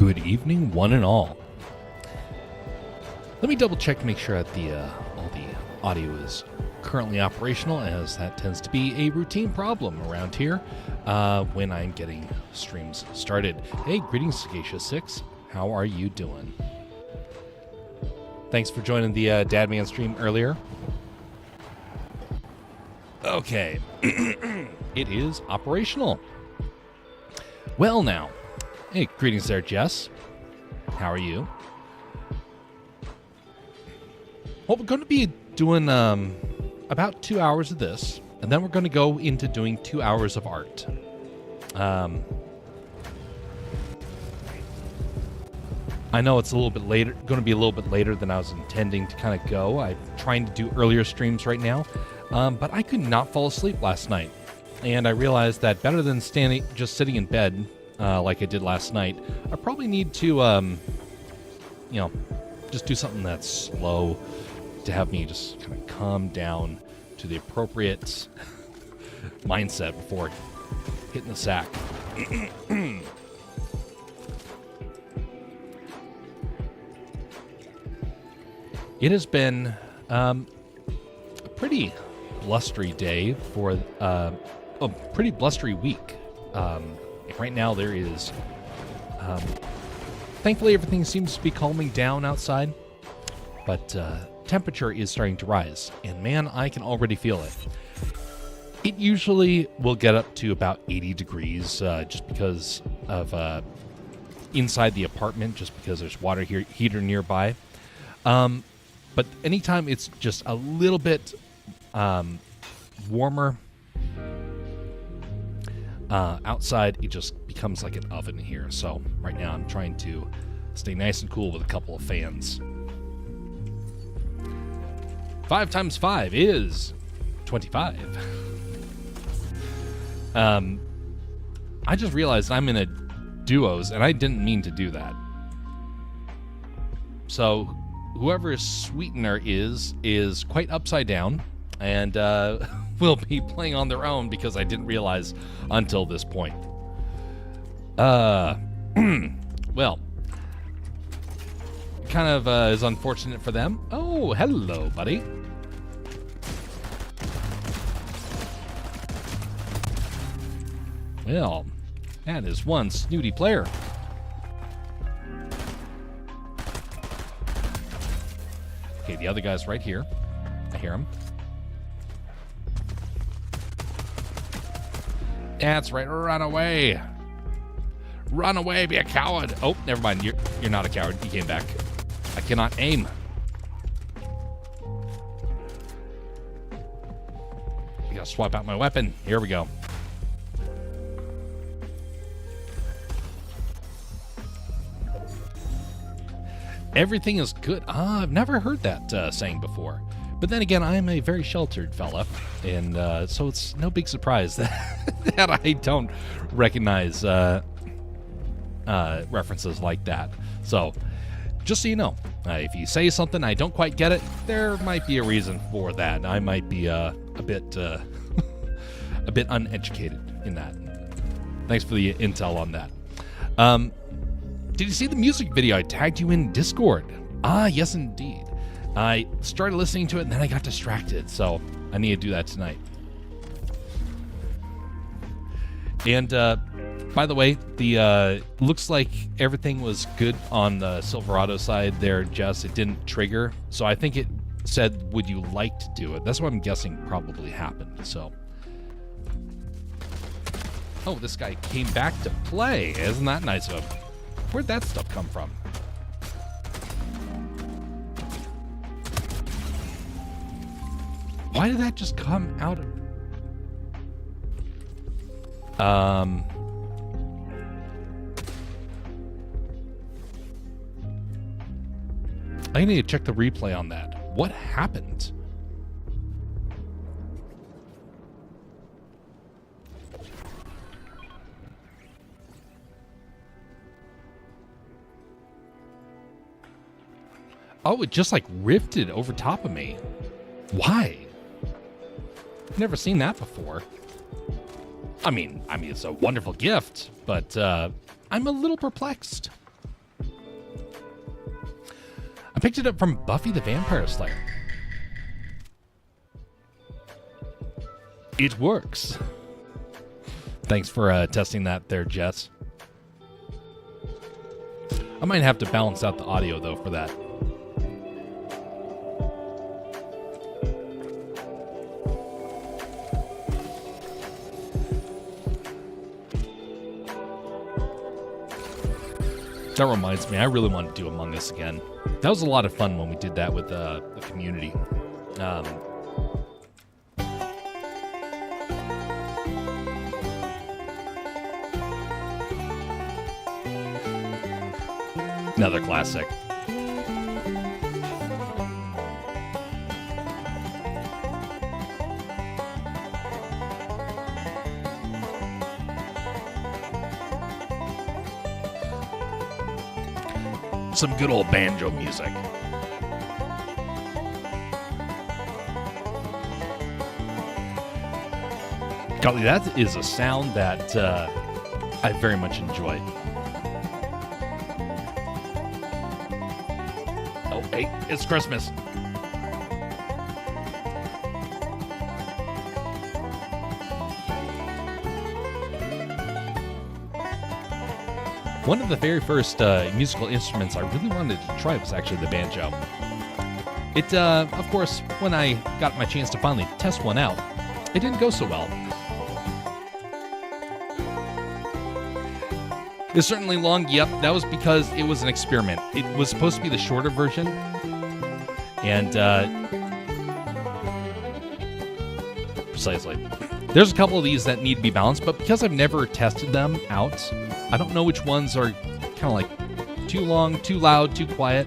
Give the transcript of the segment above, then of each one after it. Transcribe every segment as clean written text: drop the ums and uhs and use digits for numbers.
Good evening, one and all. Let me double check to make sure that all the audio is currently operational, as that tends to be a routine problem around here when I'm getting streams started. Hey, greetings, Sagacious6. How are you doing? Thanks for joining the Dadman stream earlier. Okay, it is operational. Well now, hey, greetings there, Jess. How are you? Well, we're going to be doing about 2 hours of this, and then we're going to go into doing 2 hours of art. I know it's a little bit later, going to be a little bit later than I was intending to kind of go. I'm trying to do earlier streams right now, but I could not fall asleep last night. And I realized that better than just sitting in bed like I did last night, I probably need to, just do something that's slow to have me just kind of calm down to the appropriate mindset before hitting the sack. It has been a pretty blustery day for a pretty blustery week. Right now there is, thankfully everything seems to be calming down outside, but temperature is starting to rise, and man, I can already feel it. It usually will get up to about 80 degrees just because of inside the apartment, just because there's water heater nearby. But anytime it's just a little bit warmer outside, it just becomes like an oven here. So right now I'm trying to stay nice and cool with a couple of fans. 5 times 5 is 25. I just realized I'm in a duos, and I didn't mean to do that. So whoever Sweetener is quite upside down, and will be playing on their own because I didn't realize until this point. Well, kind of is unfortunate for them. Oh, hello, buddy. Well, that is one snooty player. Okay, the other guy's right here. I hear him. That's right. Run away. Run away. Be a coward. Oh, never mind. You're not a coward. You came back. I cannot aim. I gotta swap out my weapon. Here we go. Everything is good. I've never heard that saying before. But then again, I am a very sheltered fella, and so it's no big surprise that I don't recognize references like that. So, just so you know, if you say something I don't quite get it, there might be a reason for that. I might be a bit a bit uneducated in that. Thanks for the intel on that. Did you see the music video I tagged you in Discord? Ah, yes, indeed. I started listening to it, and then I got distracted, so I need to do that tonight. And by the way, the looks like everything was good on the Silverado side there, Jess. It didn't trigger, so I think it said, would you like to do it? That's what I'm guessing probably happened, so. Oh, this guy came back to play. Isn't that nice of him? Where'd that stuff come from? Why did that just come out of... I need to check the replay on that. What happened? Oh, it just like rifted over top of me. Why? I've never seen that before. I mean, it's a wonderful gift, but I'm a little perplexed. picked it up from Buffy the Vampire Slayer. It works. Thanks for testing that there, Jess. I might have to balance out the audio, though, for that. That reminds me, I really want to do Among Us again. That was a lot of fun when we did that with the community. Another classic. Some good old banjo music. Golly, that is a sound that I very much enjoy. Oh, hey, it's Christmas. One of the very first musical instruments I really wanted to try was actually the banjo. It, of course, when I got my chance to finally test one out, it didn't go so well. It's certainly long, yep, that was because it was an experiment. It was supposed to be the shorter version, and, precisely. There's a couple of these that need to be balanced, but because I've never tested them out, I don't know which ones are kind of like too long, too loud, too quiet,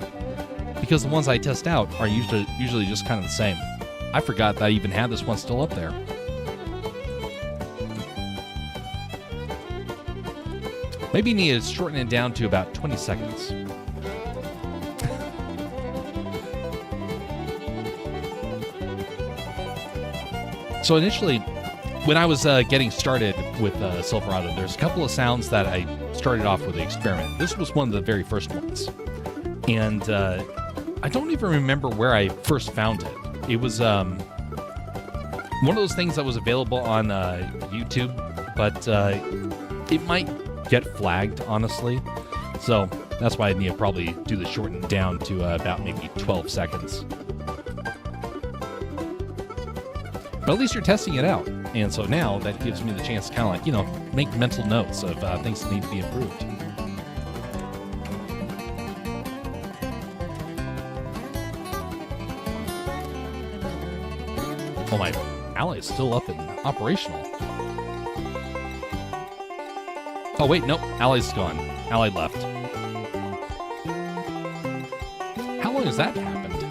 because the ones I test out are usually just kind of the same. I forgot that I even had this one still up there. Maybe you need to shorten it down to about 20 seconds. So initially, when I was getting started with Silverado, there's a couple of sounds that I started off with the experiment. This was one of the very first ones. And I don't even remember where I first found it. It was one of those things that was available on YouTube, but it might get flagged, honestly. So that's why I need to probably do the shortened down to about maybe 12 seconds. But at least you're testing it out. And so now that gives me the chance to kind of like, make mental notes of things that need to be improved. Oh, my ally is still up and operational. Oh, wait, nope. Ally's gone. Ally left. How long has that happened?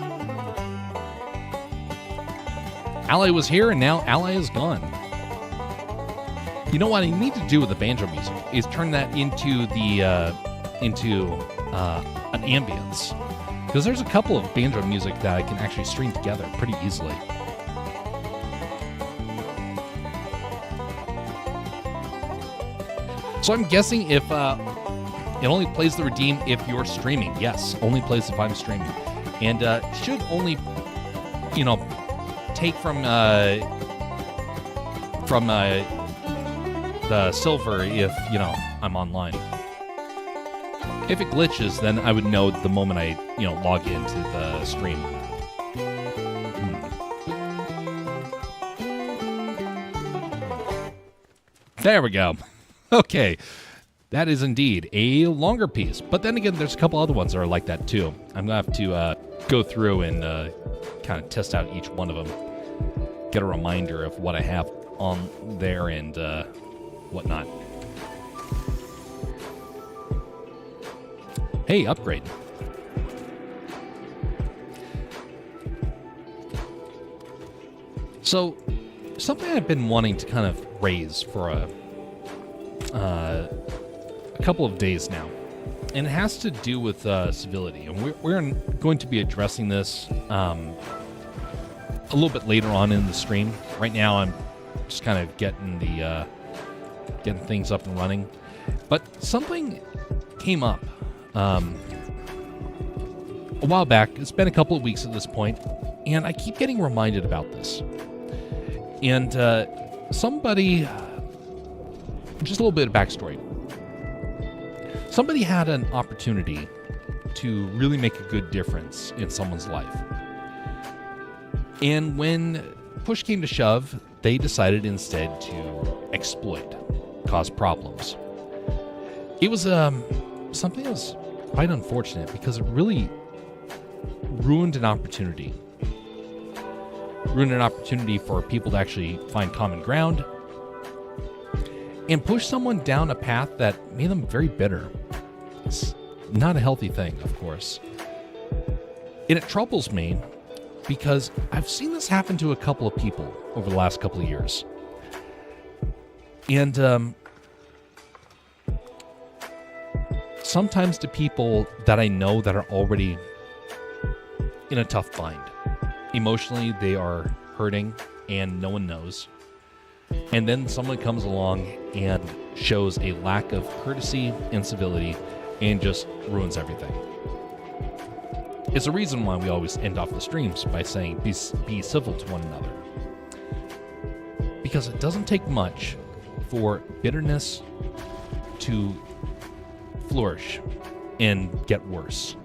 Ally was here, and now Ally is gone. You know what I need to do with the banjo music is turn that into the an ambience, because there's a couple of banjo music that I can actually string together pretty easily. So I'm guessing if it only plays the redeem if you're streaming. Yes, only plays if I'm streaming, and should only take from the silver if I'm online. If it glitches, then I would know the moment I log into the stream. There we go. Okay, that is indeed a longer piece. But then again, there's a couple other ones that are like that too. I'm gonna have to go through and kind of test out each one of them, get a reminder of what I have on there and whatnot. Hey, upgrade. So, something I've been wanting to kind of raise for a couple of days now, and it has to do with civility, and we're going to be addressing this a little bit later on in the stream. Right now, I'm just kind of getting things up and running, but something came up a while back. It's been a couple of weeks at this point, and I keep getting reminded about this. And somebody, just a little bit of backstory. Somebody had an opportunity to really make a good difference in someone's life. And when push came to shove, they decided instead to exploit, cause problems. It was something that was quite unfortunate because it really ruined an opportunity. Ruined an opportunity for people to actually find common ground and push someone down a path that made them very bitter. It's not a healthy thing, of course. And it troubles me because I've seen this happen to a couple of people over the last couple of years. And sometimes to people that I know that are already in a tough bind. Emotionally, they are hurting and no one knows. And then someone comes along and shows a lack of courtesy and civility and just ruins everything. It's a reason why we always end off the streams by saying be civil to one another. Because it doesn't take much for bitterness to flourish and get worse.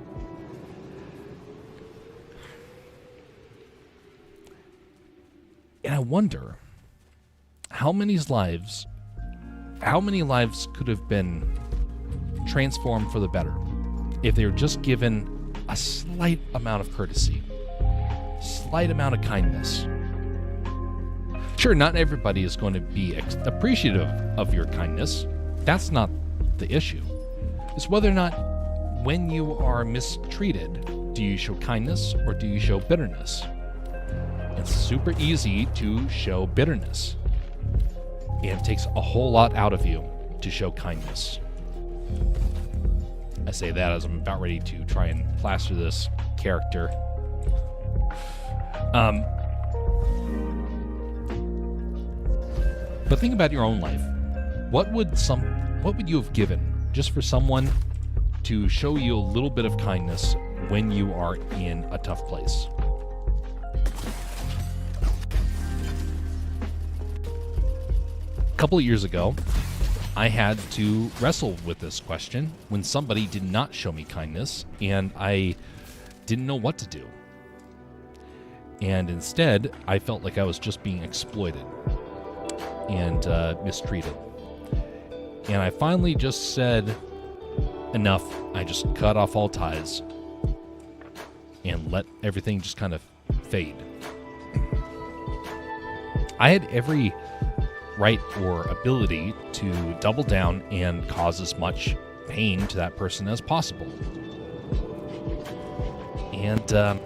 And I wonder how many lives could have been transformed for the better if they were just given a slight amount of courtesy, slight amount of kindness. Sure, not everybody is going to be appreciative of your kindness. That's not the issue. It's whether or not when you are mistreated, do you show kindness or do you show bitterness? It's super easy to show bitterness. And it takes a whole lot out of you to show kindness. I say that as I'm about ready to try and plaster this character. But think about your own life. What would you have given just for someone to show you a little bit of kindness when you are in a tough place? A couple of years ago, I had to wrestle with this question when somebody did not show me kindness and I didn't know what to do. And instead, I felt like I was just being exploited and mistreated. And I finally just said, enough. I just cut off all ties and let everything just kind of fade. I had every right or ability to double down and cause as much pain to that person as possible. And I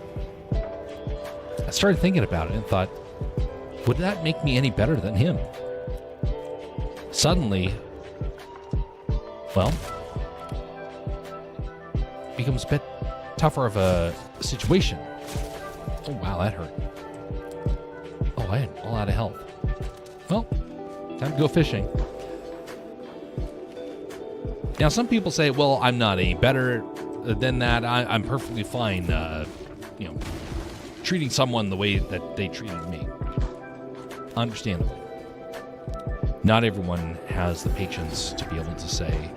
started thinking about it and thought, would that make me any better than him? Suddenly, well, it becomes a bit tougher of a situation. Oh, wow, that hurt. Oh, I am all out of health. Well, time to go fishing. Now, some people say, well, I'm not any better than that. I'm perfectly fine, treating someone the way that they treated me. Understandable. Not everyone has the patience to be able to say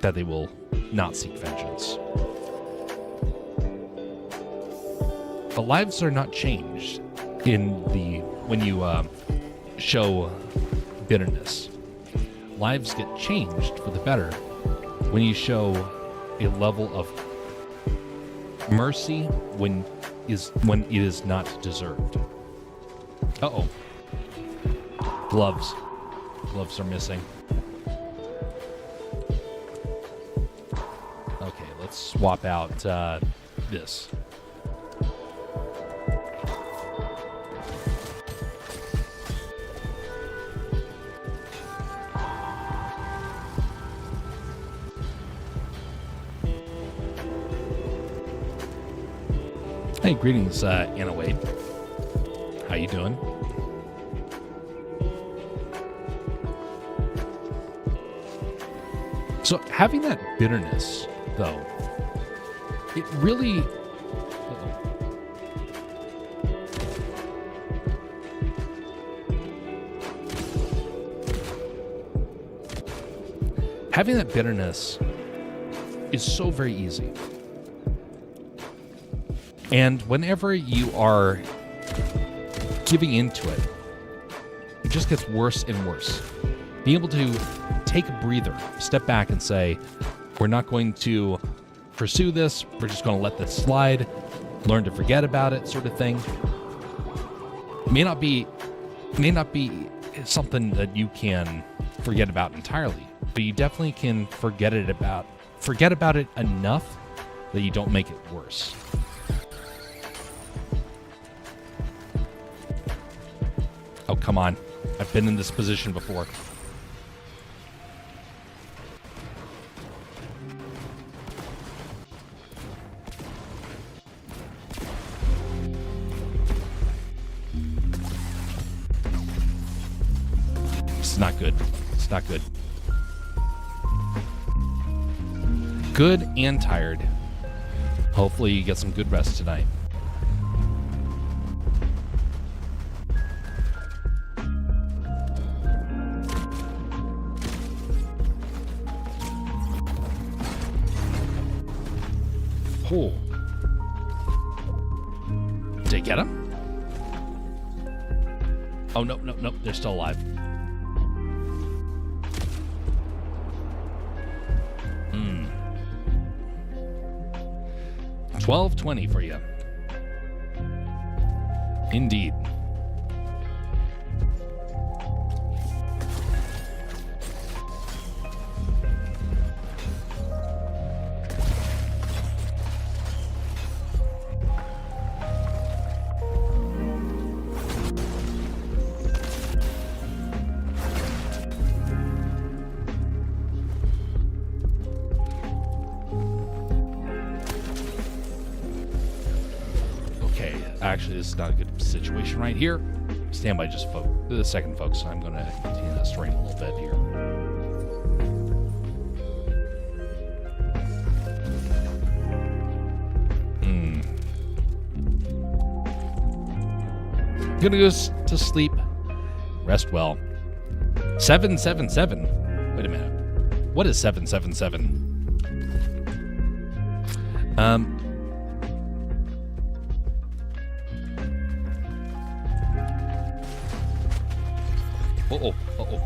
that they will not seek vengeance. But lives are not changed when you show bitterness. Lives get changed for the better when you show a level of mercy when it is not deserved. Uh-oh. Gloves. Gloves are missing. Okay, let's swap out this. Hey, greetings, Anna Wade. How you doing? So having that bitterness though, it really... Having that bitterness is so very easy. And whenever you are giving into it, it just gets worse and worse. Being able to take a breather, step back and say, we're not going to pursue this, we're just going to let this slide, learn to forget about it, sort of thing. It may not be something that you can forget about entirely, but you definitely can forget about it enough that you don't make it worse. Oh, come on. I've been in this position before. It's not good. It's not good. Good and tired. Hopefully you get some good rest tonight. Oh. Did I get him? Oh, no, no, no. They're still alive. 1220 for you. Indeed. Actually, this is not a good situation right here. Stand by just a second, folks. I'm going to continue this story a little bit here. I'm going to go to sleep. Rest well. 777. Wait a minute. What is 777? Uh-oh, uh-oh.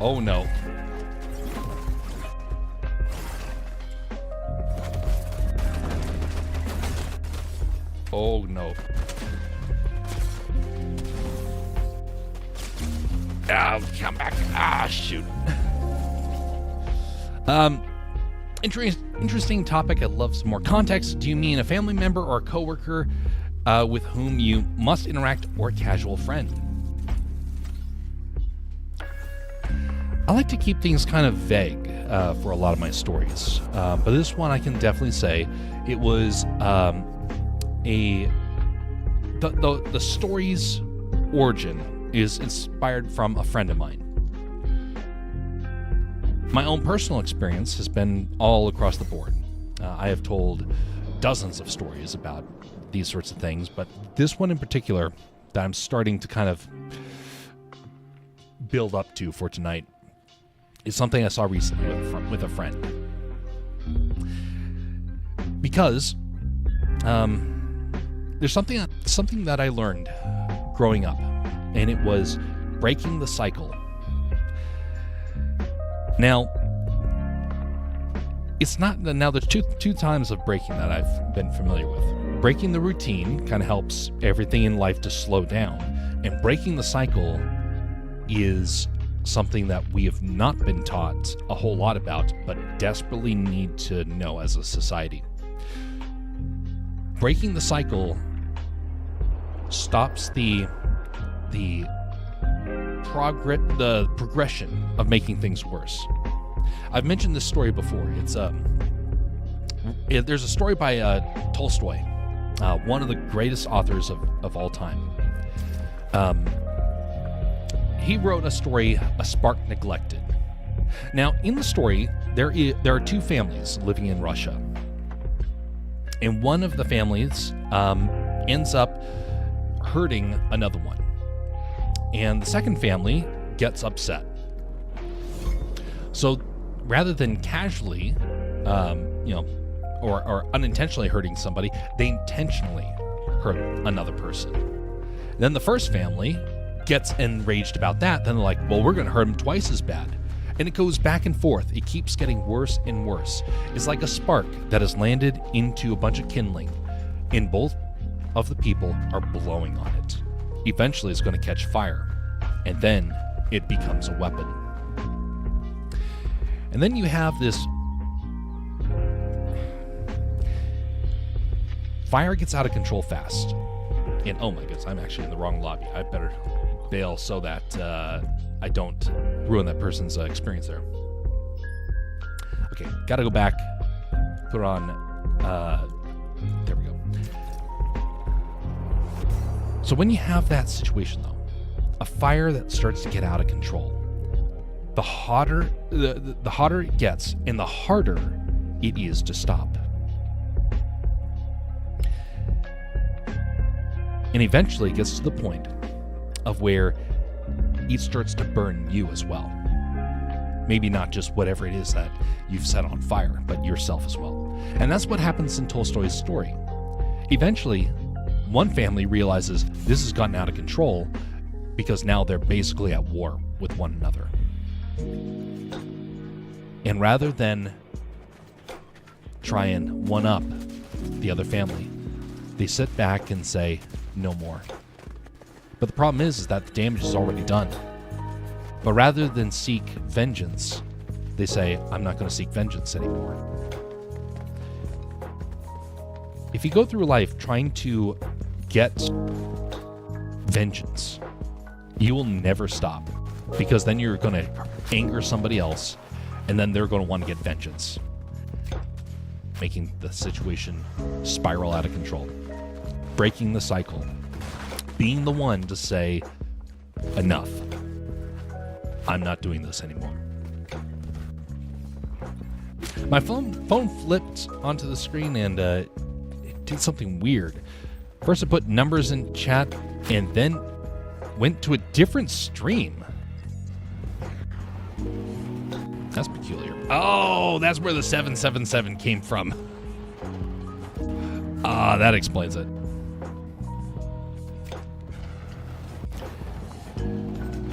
Oh, no. Oh, no. Oh, come back. Ah, shoot. Interesting topic. I'd love some more context. Do you mean a family member or a coworker with whom you must interact, or a casual friend? I like to keep things kind of vague for a lot of my stories, but this one I can definitely say it was the story's origin is inspired from a friend of mine. My own personal experience has been all across the board. I have told dozens of stories about these sorts of things, but this one in particular that I'm starting to kind of build up to for tonight is something I saw recently with a friend. Because there's something that I learned growing up, and it was breaking the cycle. Now, it's not. Now, there's two times of breaking that I've been familiar with. Breaking the routine kind of helps everything in life to slow down, and breaking the cycle is something that we have not been taught a whole lot about, but desperately need to know as a society. Breaking the cycle stops the progression of making things worse. I've mentioned this story before. There's a story by Tolstoy, one of the greatest authors of all time. He wrote a story, A Spark Neglected. Now, in the story, there are two families living in Russia, and one of the families ends up hurting another one, and the second family gets upset. So rather than casually, or unintentionally hurting somebody, they intentionally hurt another person. Then the first family gets enraged about that. Then they're like, well, we're going to hurt him twice as bad. And it goes back and forth. It keeps getting worse and worse. It's like a spark that has landed into a bunch of kindling, and both of the people are blowing on it. Eventually, it's going to catch fire, and then it becomes a weapon. And then you have this fire gets out of control fast. And oh my goodness, I'm actually in the wrong lobby. I better bail so that I don't ruin that person's experience there. Okay, gotta go back. Put it on. There we go. So when you have that situation, though, a fire that starts to get out of control, the hotter the hotter it gets, and the harder it is to stop. And eventually it gets to the point of where it starts to burn you as well. Maybe not just whatever it is that you've set on fire, but yourself as well. And that's what happens in Tolstoy's story. Eventually, one family realizes this has gotten out of control because now they're basically at war with one another. And rather than try and one-up the other family, they sit back and say, no more. But the problem is that the damage is already done. But rather than seek vengeance, they say, I'm not going to seek vengeance anymore. If you go through life trying to get vengeance, you will never stop, because then you're going to anger somebody else, and then they're going to want to get vengeance, making the situation spiral out of control. Breaking the cycle, being the one to say, enough. I'm not doing this anymore. My phone flipped onto the screen and it did something weird. First, I put numbers in chat and then went to a different stream. That's peculiar. Oh, that's where the 777 came from. Ah, that explains it.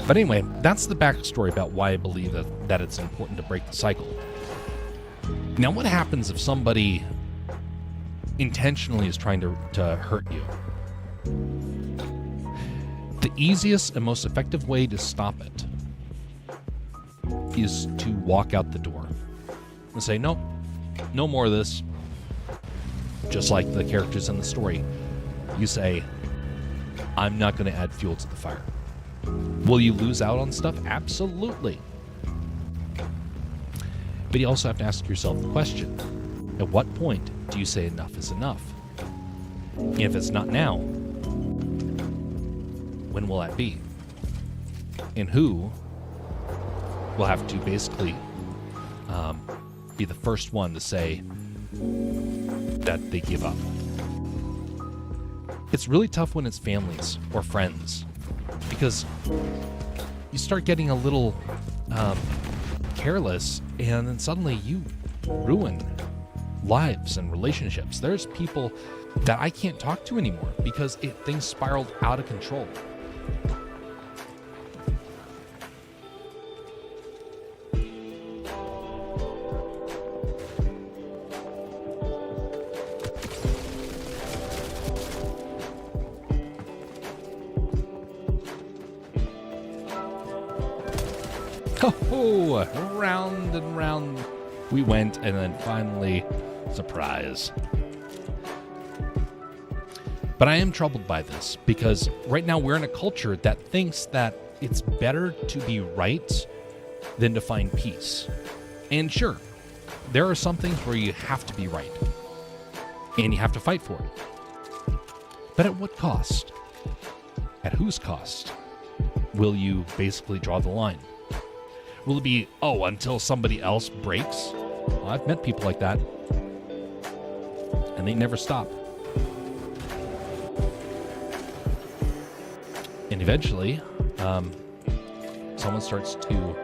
But anyway, that's the backstory about why I believe that it's important to break the cycle. Now, what happens if somebody intentionally is trying to hurt you? The easiest and most effective way to stop it is to walk out the door and say, nope, no more of this. Just like the characters in the story, you say, I'm not going to add fuel to the fire. Will you lose out on stuff? Absolutely. But you also have to ask yourself the question, at what point do you say enough is enough? And if it's not now, when will that be? And who will have to basically be the first one to say that they give up? It's really tough when it's families or friends, because you start getting a little careless, and then suddenly you ruin lives and relationships. There's people that I can't talk to anymore because things spiraled out of control. Oh, round and round we went, and then finally, surprise. But I am troubled by this, because right now we're in a culture that thinks that it's better to be right than to find peace. And sure, there are some things where you have to be right, and you have to fight for it. But at what cost? At whose cost will you basically draw the line? Will it be, until somebody else breaks? Well, I've met people like that, and they never stop. And eventually, someone starts to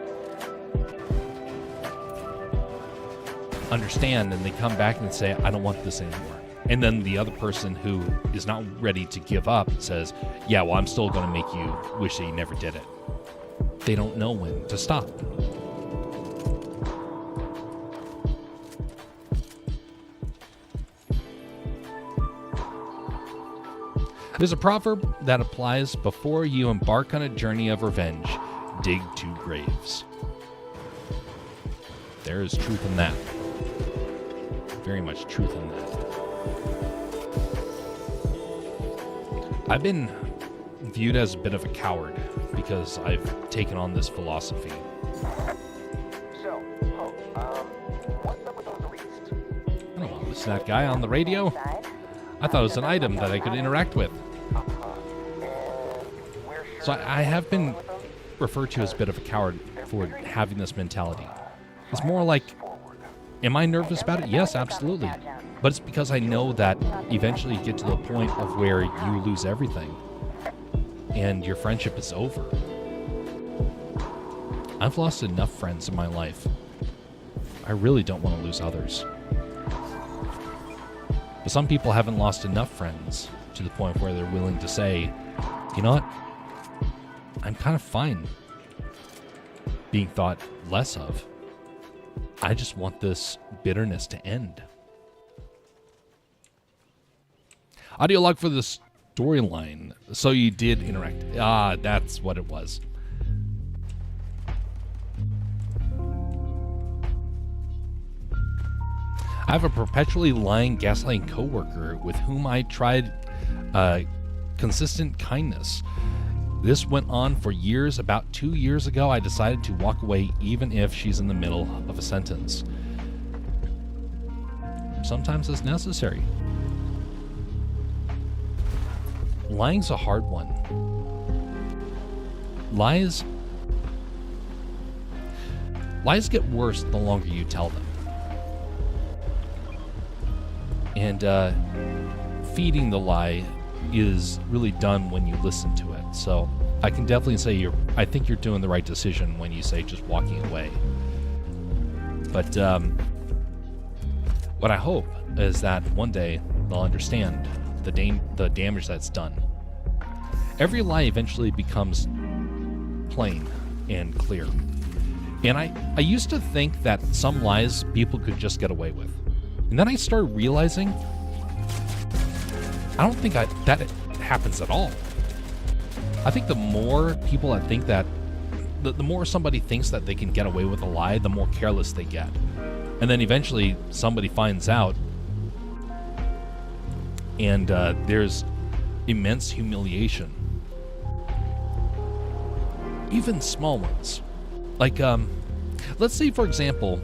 understand, and they come back and say, I don't want this anymore. And then the other person who is not ready to give up says, yeah, well, I'm still going to make you wish that you never did it. They don't know when to stop. There's a proverb that applies: before you embark on a journey of revenge, dig 2 graves. There is truth in that. Very much truth in that. I've been viewed as a bit of a coward because I've taken on this philosophy. So, what's up with those arrests? I don't know, is that guy on the radio? I thought it was an item that I could interact with. So I have been referred to as a bit of a coward for having this mentality. It's more like, am I nervous about it? Yes, absolutely. But it's because I know that eventually you get to the point of where you lose everything and your friendship is over. I've lost enough friends in my life. I really don't want to lose others. But some people haven't lost enough friends to the point where they're willing to say, you know what? I'm kind of fine being thought less of. I just want this bitterness to end. Audio log for the storyline. So you did interact. Ah, that's what it was. I have a perpetually lying, gaslighting coworker with whom I tried consistent kindness. This went on for years. About 2 years ago, I decided to walk away even if she's in the middle of a sentence. Sometimes it's necessary. Lying's a hard one. Lies get worse the longer you tell them. And feeding the lie is really done when you listen to it. So I can definitely say I think you're doing the right decision when you say just walking away. But what I hope is that one day they'll understand the damage that's done. Every lie eventually becomes plain and clear. And I used to think that some lies people could just get away with. And then I started realizing I don't think that it happens at all. I think the more people that think that, the more somebody thinks that they can get away with a lie, the more careless they get. And then eventually somebody finds out, and there's immense humiliation. Even small ones. Like, let's say, for example,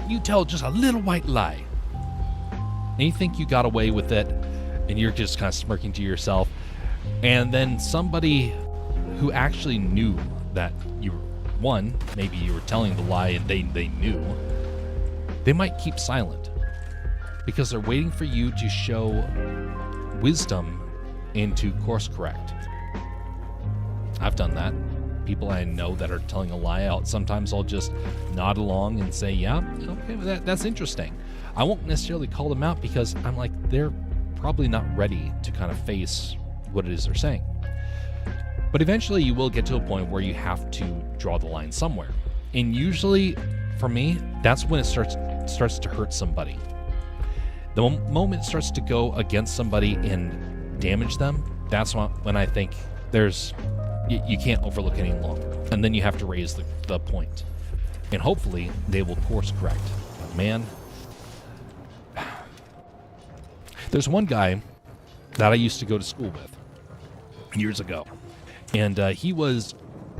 you tell just a little white lie, and you think you got away with it, and you're just kind of smirking to yourself, and then somebody who actually knew that maybe you were telling the lie and they knew, they might keep silent because they're waiting for you to show wisdom and to course correct. I've done that. People I know that are telling a lie out, sometimes I'll just nod along and say, yeah, okay, that's interesting. I won't necessarily call them out because I'm like, they're probably not ready to kind of face what it is they're saying. But eventually you will get to a point where you have to draw the line somewhere. And usually, for me, that's when it starts to hurt somebody. The moment it starts to go against somebody and damage them, that's when I think you can't overlook any longer. And then you have to raise the point. And hopefully they will course correct. But man, there's one guy that I used to go to school with years ago. And he was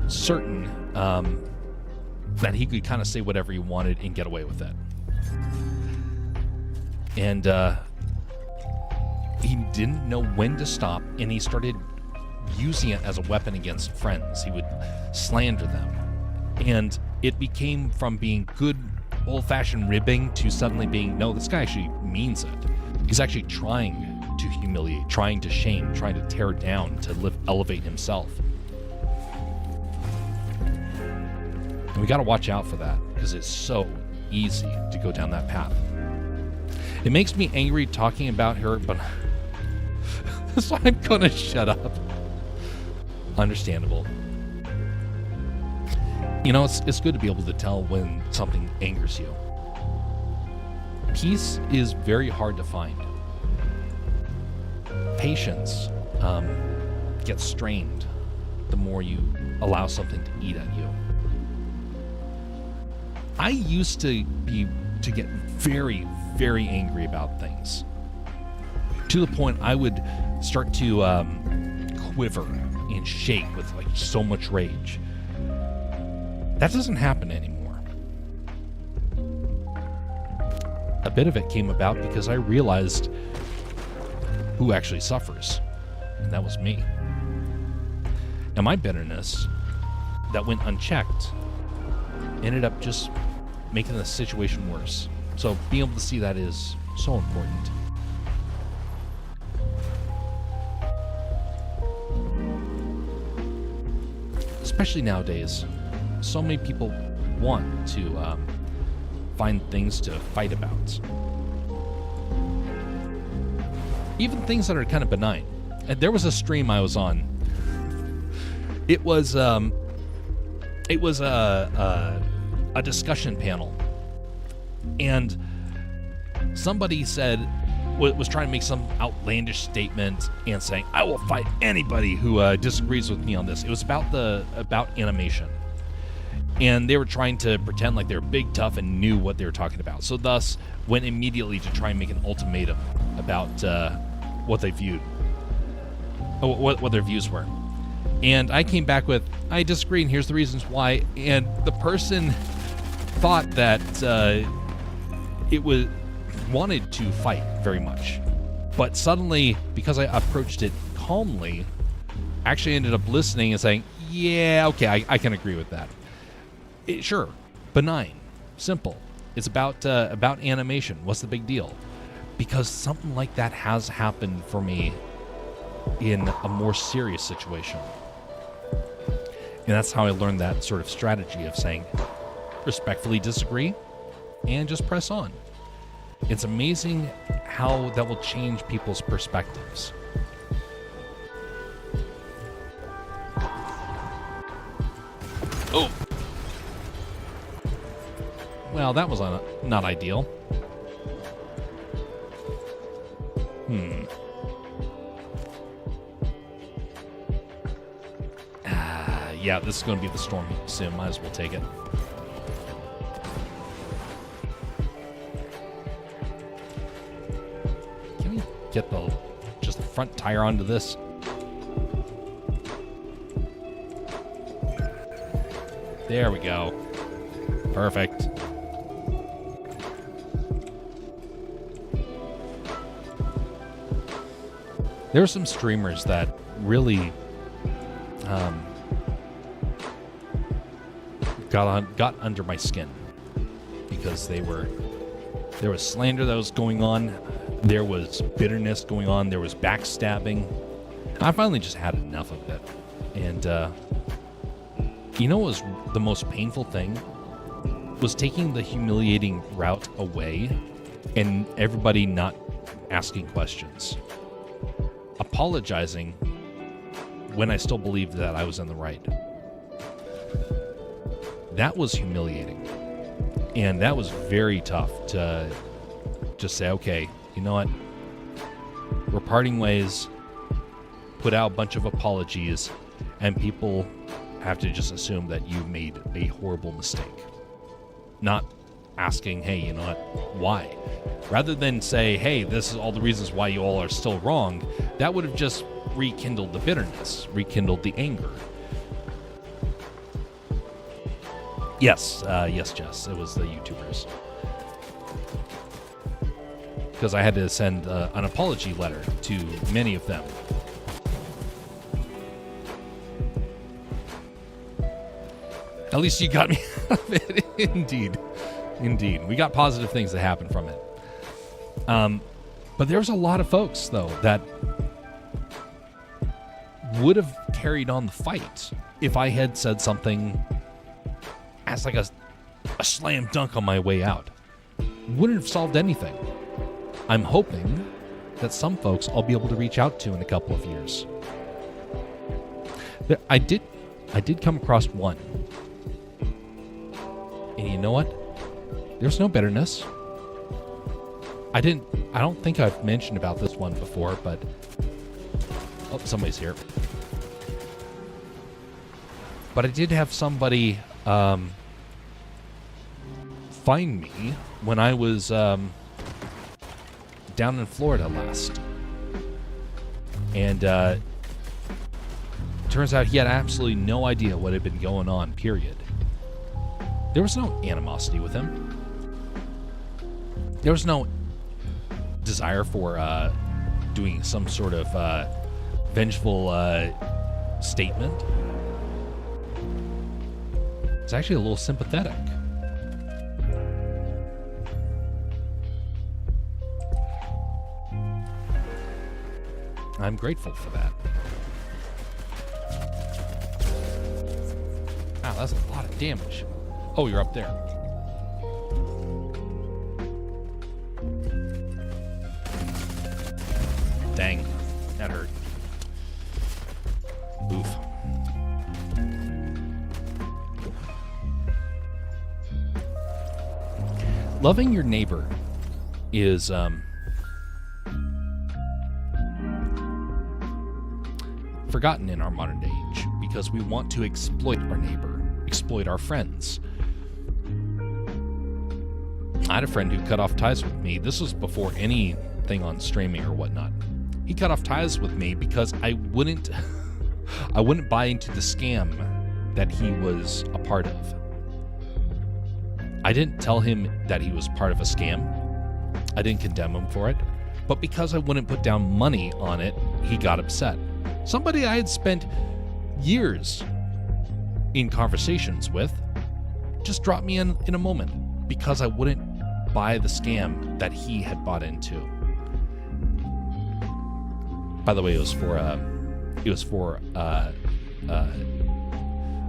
certain that he could kind of say whatever he wanted and get away with it. And he didn't know when to stop, and he started using it as a weapon against friends. He would slander them. And it became from being good old-fashioned ribbing to suddenly being, no, this guy actually means it. He's actually trying to humiliate, trying to shame, trying to tear down, to elevate himself. And we got to watch out for that, because it's so easy to go down that path. It makes me angry talking about her, but so I'm gonna shut up. Understandable. You know, it's good to be able to tell when something angers you. Peace is very hard to find. Patience gets strained the more you allow something to eat at you. I used to get very, very angry about things, to the point I would start to quiver and shake with like so much rage. That doesn't happen anymore. A bit of it came about because I realized who actually suffers, and that was me. And my bitterness that went unchecked ended up just making the situation worse. So being able to see that is so important. Especially nowadays, so many people want to find things to fight about. Even things that are kind of benign. And there was a stream I was on. It was a discussion panel, and somebody was trying to make some outlandish statement and saying, "I will fight anybody who disagrees with me on this." It was about animation, and they were trying to pretend like they were big, tough, and knew what they were talking about. So thus went immediately to try and make an ultimatum about what they viewed, what their views were. And I came back with, "I disagree, and here's the reasons why." And the person thought that it was wanted to fight very much, but suddenly, because I approached it calmly, actually ended up listening and saying, "Yeah, okay, I can agree with that. Sure, benign, simple. It's about animation. What's the big deal?" Because something like that has happened for me in a more serious situation. And that's how I learned that sort of strategy of saying, respectfully disagree, and just press on. It's amazing how that will change people's perspectives. Oh! Well, that was not ideal. Yeah, this is going to be the storm soon. Might as well take it. Can we get just the front tire onto this? There we go. Perfect. There are some streamers that really got under my skin because there was slander that was going on, there was bitterness going on, there was backstabbing. I finally just had enough of it. And you know what was the most painful thing? Was taking the humiliating route away and everybody not asking questions. Apologizing when I still believed that I was in the right. That was humiliating. And that was very tough to just say, okay, you know what? We're parting ways, put out a bunch of apologies, and people have to just assume that you made a horrible mistake. Not asking, hey, you know what? Why? Rather than say, hey, this is all the reasons why you all are still wrong, that would have just rekindled the bitterness, rekindled the anger. Yes, Jess, it was the YouTubers. Because I had to send an apology letter to many of them. At least you got me out of it. Indeed. We got positive things that happen from it. But there's a lot of folks, though, that would have carried on the fight if I had said something as like a slam dunk on my way out. Wouldn't have solved anything. I'm hoping that some folks I'll be able to reach out to in a couple of years. I did come across one. And you know what? There's no bitterness. I don't think I've mentioned about this one before, but oh, somebody's here. But I did have somebody find me when I was down in Florida last. And turns out he had absolutely no idea what had been going on, period. There was no animosity with him. There was no desire for doing some sort of vengeful statement. It's actually a little sympathetic. I'm grateful for that. Wow, that's a lot of damage. Oh, you're up there. Dang, that hurt. Oof. Loving your neighbor is forgotten in our modern age because we want to exploit our neighbor, exploit our friends. I had a friend who cut off ties with me. This was before anything on streaming or whatnot. He cut off ties with me because I wouldn't buy into the scam that he was a part of. I didn't tell him that he was part of a scam. I didn't condemn him for it. But because I wouldn't put down money on it, he got upset. Somebody I had spent years in conversations with just dropped me in a moment because I wouldn't buy the scam that he had bought into. By the way, it was for a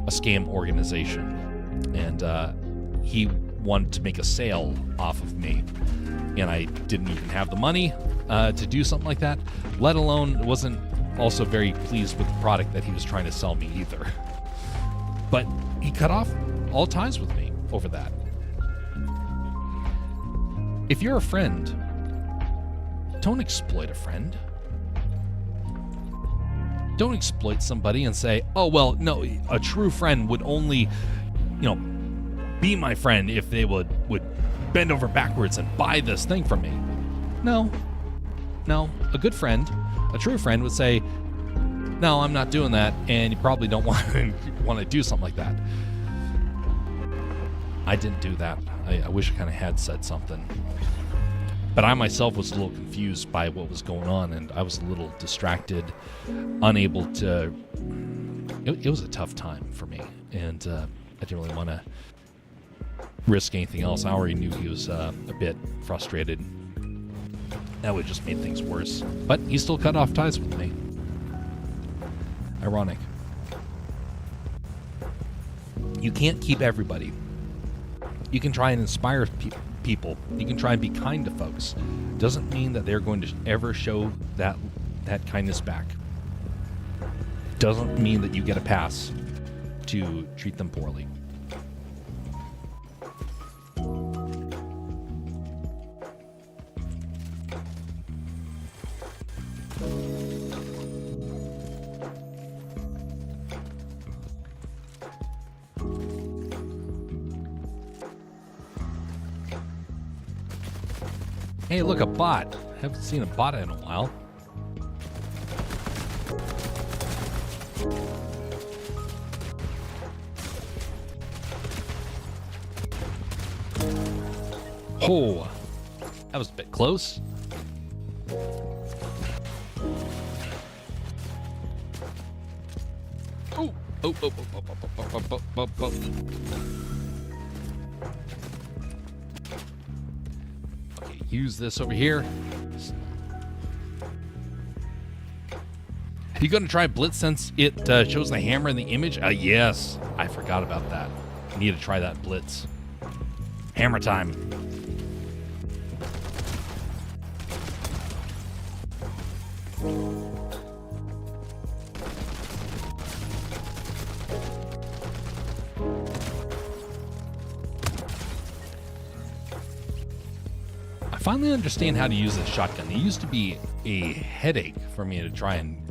scam organization, and he wanted to make a sale off of me, and I didn't even have the money to do something like that. Let alone, wasn't also very pleased with the product that he was trying to sell me either. But he cut off all ties with me over that. If you're a friend, don't exploit a friend. Don't exploit somebody and say, oh, well, no, a true friend would only, be my friend if they would bend over backwards and buy this thing from me. No, a good friend, a true friend would say, no, I'm not doing that, and you probably don't want to do something like that. I didn't do that. I wish I kind of had said something. But I myself was a little confused by what was going on, and I was a little distracted, unable to... It was a tough time for me, and I didn't really want to risk anything else. I already knew he was a bit frustrated. That would have just made things worse. But he still cut off ties with me. Ironic. You can't keep everybody. You can try and inspire people. You can try and be kind to folks. Doesn't mean that they're going to ever show that kindness back. Doesn't mean that you get a pass to treat them poorly. Hey, look, a bot. Haven't seen a bot in a while. Oh, that was a bit close. Oh, Oh, oh, oh, oh, oh, oh, oh, oh, oh, oh. Okay, use this over here. Are you going to try Blitz since it shows the hammer in the image? Yes. I forgot about that. I need to try that Blitz. Hammer time. I finally understand how to use this shotgun. It used to be a headache for me to try and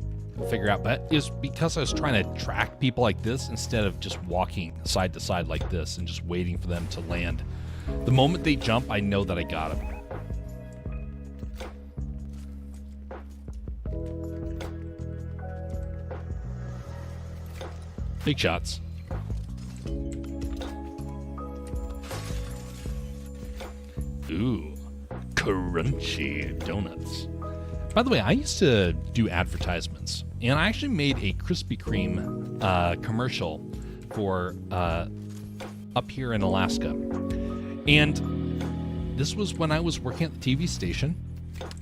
figure out, but it's because I was trying to track people like this instead of just walking side to side like this and just waiting for them to land. The moment they jump, I know that I got them. Big shots. Ooh, crunchy donuts. By the way, I used to do advertisements, and I actually made a Krispy Kreme commercial for up here in Alaska. And this was when I was working at the TV station,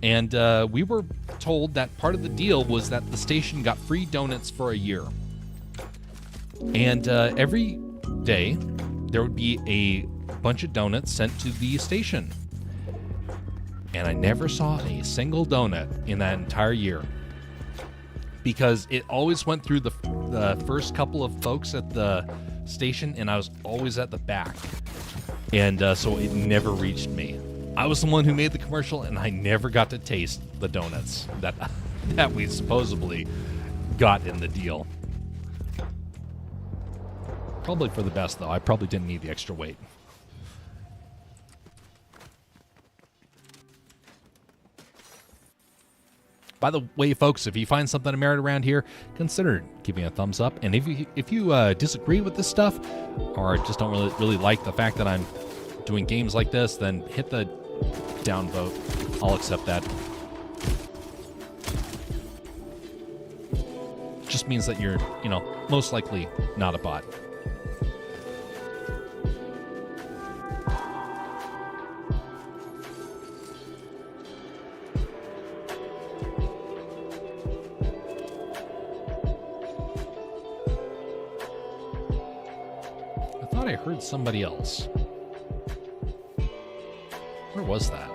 and we were told that part of the deal was that the station got free donuts for a year. And every day, there would be a bunch of donuts sent to the station. And I never saw a single donut in that entire year, because it always went through the first couple of folks at the station, and I was always at the back. And so it never reached me. I was the one who made the commercial, and I never got to taste the donuts that we supposedly got in the deal. Probably for the best, though. I probably didn't need the extra weight. By the way, folks, if you find something of merit around here, consider giving a thumbs up. And if you disagree with this stuff, or just don't really like the fact that I'm doing games like this, then hit the down vote. I'll accept that. Just means that you're, most likely not a bot. I heard somebody else. Where was that?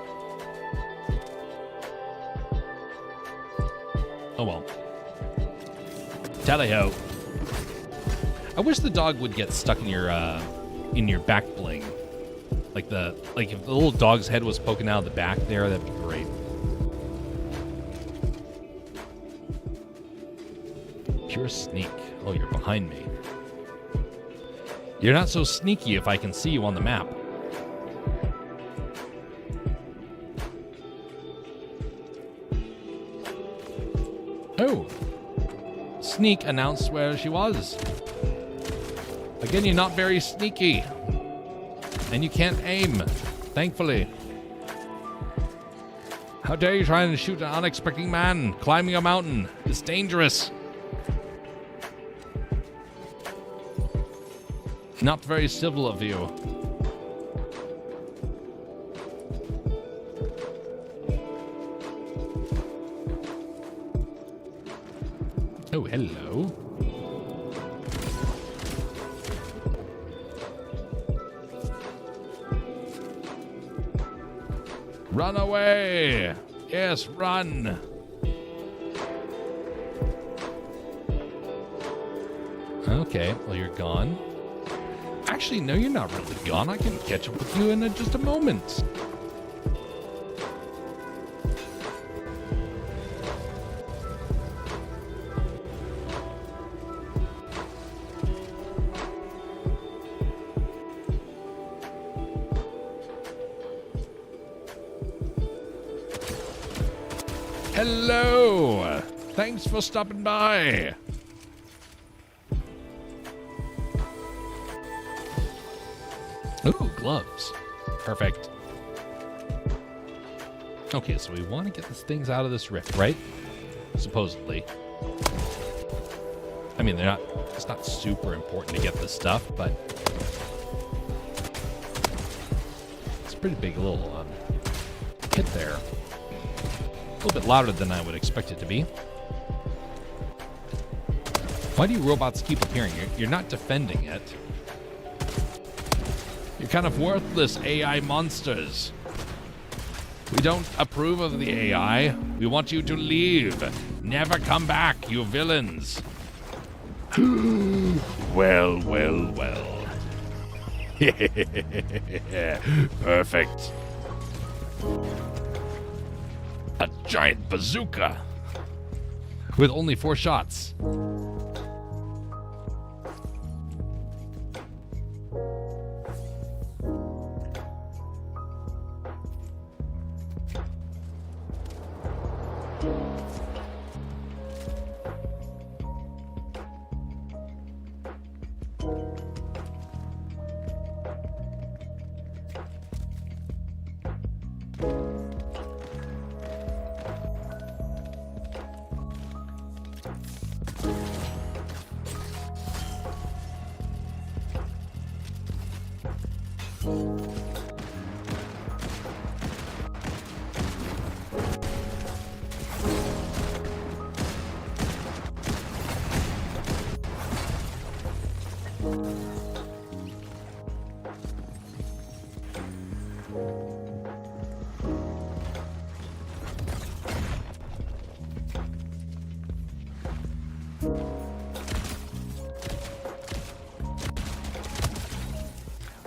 Oh well. Tally-ho. I wish the dog would get stuck in your back bling. Like if the little dog's head was poking out of the back there, that'd be great. Pure sneak. Oh, you're behind me. You're not so sneaky if I can see you on the map. Oh. Sneak announced where she was. Again, you're not very sneaky. And you can't aim, thankfully. How dare you try and shoot an unexpected man climbing a mountain? It's dangerous. Not very civil of you. Oh, hello. Run away! Yes, run! Okay, well, you're gone. Actually, no, you're not really gone. I can catch up with you in just a moment. Hello! Thanks for stopping by. Ooh, gloves. Perfect. Okay, so we want to get these things out of this rift, right? Supposedly. I mean, it's not super important to get this stuff, but it's a pretty big little hit there. A little bit louder than I would expect it to be. Why do you robots keep appearing? You're not defending it. You're kind of worthless AI monsters. We don't approve of the AI. We want you to leave. Never come back, you villains. Well, well, well. Perfect. A giant bazooka with only 4 shots.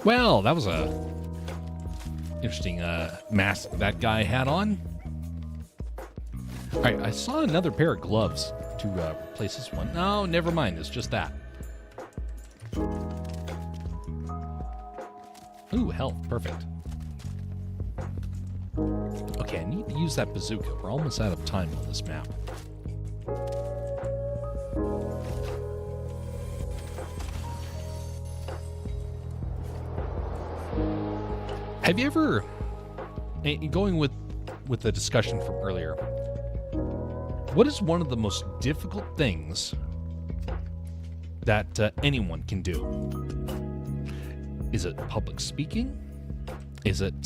Well, that was a interesting mask that guy had on. All right, I saw another pair of gloves to replace this one. No, never mind. It's just that. Ooh, health. Perfect. Okay, I need to use that bazooka. We're almost out of time on this map. Have you ever, going with the discussion from earlier, what is one of the most difficult things that anyone can do? Is it public speaking? Is it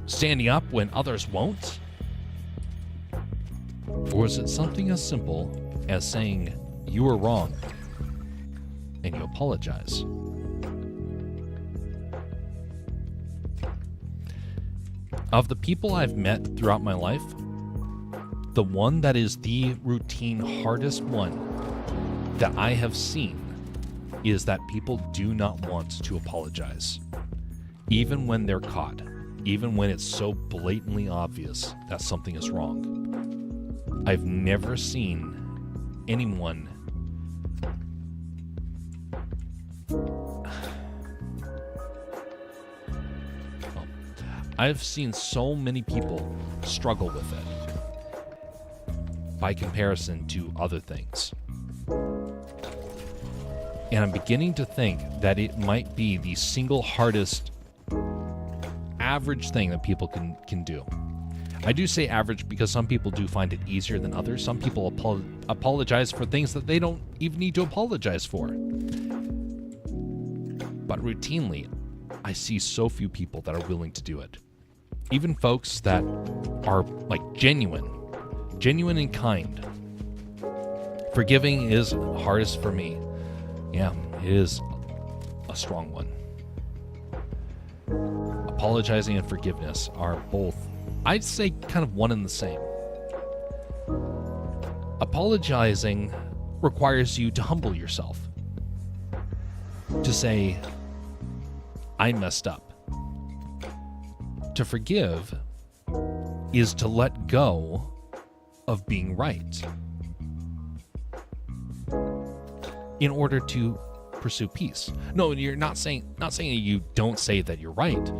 standing up when others won't? Or is it something as simple as saying you were wrong and you apologize? Of the people I've met throughout my life, the one that is the routine hardest one that I have seen is that people do not want to apologize. Even when they're caught, even when it's so blatantly obvious that something is wrong. I've never seen anyone I've seen so many people struggle with it by comparison to other things. And I'm beginning to think that it might be the single hardest average thing that people can do. I do say average because some people do find it easier than others. Some people apologize for things that they don't even need to apologize for. But routinely, I see so few people that are willing to do it. Even folks that are like genuine and kind. Forgiving is hardest for me. Yeah, it is a strong one. Apologizing and forgiveness are both, I'd say, kind of one and the same. Apologizing requires you to humble yourself. To say, I messed up. To forgive is to let go of being right in order to pursue peace. No, you're not saying you don't say that you're right,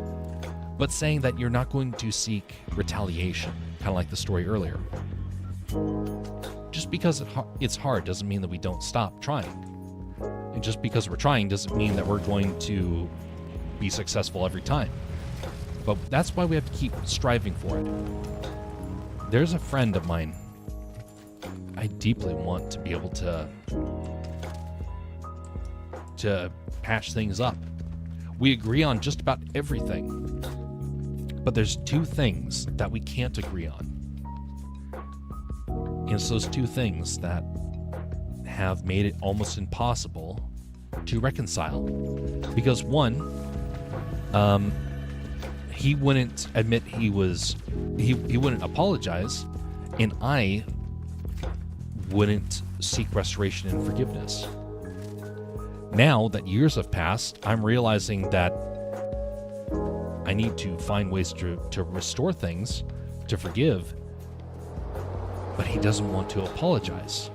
but saying that you're not going to seek retaliation, kind of like the story earlier. Just because it's hard doesn't mean that we don't stop trying. And just because we're trying doesn't mean that we're going to be successful every time. But that's why we have to keep striving for it. There's a friend of mine I deeply want to be able to patch things up. We agree on just about everything. But there's two things that we can't agree on. And it's those two things that have made it almost impossible to reconcile. Because one, he wouldn't admit he wouldn't apologize, and I wouldn't seek restoration and forgiveness. Now that years have passed, I'm realizing that I need to find ways to restore things, to forgive, but he doesn't want to apologize.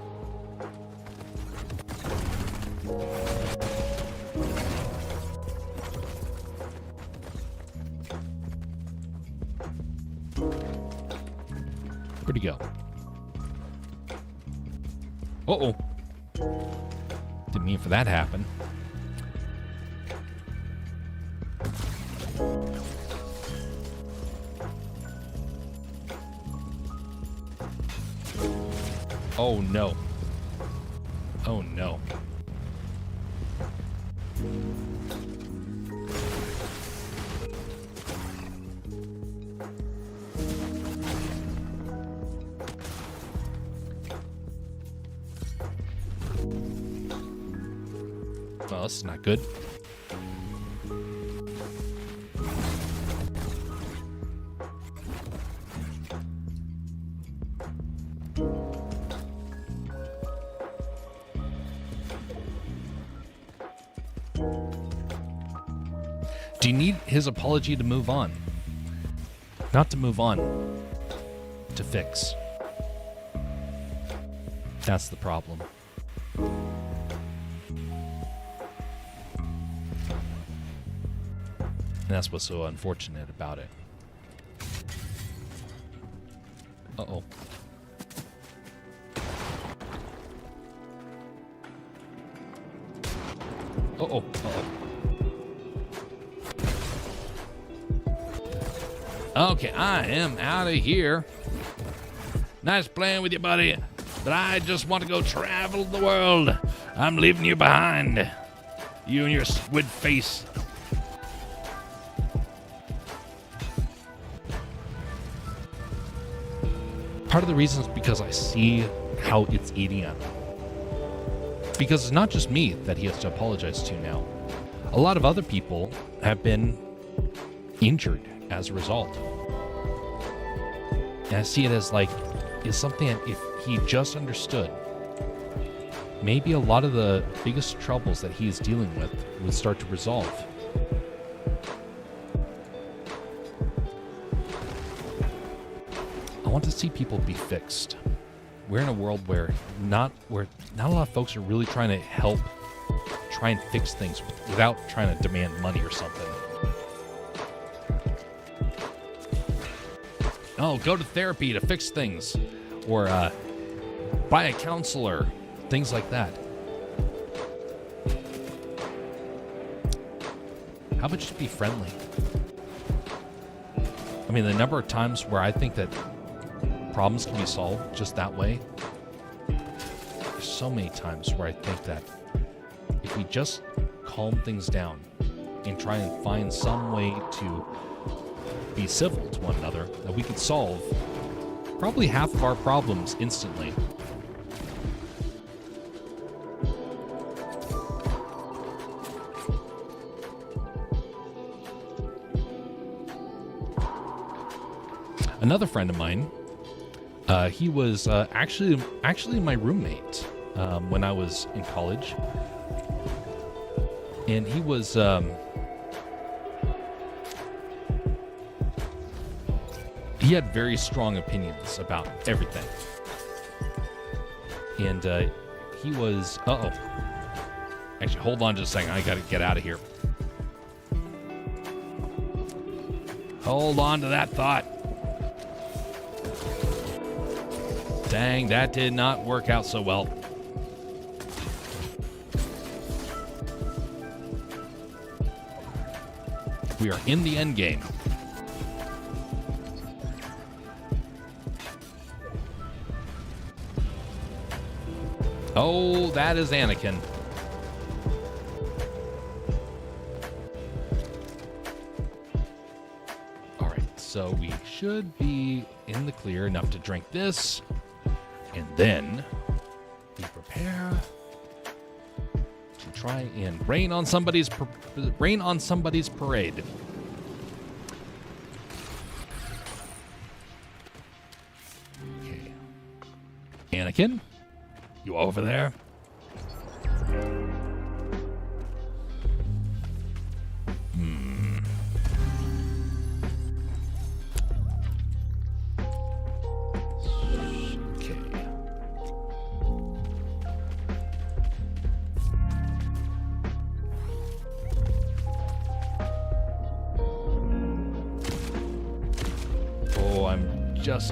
Where'd he go? Uh-oh. Didn't mean for that to happen. Oh no. Oh no. Well, this is not good. Do you need his apology to move on? Not to move on, to fix. That's the problem. And that's what's so unfortunate about it. Uh-oh. Uh-oh. Uh-oh. Okay, I am out of here. Nice playing with you, buddy. But I just want to go travel the world. I'm leaving you behind. You and your squid face. Part of the reason is because I see how it's eating at him. Because it's not just me that he has to apologize to now. A lot of other people have been injured as a result. And I see it as like, it's something that if he just understood, maybe a lot of the biggest troubles that he is dealing with would start to resolve. I want to see people be fixed. We're in a world where not a lot of folks are really trying to help try and fix things without trying to demand money or something. Oh, go to therapy to fix things. Or buy a counselor. Things like that. How about just be friendly? I mean, the number of times where I think that problems can be solved just that way. There's so many times where I think that if we just calm things down and try and find some way to be civil to one another, that we could solve probably half of our problems instantly. Another friend of mine, he was actually my roommate when I was in college, and he was he had very strong opinions about everything, and he was actually, hold on just a second, I gotta get out of here. Hold on to that thought. Dang, that did not work out so well. We are in the end game. Oh, that is Anakin. All right, so we should be in the clear enough to drink this, and then we prepare to try and rain on somebody's parade. Okay, Anakin, you over there? Okay. Oh, I'm just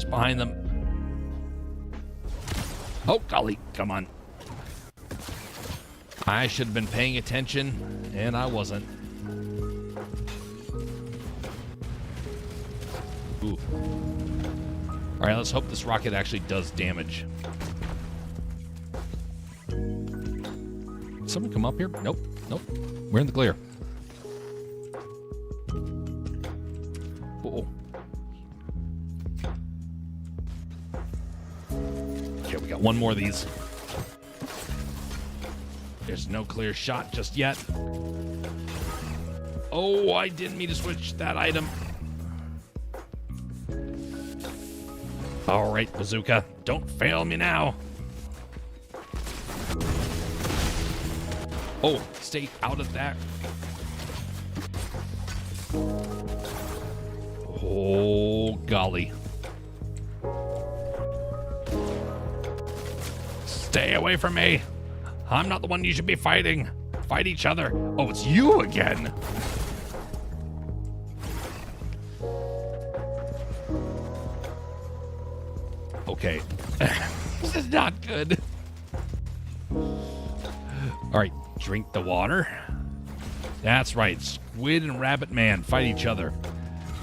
behind them. Oh, golly, come on. I should have been paying attention, and I wasn't. Ooh. All right, let's hope this rocket actually does damage. Someone come up here? Nope, nope. We're in the clear. Uh-oh. Okay, we got one more of these. There's no clear shot just yet. Oh, I didn't mean to switch that item. All right, bazooka, don't fail me now. Oh, stay out of that. Oh, golly. Stay away from me. I'm not the one you should be fighting. Fight each other. Oh, it's you again. Okay. This is not good. All right, drink the water. That's right. Squid and Rabbit Man fight each other.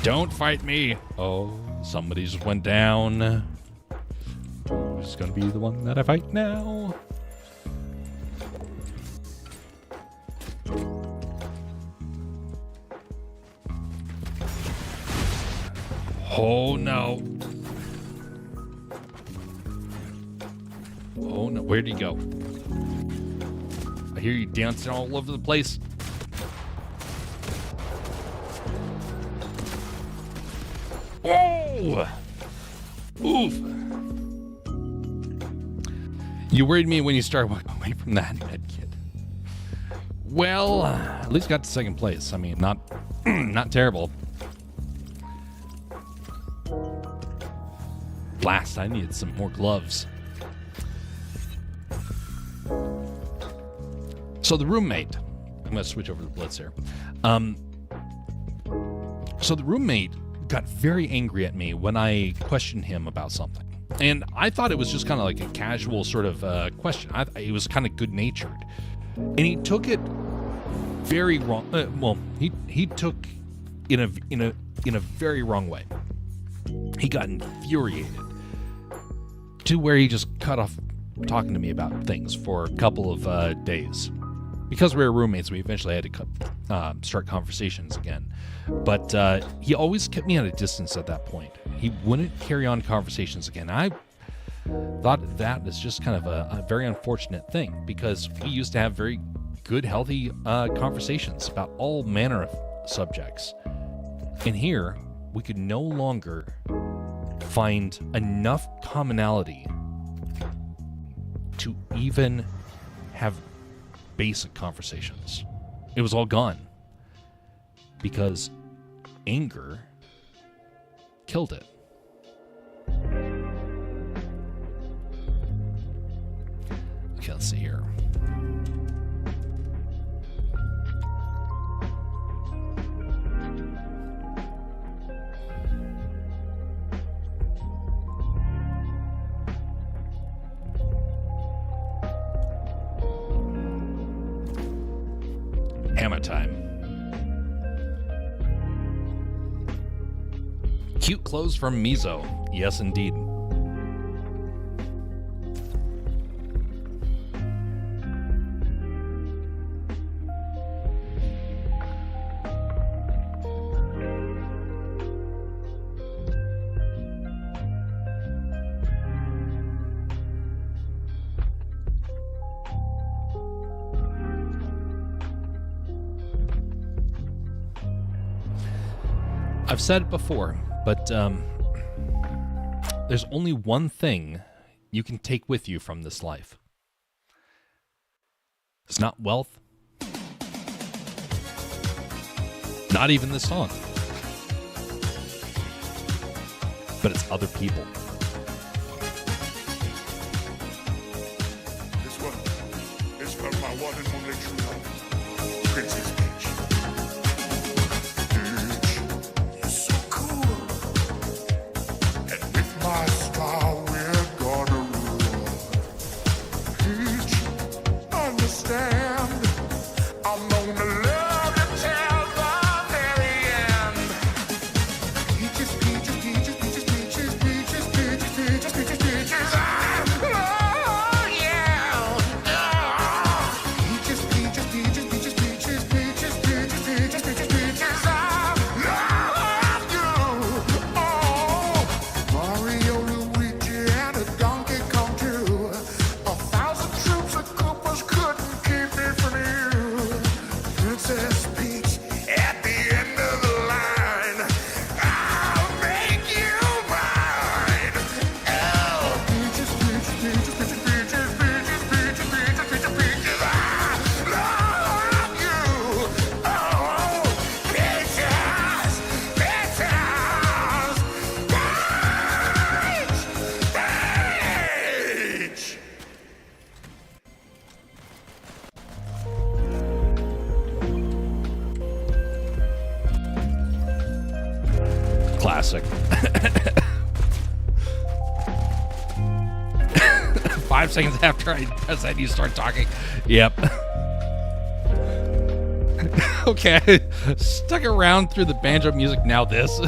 Don't fight me. Oh, somebody just went down. Who's gonna be the one that I fight now? Oh no. Oh no, where'd he go? I hear you dancing all over the place. Oh! Oof. You worried me when you started walking away from that med kit. Well, at least got to second place. I mean, not not terrible. Last, I needed some more gloves. So the roommate, I'm going to switch over to the Blitz here. So the roommate got very angry at me when I questioned him about something. And I thought it was just kind of like a casual sort of question. It was kind of good-natured. And he took it very wrong. Well, he took in a very wrong way. He got infuriated to where he just cut off talking to me about things for a couple of days. Because we were roommates, we eventually had to start conversations again. But he always kept me at a distance at that point. He wouldn't carry on conversations again. I thought that was just kind of a very unfortunate thing, because we used to have very good, healthy conversations about all manner of subjects. And here, we could no longer find enough commonality to even have basic conversations. It was all gone because anger killed it. Okay, let's see here. Hammer time. Cute clothes from Mizo. Yes, indeed. I've said it before, but there's only one thing you can take with you from this life. It's not wealth. Not even this song. But it's other people. This one is from my one and only true love, Princess Peach. Peach, you're so cool. And with my star, we're gonna rule. Peach, understand, I'm gonna love you till the very end. Peaches, peaches, peaches, peaches, peaches, peaches, peaches, peaches, peaches, peaches. Oh, yeah. Peaches, peaches, peaches, peaches, peaches, peaches, peaches, peaches, peaches, peaches. I love you. Oh, Mario, Luigi, and a Donkey Kong too. 1,000 troops of Koopas couldn't keep me from you. Princess Peach at the end of the line. I'll make you mine. Oh, peaches, peaches, peaches, peaches, peaches, peaches, peaches, peaches, peaches, peaches. I love you. Oh, peaches, peaches, peach, peach. Classic. 5 seconds after I press that, you start talking. Yep. Okay. Stuck around through the banjo music. Now this.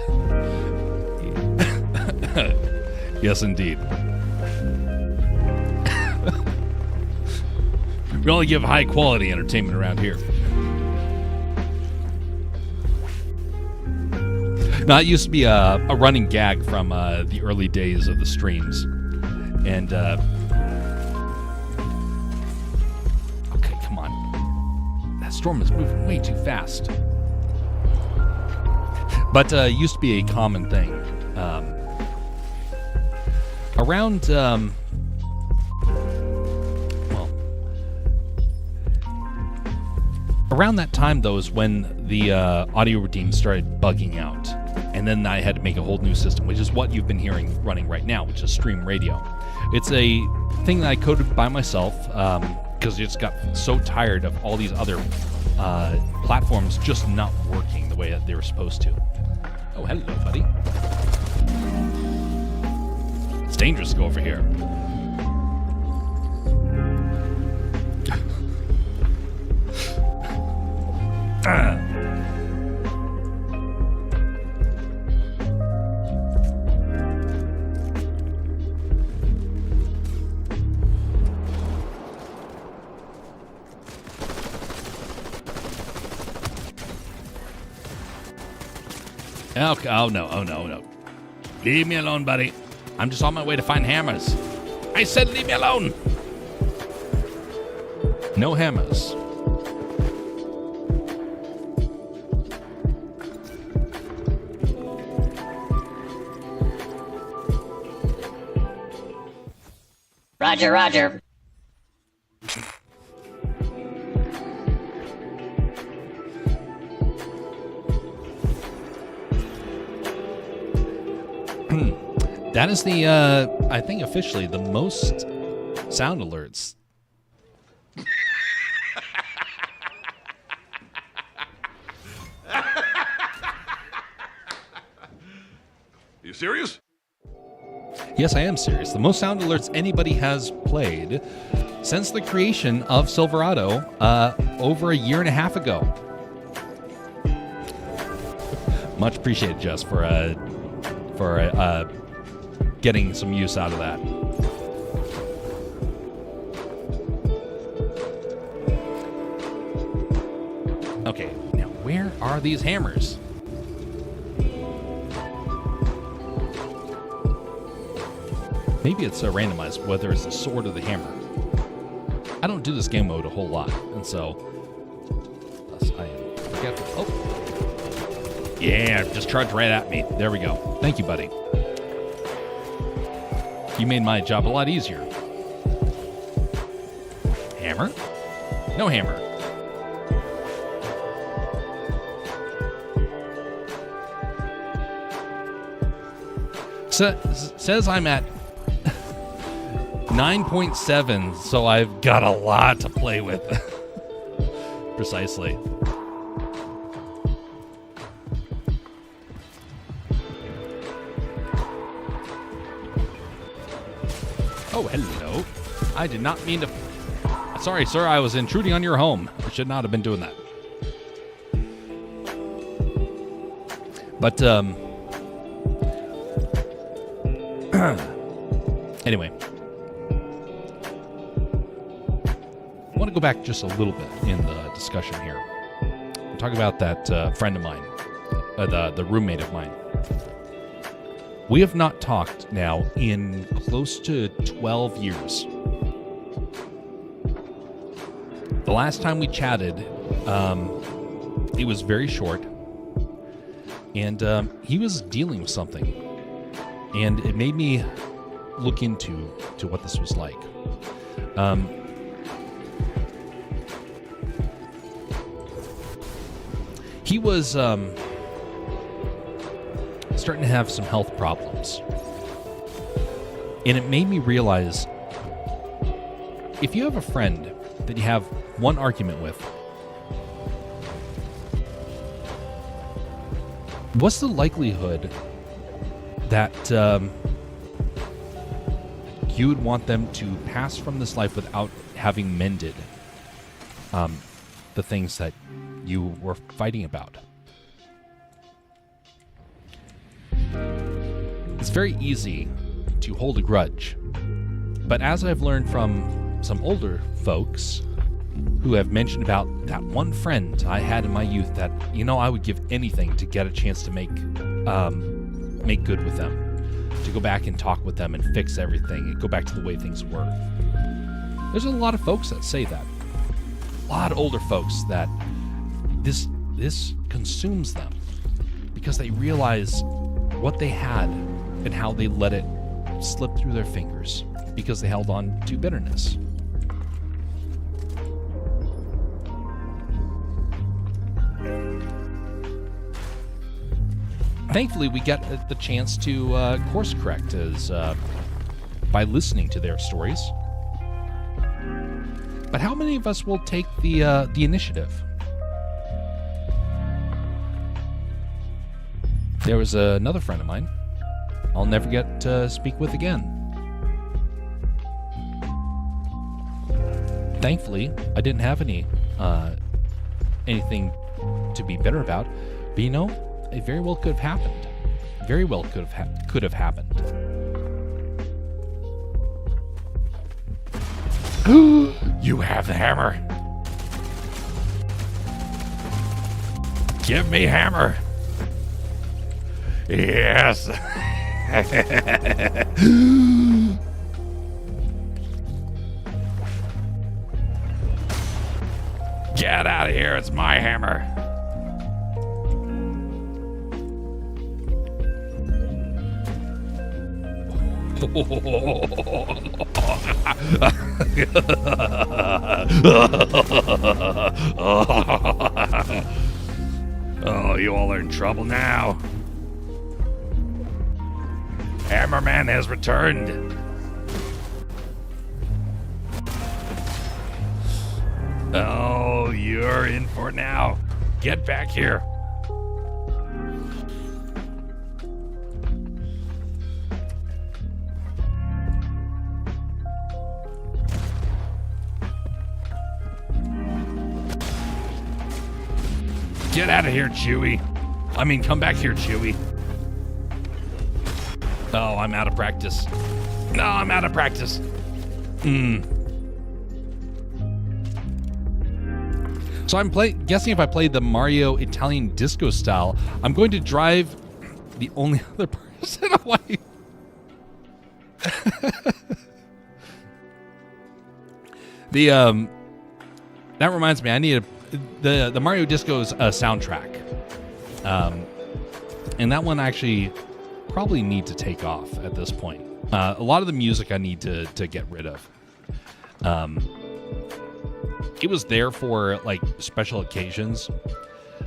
Yes, indeed. We only give high quality entertainment around here. No, it used to be a running gag from the early days of the streams. And, okay, come on. That storm is moving way too fast. But it used to be a common thing. Around, around that time, though, is when the audio routine started bugging out. And then I had to make a whole new system, which is what you've been hearing running right now, which is Stream Radio. It's a thing that I coded by myself because I just got so tired of all these other platforms just not working the way that they were supposed to. Oh, hello, buddy. It's dangerous to go over here. Okay. Oh no. Leave me alone, buddy. I'm just on my way to find hammers. I said leave me alone. No hammers. Roger, roger. That is the, I think officially, the most sound alerts. You serious? Yes, I am serious. The most sound alerts anybody has played since the creation of Silverado over a year and a half ago. Much appreciated, Jess, for getting some use out of that. Okay, now where are these hammers? Maybe it's randomized whether it's the sword or the hammer. I don't do this game mode a whole lot, and so thus I am forgetful. Oh. Yeah, just charge right at me. There we go. Thank you, buddy. You made my job a lot easier. Hammer? No hammer. Says I'm at 9.7, so I've got a lot to play with. Precisely. Oh, hello. I did not mean to... Sorry, sir, I was intruding on your home. I should not have been doing that. But, anyway. I want to go back just a little bit in the discussion here. Talk about that friend of mine, the roommate of mine. We have not talked now in close to 12 years. The last time we chatted, it was very short, and he was dealing with something, and it made me look into what this was like. He was starting to have some health problems. And it made me realize, if you have a friend that you have one argument with, what's the likelihood that you would want them to pass from this life without having mended the things that you were fighting about? It's very easy to hold a grudge, but as I've learned from some older folks who have mentioned about that one friend I had in my youth that, I would give anything to get a chance to make good with them, to go back and talk with them and fix everything and go back to the way things were. There's a lot of folks that say that. A lot of older folks that this consumes them because they realize what they had and how they let it slip through their fingers because they held on to bitterness. Thankfully, we get the chance to course correct by listening to their stories. But how many of us will take the initiative? There was another friend of mine I'll never get to speak with again. Thankfully, I didn't have anything to be bitter about, but it very well could have happened. Very well could have happened. You have the hammer. Give me hammer. Yes. Get out of here. It's my hammer. Oh, you all are in trouble now. Hammerman has returned. Oh, you're in for it now. Get back here. Get out of here, Chewie. I mean, come back here, Chewie. Oh, I'm out of practice. No, I'm out of practice. So I'm guessing if I played the Mario Italian disco style, I'm going to drive the only other person away. That reminds me, I need the Mario Disco's soundtrack. And that one I actually probably need to take off at this point. A lot of the music I need to get rid of. It was there for like special occasions,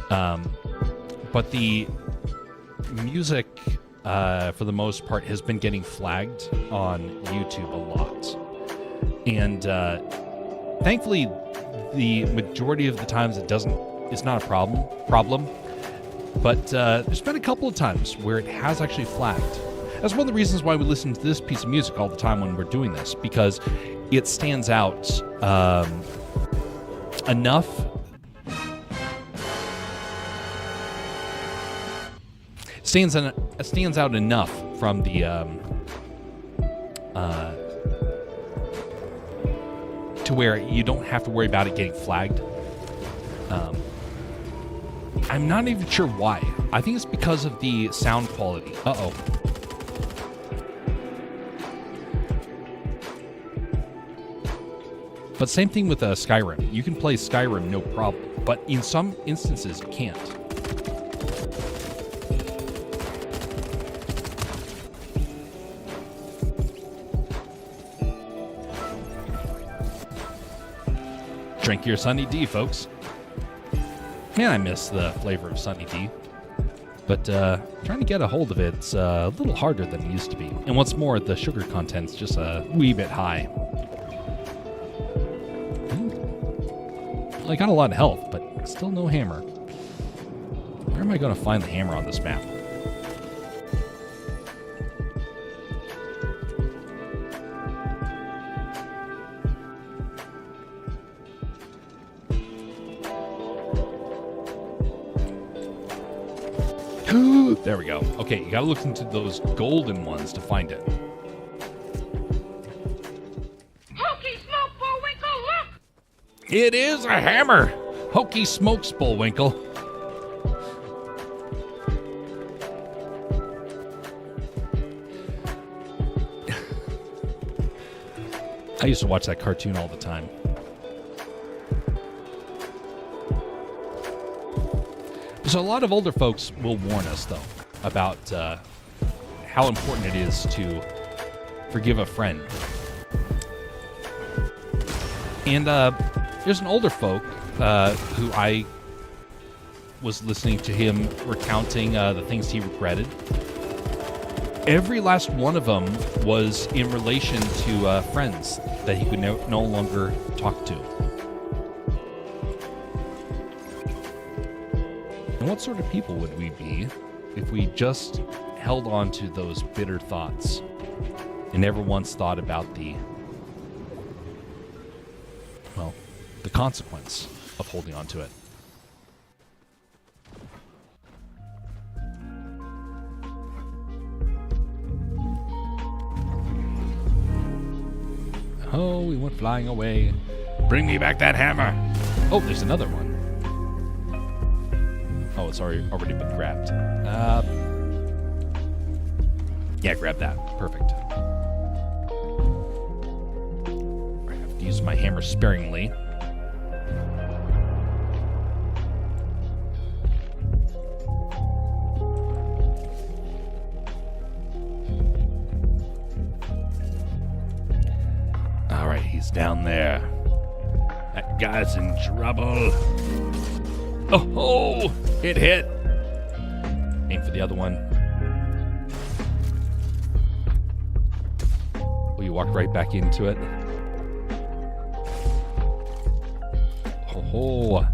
but the music for the most part has been getting flagged on YouTube a lot, and thankfully the majority of the times it's not a problem, but there's been a couple of times where it has actually flagged. That's one of the reasons why we listen to this piece of music all the time when we're doing this, because it stands out enough. Stands out enough from the to where you don't have to worry about it getting flagged. I'm not even sure why. I think it's because of the sound quality. Uh-oh. But same thing with Skyrim. You can play Skyrim no problem, but in some instances you can't. Drink your Sunny D, folks. Man, I miss the flavor of Sunny D. But trying to get a hold of it's a little harder than it used to be. And what's more, the sugar content's just a wee bit high. I got a lot of health, but still no hammer. Where am I going to find the hammer on this map? There we go. Okay, you gotta look into those golden ones to find it. Hokey Smoke Bullwinkle, look! It is a hammer! Hokey Smokes Bullwinkle. I used to watch that cartoon all the time. So a lot of older folks will warn us, though, about how important it is to forgive a friend. And there's an older folk who I was listening to him recounting the things he regretted. Every last one of them was in relation to friends that he could no longer talk to. And what sort of people would we be if we just held on to those bitter thoughts and never once thought about the consequence of holding on to it? Oh, we went flying away. Bring me back that hammer. Oh, there's another one. Oh, it's already been grabbed. Yeah, grab that. Perfect. I have to use my hammer sparingly. All right, he's down there. That guy's in trouble. Oh, it hit. Aim for the other one. Oh, you walked right back into it. Oh.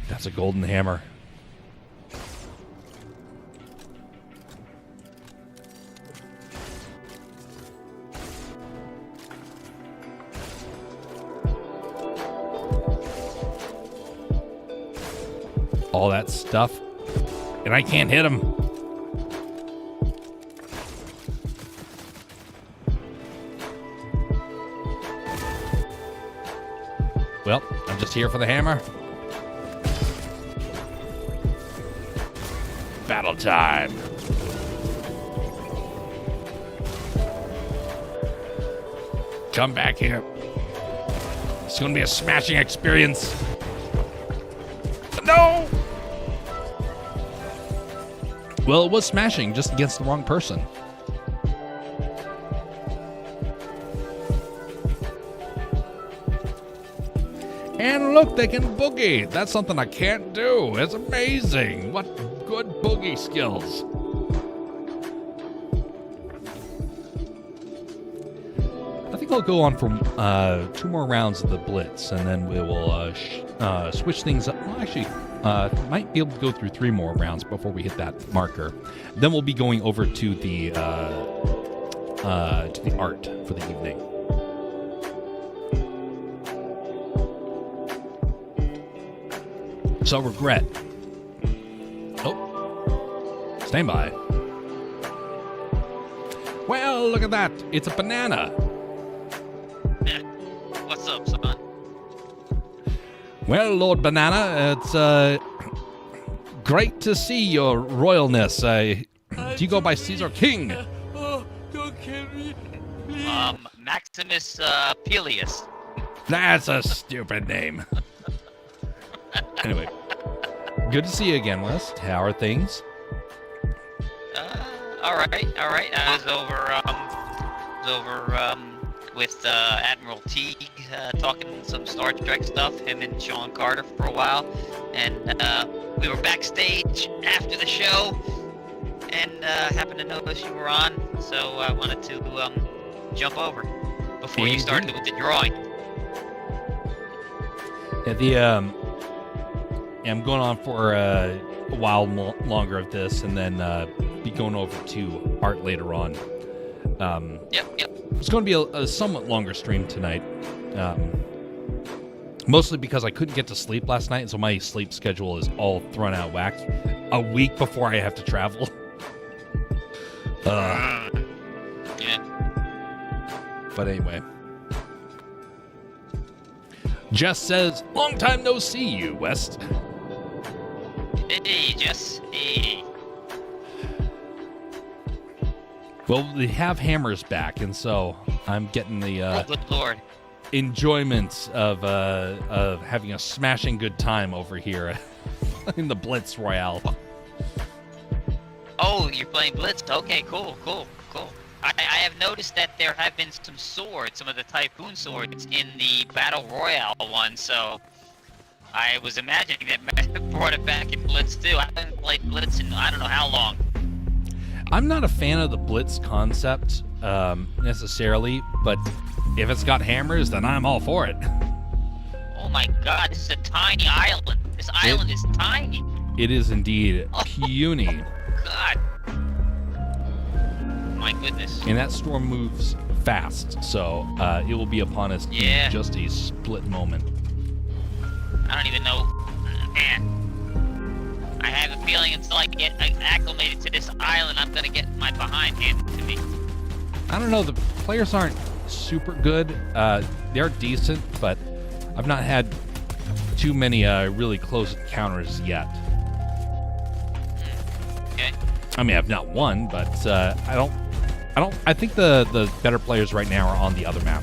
That's a golden hammer. All that stuff, and I can't hit him. Well, I'm just here for the hammer. Battle time. Come back here. It's going to be a smashing experience. Well, it was smashing, just against the wrong person. And look, they can boogie. That's something I can't do. It's amazing. What good boogie skills. I think I'll go on for 2 more rounds of the Blitz, and then we will switch things up. Well, actually, might be able to go through 3 more rounds before we hit that marker. Then we'll be going over to the art for the evening. So regret. Oh, stand by. Well, look at that. It's a banana. Yeah. What's up, son? Well, Lord Banana, it's great to see your royalness. Do you go by Caesar King? Oh, don't kill me, please. Maximus Peleus. That's a stupid name. Anyway, good to see you again, West. How are things? All right. I was over with Admiral Teague talking some Star Trek stuff. Him and Sean Carter for a while, and we were backstage after the show, and happened to notice you were on, so I wanted to jump over before you started with the drawing. Yeah, I'm going on for a while longer of this, and then be going over to art later on. Yep. It's going to be a somewhat longer stream tonight, mostly because I couldn't get to sleep last night, so my sleep schedule is all thrown out whack a week before I have to travel. Yeah. But anyway. Jess says, long time no see you, West. Hey, Jess. Hey. Well, they have hammers back, and so I'm getting the Oh, good lord. enjoyments of having a smashing good time over here in the Blitz Royale. Oh, you're playing Blitz? Okay, cool. I have noticed that there have been some swords, some of the Typhoon swords in the Battle Royale one, so I was imagining that brought it back in Blitz too. I haven't played Blitz in I don't know how long. I'm not a fan of the Blitz concept necessarily, but if it's got hammers, then I'm all for it. Oh my god, this is a tiny island. This island is tiny. It is indeed puny. God. My goodness. And that storm moves fast, so it will be upon us Yeah. in just a split moment. I don't even know. Man. I have a feeling until I get acclimated to this island, I'm gonna get my behind handed to me. I don't know, the players aren't super good. They're decent, but I've not had too many really close encounters yet. Okay. I mean, I've not won, but I think the better players right now are on the other map.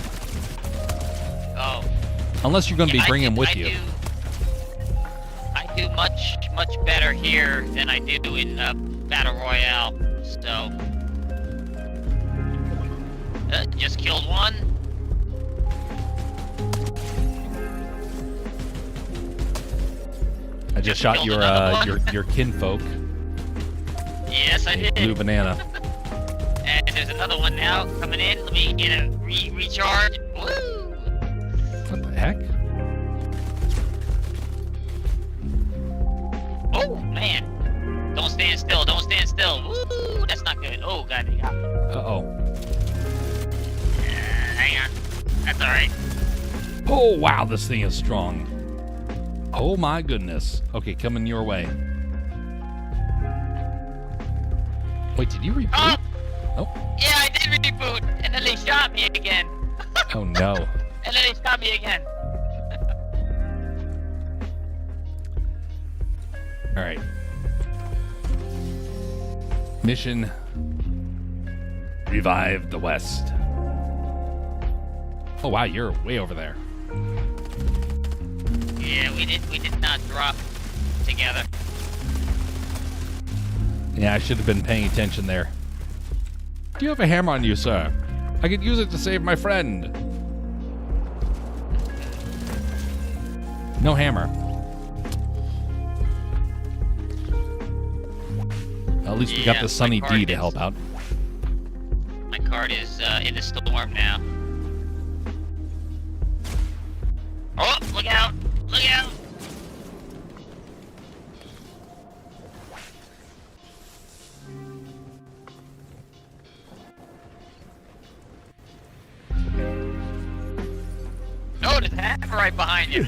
Oh. Unless you're going to be Yeah, bringing them with you. I do much better here than I do in Battle Royale. So, just killed one. I just shot killed another one. your kinfolk, Yes, I a did. blue banana. And there's another one now coming in. Let me get a recharge. Woo! What the heck? Oh man! Don't stand still. Don't stand still. Woo! That's not good. Oh god, they got me. Uh-oh. Hang on. That's all right. Oh, wow, this thing is strong. Oh, my goodness. Okay, coming your way. Wait, did you reboot? Oh. Yeah, I did reboot, and then they shot me again. Oh, no. And then they shot me again. All right. Mission: revive the West. Oh wow, you're way over there. Yeah, we did not drop together. Yeah, I should have been paying attention there. Do you have a hammer on you, sir? I could use it to save my friend. No hammer. At least we got Yeah, the Sunny my D card to is- help out. My card is in the storm now. Oh, look out! Look out! Oh, there's a hammer right behind you.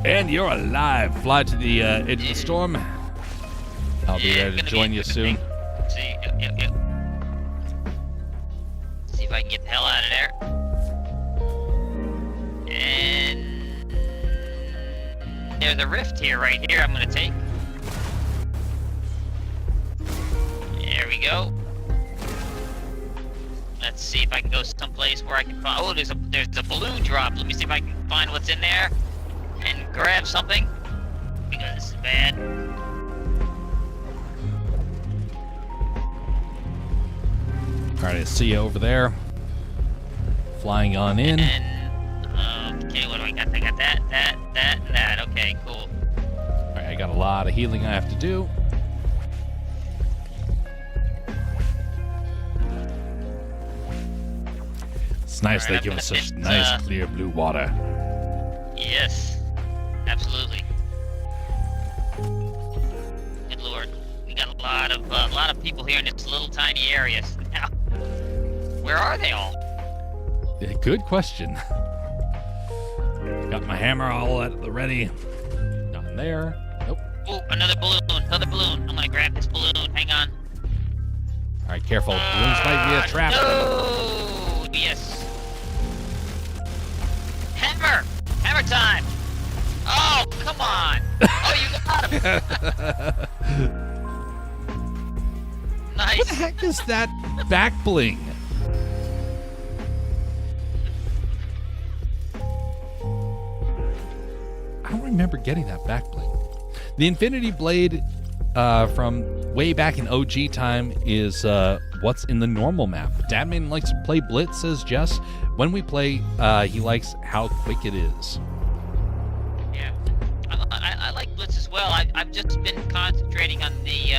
And you're alive. Fly to the edge of the storm. I'll be Yeah, there to gonna be join you soon. See, yep. See if I can get the hell out of there. And there's a rift here, right here. I'm gonna take. There we go. Let's see if I can go someplace where I can find. Oh, there's a balloon drop. Let me see if I can find what's in there and grab something. Because this is bad. Alright, I see you over there. Flying on in. And okay, what do I got? I got that. Okay, cool. Alright, I got a lot of healing I have to do. It's nice Alright, they give I'm us gonna such hit, nice, clear blue water. Yes, absolutely. Good lord, we got a lot of people here in this little tiny area. Now, where are they all? Yeah, good question. Got my hammer all at the ready. Down there. Nope. Oh, another balloon. I'm gonna grab this balloon. Hang on. Alright, careful. Balloons might be a trap. No! Yes. Hammer time. Oh, come on. Oh, you got him. What the Nice. heck is that back bling? I don't remember getting that back bling. The Infinity Blade from way back in OG time is what's in the normal map. Dadman likes to play Blitz, says Jess. When we play, he likes how quick it is. Yeah, I like Blitz as well. I've just been concentrating on the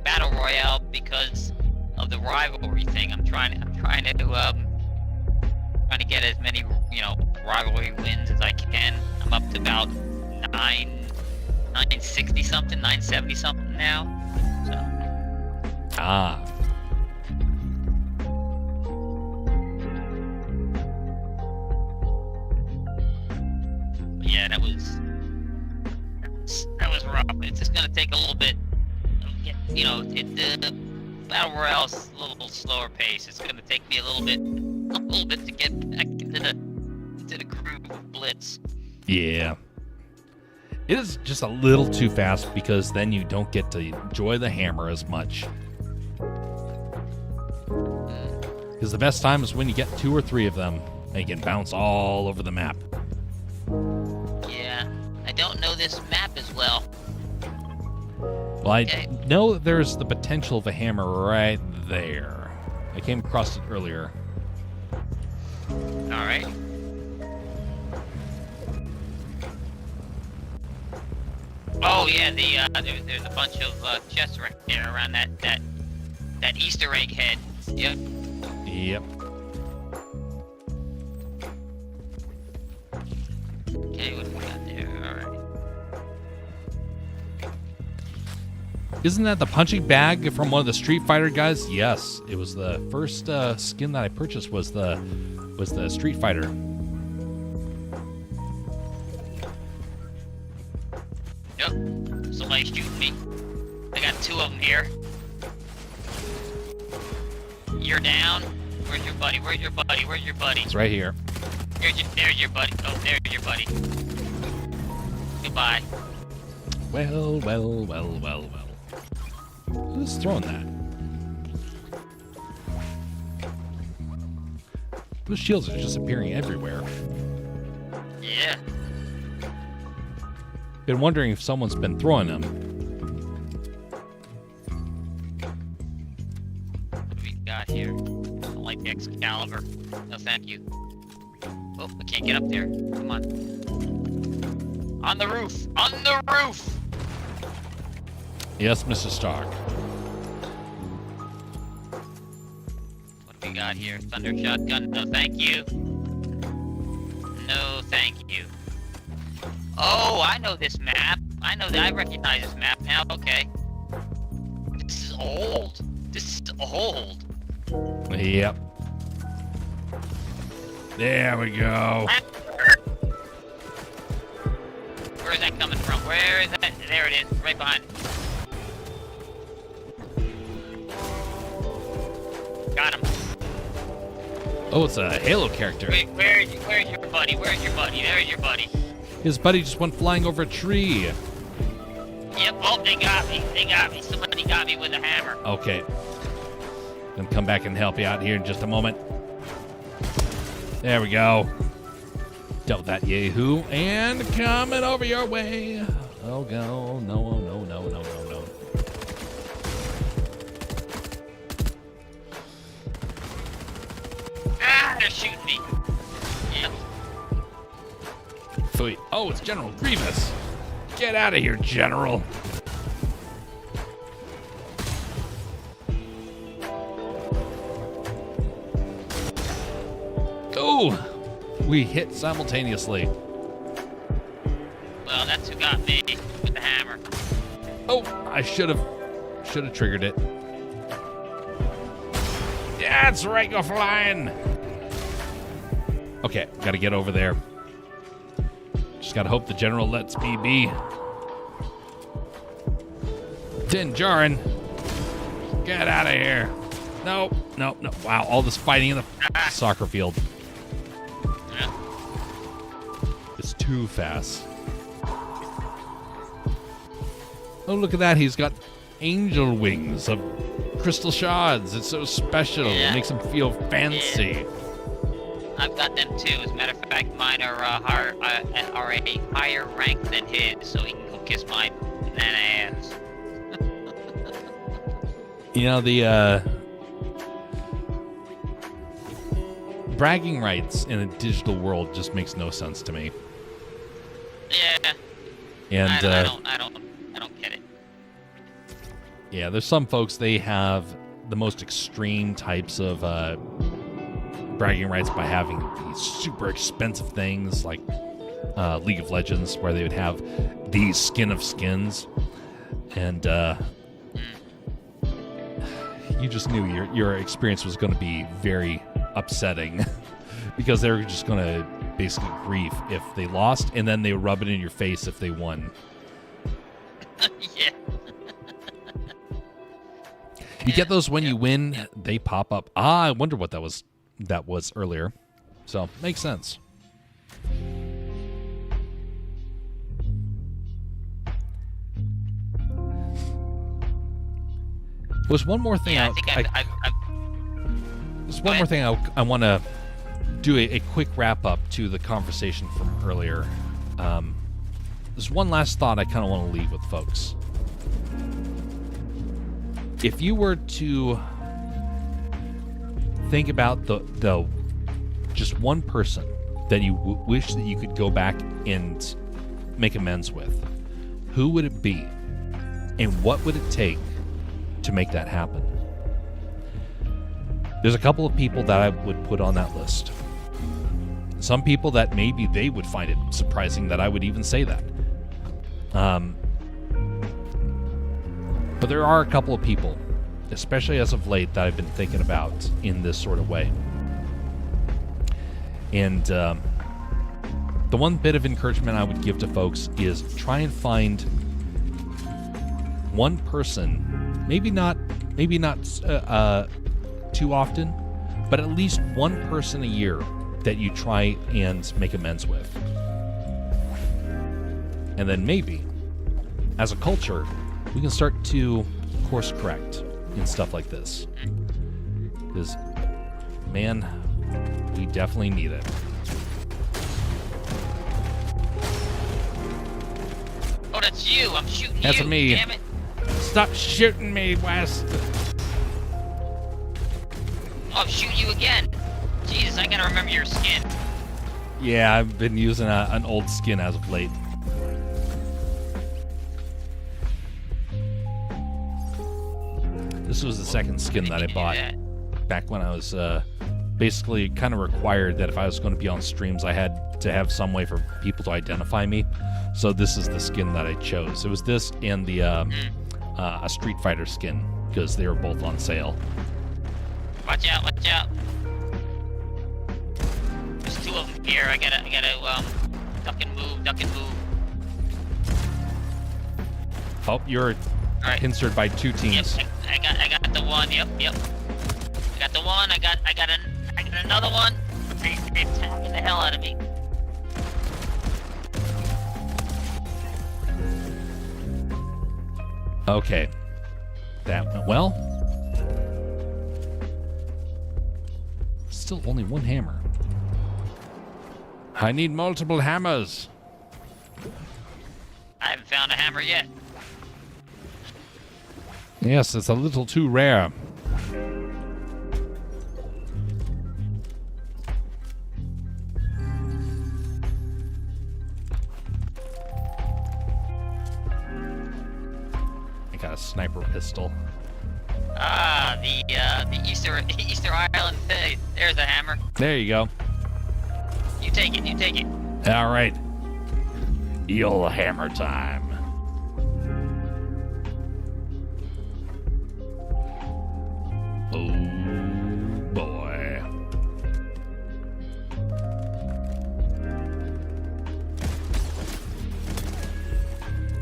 battle royale because of the rivalry thing. I'm trying to get as many rivalry wins as I can. I'm up to about 960 something, 970 something now. So Ah. yeah, that was rough. It's just gonna take a little bit. The battle royale's a little slower pace. It's gonna take me a little bit to get back into the groove of Blitz. Yeah. It is just a little too fast because then you don't get to enjoy the hammer as much. Because the best time is when you get 2 or 3 of them and you can bounce all over the map. Yeah, I don't know this map as well. Well, I Okay. know that there's the potential of a hammer right there. I came across it earlier. All right. Oh yeah, there's a bunch of chests right there around that Easter egg head. Yep. Yep. Okay, what do we got there? All right. Isn't that the punching bag from one of the Street Fighter guys? Yes, it was the first skin that I purchased was the Street Fighter. Yep. Somebody's shooting me. I got 2 of them here. You're down. Where's your buddy? Where's your buddy? Where's your buddy? It's right here. There's your buddy. Oh, there's your buddy. Goodbye. Well. Who's throwing that? Those shields are just appearing everywhere. Yeah. Been wondering if someone's been throwing them. What do we got here? I don't like the Excalibur. No, thank you. Oh, I can't get up there. Come on. On the roof! On the roof! Yes, Mr. Stark. What do we got here? Thunder shotgun. No, thank you. No, thank you. Oh, I know this map. I know that. I recognize this map now. Okay. This is old. This is old. Yep. There we go. Where is that coming from? Where is that? There it is. Right behind. Got him. Oh, it's a Halo character. Wait, where's your buddy? Where's your buddy? There's your buddy. His buddy just went flying over a tree. Yep. Oh, they got me. They got me. Somebody got me with a hammer. Okay. Gonna come back and help you out here in just a moment. There we go. Dealt with that yahoo. And coming over your way. Oh, go. No, no, no, no, no, no. Ah, they're shooting me. Yep. Sweet. Oh, it's General Grievous. Get out of here, General. Oh, we hit simultaneously. Well, that's who got me with the hammer. Oh, I should have triggered it. That's right, go flying. Okay, gotta get over there. Just gotta hope the general lets me be. Din Djarin, get out of here. No, no, no. Wow, all this fighting in the soccer field. It's too fast. Oh, look at that. He's got angel wings of crystal shards. It's so special. Yeah. It makes him feel fancy. I've got them too. As a matter of fact, mine are a higher rank than his, so he can go kiss my banana ass. You know, the bragging rights in a digital world just makes no sense to me. Yeah. And I don't get it. yeah, there's some folks, they have the most extreme types of bragging rights by having these super expensive things like League of Legends, where they would have these skin of skins, and you just knew your experience was going to be very upsetting because they were just going to basically grief if they lost, and then they rub it in your face if they won. Yeah. You get those when you win, they pop up. I wonder what that was earlier. So, makes sense. There's one more thing. Yeah, I think there's one more thing I want to do a quick wrap up to the conversation from earlier. There's one last thought I kind of want to leave with folks. If you were to think about the just one person that you wish that you could go back and make amends with, who would it be, and what would it take to make that happen? There's a couple of people that I would put on that list. Some people that maybe they would find it surprising that I would even say that. But there are a couple of people, especially as of late, that I've been thinking about in this sort of way. And the one bit of encouragement I would give to folks is try and find one person, maybe not too often, but at least one person a year that you try and make amends with. And then maybe, as a culture, we can start to course correct in stuff like this. Because, man, we definitely need it. thought it's you. I'm shooting That's you. me. Damn it. Stop shooting me, West. Oh, I'm shooting you again. Jesus, I gotta remember your skin. Yeah, I've been using an old skin as of late. This was the second skin that I bought back when I was basically kind of required that if I was going to be on streams, I had to have some way for people to identify me. So this is the skin that I chose. It was this and the a Street Fighter skin because they were both on sale. Watch out, watch out. There's two of them here. I gotta duck and move, duck and move. Oh, you're All right. pincered by two teams. Yep, I got the one. Yep. I got the one. I got another one. They're attacking the hell out of me. Okay. That went well. Still only one hammer. I need multiple hammers. I haven't found a hammer yet. Yes, it's a little too rare. I got a sniper pistol. Ah, the Easter Island thing. There's a hammer. There you go. You take it. You take it. All right. Eel hammer time. Oh boy.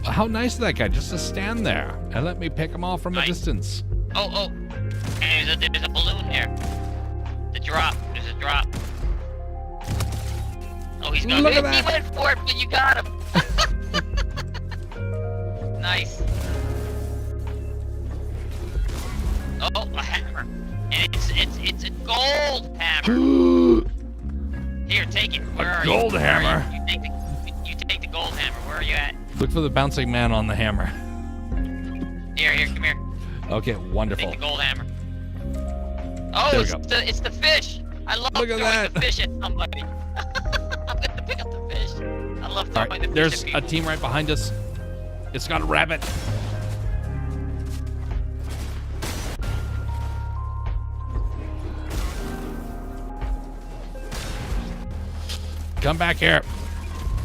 How nice of that guy just to stand there and let me pick him off from a distance. Oh. And there's a balloon there. The drop. There's a drop. Oh, he's going. Look at He that. went for it, but you got him. Nice. Oh, a hammer. And it's a gold hammer. Here, take it. Where are gold you? Where are hammer? You take the gold hammer. Where are you at? Look for the bouncing man on the hammer. Here, come here. Okay, wonderful. Take the gold hammer. Oh, There we it's go. it's the fish. I love Look at throwing that. the fish at somebody. I'm gonna pick up the fish. I love All throwing right, the fish there's at a people. team right behind us. It's got a rabbit. Come back here.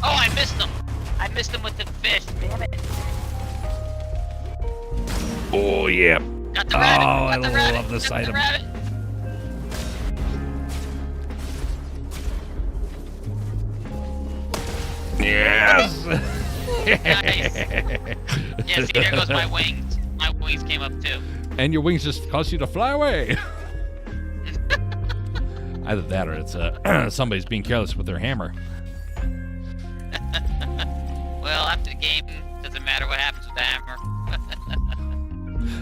Oh, I missed him. I missed him with the fish. Damn it. Oh, yeah. Got the rabbit. Oh, Got the I rabbit. love this Got item. The rabbit. Yes. Nice. Yeah, see, there goes my wings. My wings came up too. And your wings just cause you to fly away. Either that or it's somebody's being careless with their hammer. Well, after the game, doesn't matter what happens with the hammer.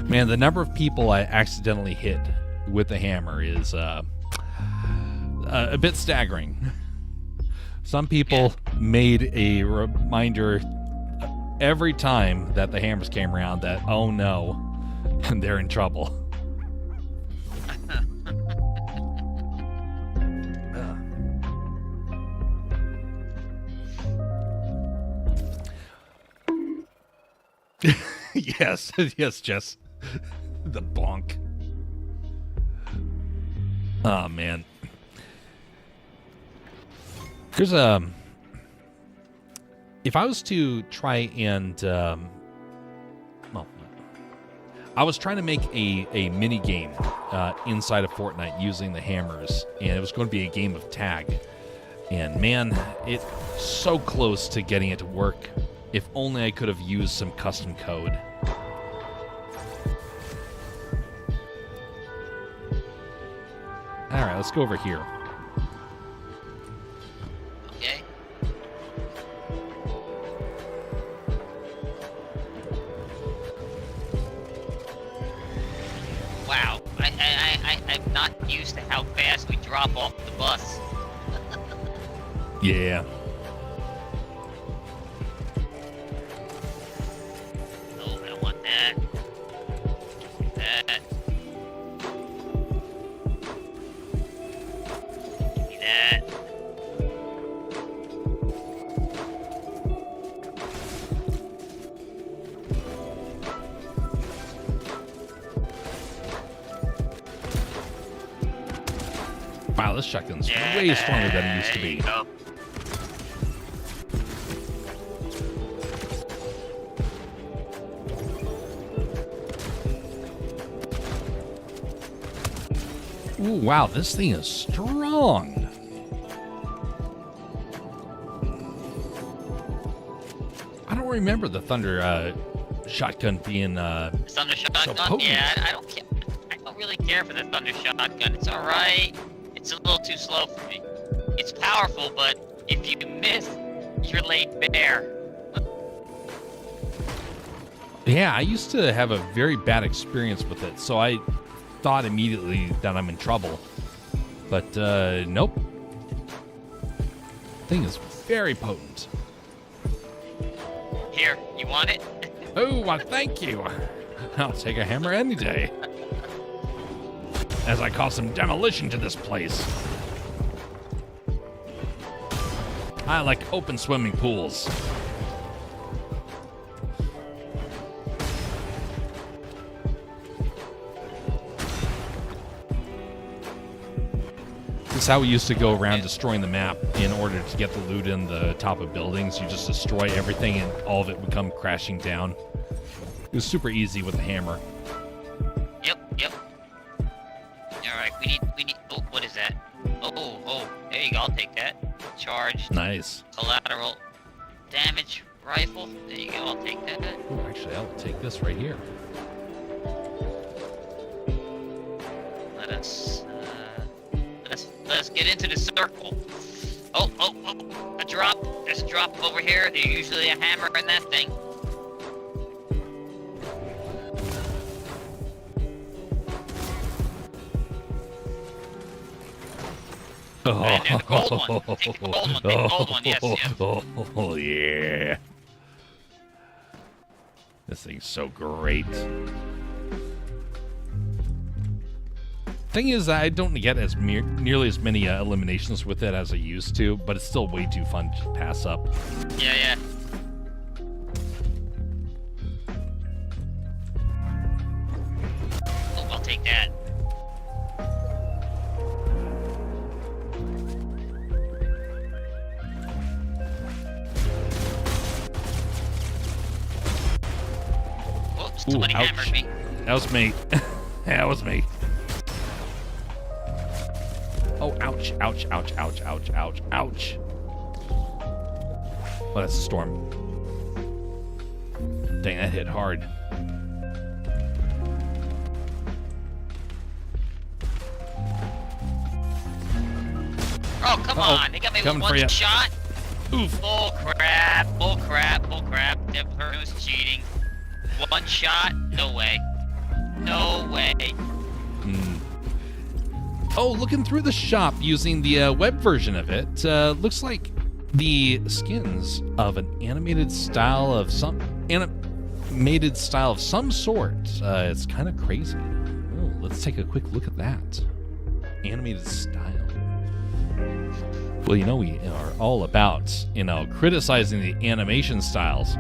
Man, the number of people I accidentally hit with the hammer is a bit staggering. Some people made a reminder every time that the hammers came around that, oh no, and they're in trouble. Yes, Jess. The bonk. Oh man. Here's if I was to try and well, I was trying to make a mini game inside of Fortnite using the hammers, and it was going to be a game of tag. And man, it's so close to getting it to work. If only I could have used some custom code. All right, let's go over here. Okay. Wow, I'm not used to how fast we drop off the bus. Yeah. Wow, this shotgun's way stronger than it used to be. There you go. Ooh, wow, this thing is strong. I don't remember the Thunder shotgun being Thunder shotgun? potent. Yeah, I don't care. I don't really care for the Thunder shotgun. It's alright. It's a little too slow for me. It's powerful, but if you miss, you're laid bare. Yeah, I used to have a very bad experience with it, so I thought immediately that I'm in trouble. But nope. Thing is very potent. Here, you want it? Oh, well, thank you. I'll take a hammer any day. As I cause some demolition to this place. I like open swimming pools. This is how we used to go around destroying the map in order to get the loot in the top of buildings. You just destroy everything and all of it would come crashing down. It was super easy with a hammer. Yep. Alright, we need, oh, what is that? Oh, there you go, I'll take that. Charged. Nice. Collateral damage rifle. There you go, I'll take that. Ooh, actually, I'll take this right here. Let us get into the circle. Oh, a drop. There's a drop over here. There's usually a hammer in that thing. And there's the gold one. Take the gold one. Take the gold one. Yes. Oh, yeah. This thing's so great. Thing is, I don't get as nearly as many eliminations with it as I used to, but it's still way too fun to pass up. Yeah. Oh, I'll take that. Whoops, somebody ouch. hammered me. That was me. That was me. Oh, ouch. Oh, that's a storm. Dang, that hit hard. Oh, come on. They got me with coming for one ya. shot. Oof. Bull crap. That person was cheating. One shot? No way. Oh, looking through the shop using the web version of it, looks like the skins of an animated style of some sort. It's kind of crazy. Oh, let's take a quick look at that. Animated style. Well, we are all about, criticizing the animation styles.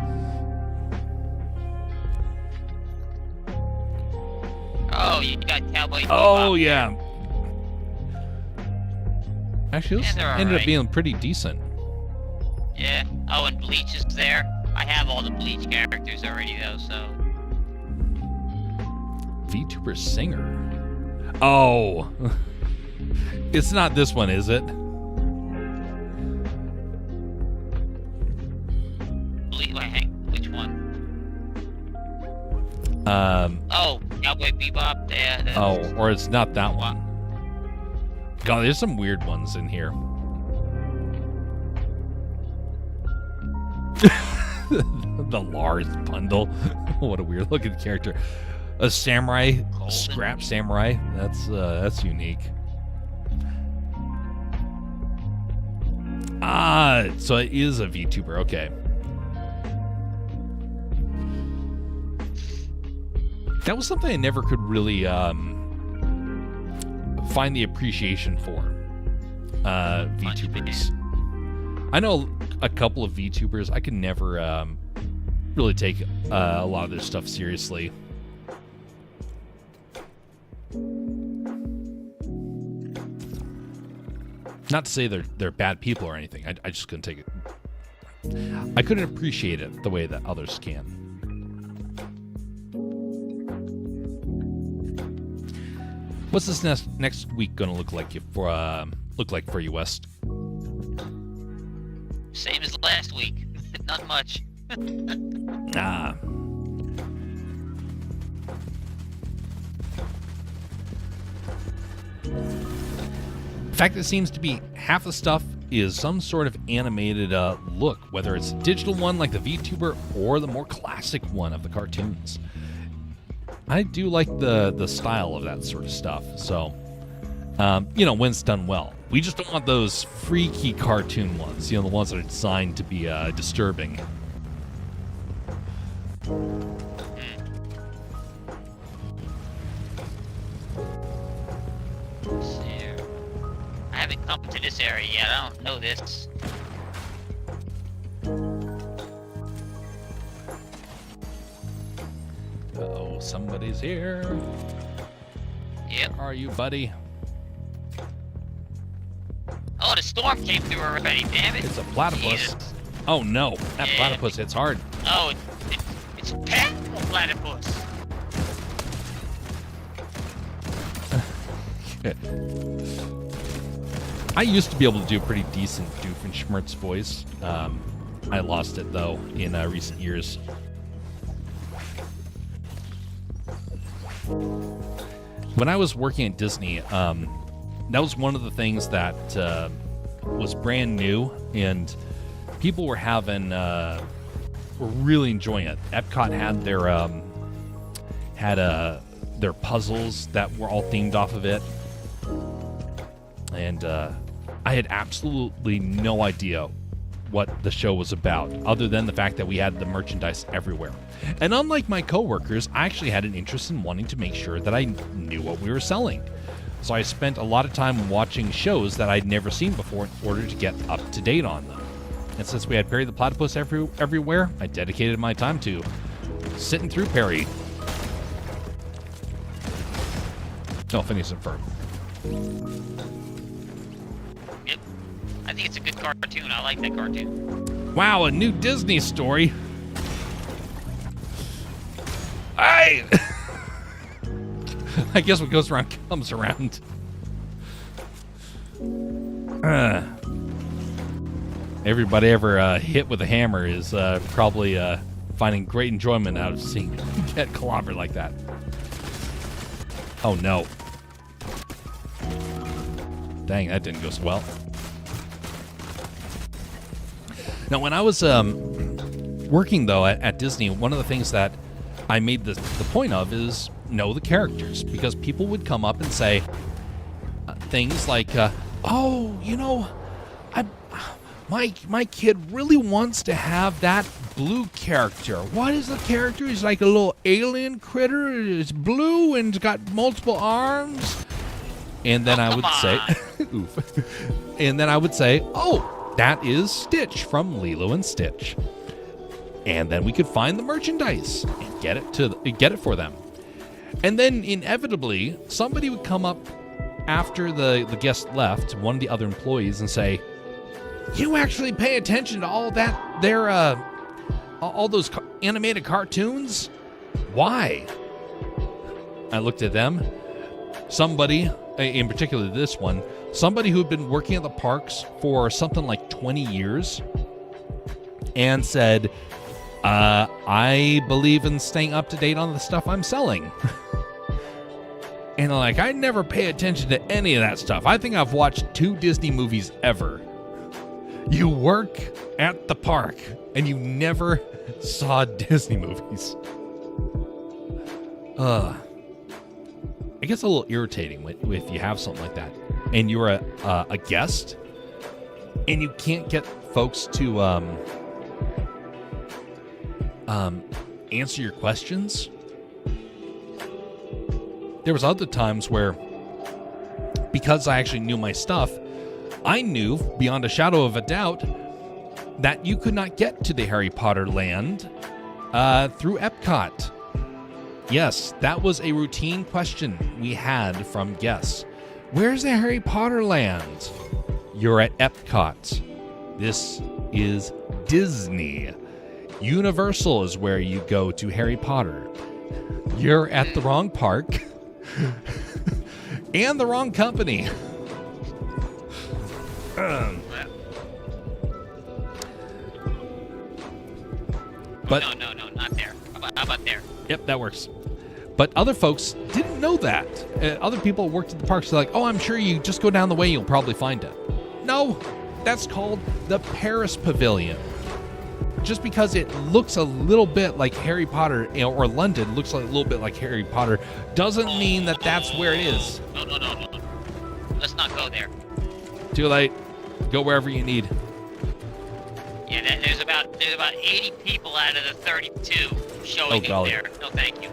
Oh, you got Cowboy Bebop. Oh, yeah. Actually, this they're ended up alright. being pretty decent. Yeah. Oh, and Bleach is there. I have all the Bleach characters already, though, so... VTuber singer. Oh. It's not this one, is it? Which one? Oh, Cowboy Bebop. Yeah. Oh, or it's not that one. God, there's some weird ones in here. The Lars bundle. What a weird looking character. A samurai, Golden. scrap samurai. That's unique. Ah, so it is a VTuber. Okay. That was something I never could really find the appreciation for. VTubers. I know a couple of VTubers. I can never really take a lot of their stuff seriously. Not to say they're bad people or anything. I just couldn't take it. I couldn't appreciate it the way that others can. What's this next week going to look like for you, West? Same as last week. Not much. Ah. In fact, it seems to be half the stuff is some sort of animated look, whether it's a digital one like the VTuber or the more classic one of the cartoons. I do like the style of that sort of stuff. So, when it's done well. We just don't want those freaky cartoon ones, the ones that are designed to be disturbing. I haven't come to this area yet. I don't know this. Uh-oh, somebody's here. Yep. Where are you, buddy? Oh, the storm came through already, damn it. It's a platypus. Jesus. Oh no, that Yeah. platypus hits hard. Oh, it's a powerful platypus. I used to be able to do a pretty decent Doofenshmirtz voice. I lost it though in recent years. When I was working at Disney, that was one of the things that was brand new, and people were were really enjoying it. Epcot had their puzzles that were all themed off of it, and I had absolutely no idea what the show was about, other than the fact that we had the merchandise everywhere. And unlike my coworkers, I actually had an interest in wanting to make sure that I knew what we were selling. So I spent a lot of time watching shows that I'd never seen before in order to get up to date on them. And since we had Perry the Platypus everywhere, I dedicated my time to sitting through Perry. Oh, Phineas and Ferb. Yep. I think it's a good cartoon. I like that cartoon. Wow, a new Disney story. I guess what goes around comes around. Everybody ever hit with a hammer is probably finding great enjoyment out of seeing it get clobbered like that. Oh no. Dang, that didn't go so well. Now, when I was working, though, at Disney, one of the things that I made the point of is know the characters, because people would come up and say things like, oh, my kid really wants to have that blue character. What is the character? He's like a little alien critter. It's blue and it's got multiple arms. And then I would say, oof. And then I would say, oh, that is Stitch from Lilo and Stitch. And then we could find the merchandise and get it for them. And then inevitably, somebody would come up after the guest left, one of the other employees, and say, "You actually pay attention to all that? All those animated cartoons? Why?" I looked at them. Somebody, in particular this one, somebody who had been working at the parks for something like 20 years, and said, I believe in staying up to date on the stuff I'm selling. And like, I never pay attention to any of that stuff. I think I've watched 2 Disney movies ever. You work at the park and you never saw Disney movies. It gets a little irritating if you have something like that and you're a guest and you can't get folks to answer your questions. There was other times where, because I actually knew my stuff, I knew beyond a shadow of a doubt that you could not get to the Harry Potter land through Epcot. Yes, that was a routine question we had from guests. Where's the Harry Potter land? You're at Epcot. This is Disney. Universal is where you go to Harry Potter. You're at the wrong park and the wrong company. But No, not there. How about there? yep, that works. But other folks didn't know that. Other people who worked at the parks are like, oh, I'm sure you just go down the way, you'll probably find it. No, that's called the Paris Pavilion. Just because it looks a little bit like Harry Potter, or London looks like a little bit like Harry Potter, doesn't mean that that's where it is. No. Let's not go there. Too late. Go wherever you need. Yeah, there's about 80 people out of the 32 showing it golly. there. No, thank you.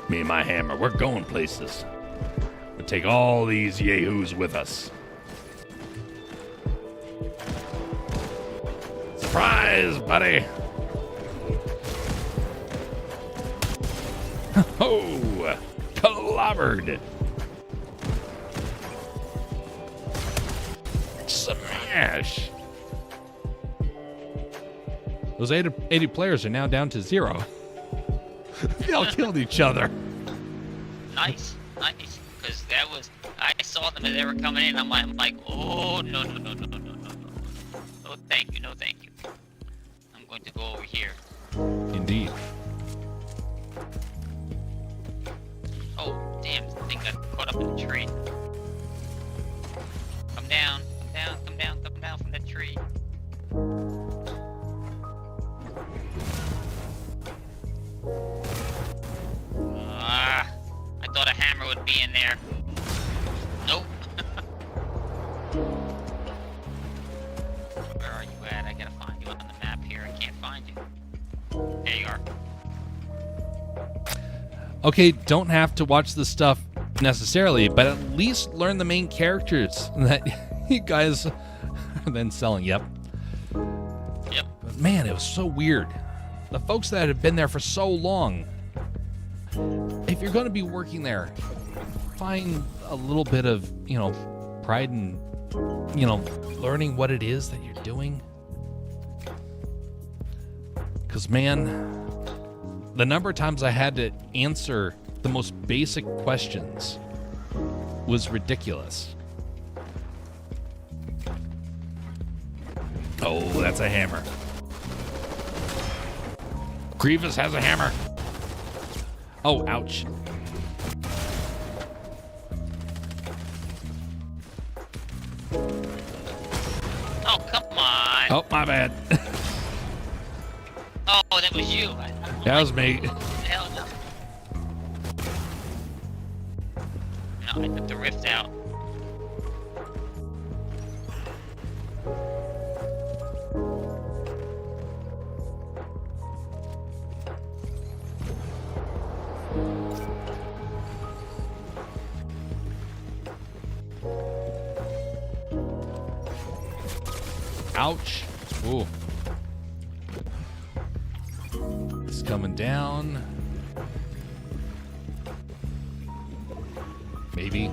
Me and my hammer, we're going places. We'll take all these yahoos with us. Surprise, buddy! Oh, clobbered! Smash! Those 80 players are now down to 0. They all killed each other. Nice. Because I saw them as they were coming in. I'm like, oh, no. No, thank you. I'm going to go over here. Indeed. Oh, damn, this thing got caught up in the tree. Come down from that tree. I thought a hammer would be in there. Nope. Where are you at? I gotta find you on the map here. I can't find you. There you are. Okay, don't have to watch this stuff necessarily, but at least learn the main characters that you guys are then selling. Yep. But man, it was so weird. The folks that had been there for so long, if you're going to be working there, find a little bit of, pride in, learning what it is that you're doing. Because, man, the number of times I had to answer the most basic questions was ridiculous. Oh, that's a hammer. Grievous has a hammer. Oh, ouch. Oh, come on. Oh, my bad. Oh, that was you. That was me. Hell no. No, I took the rift out. Ouch. Ooh. It's coming down. Maybe.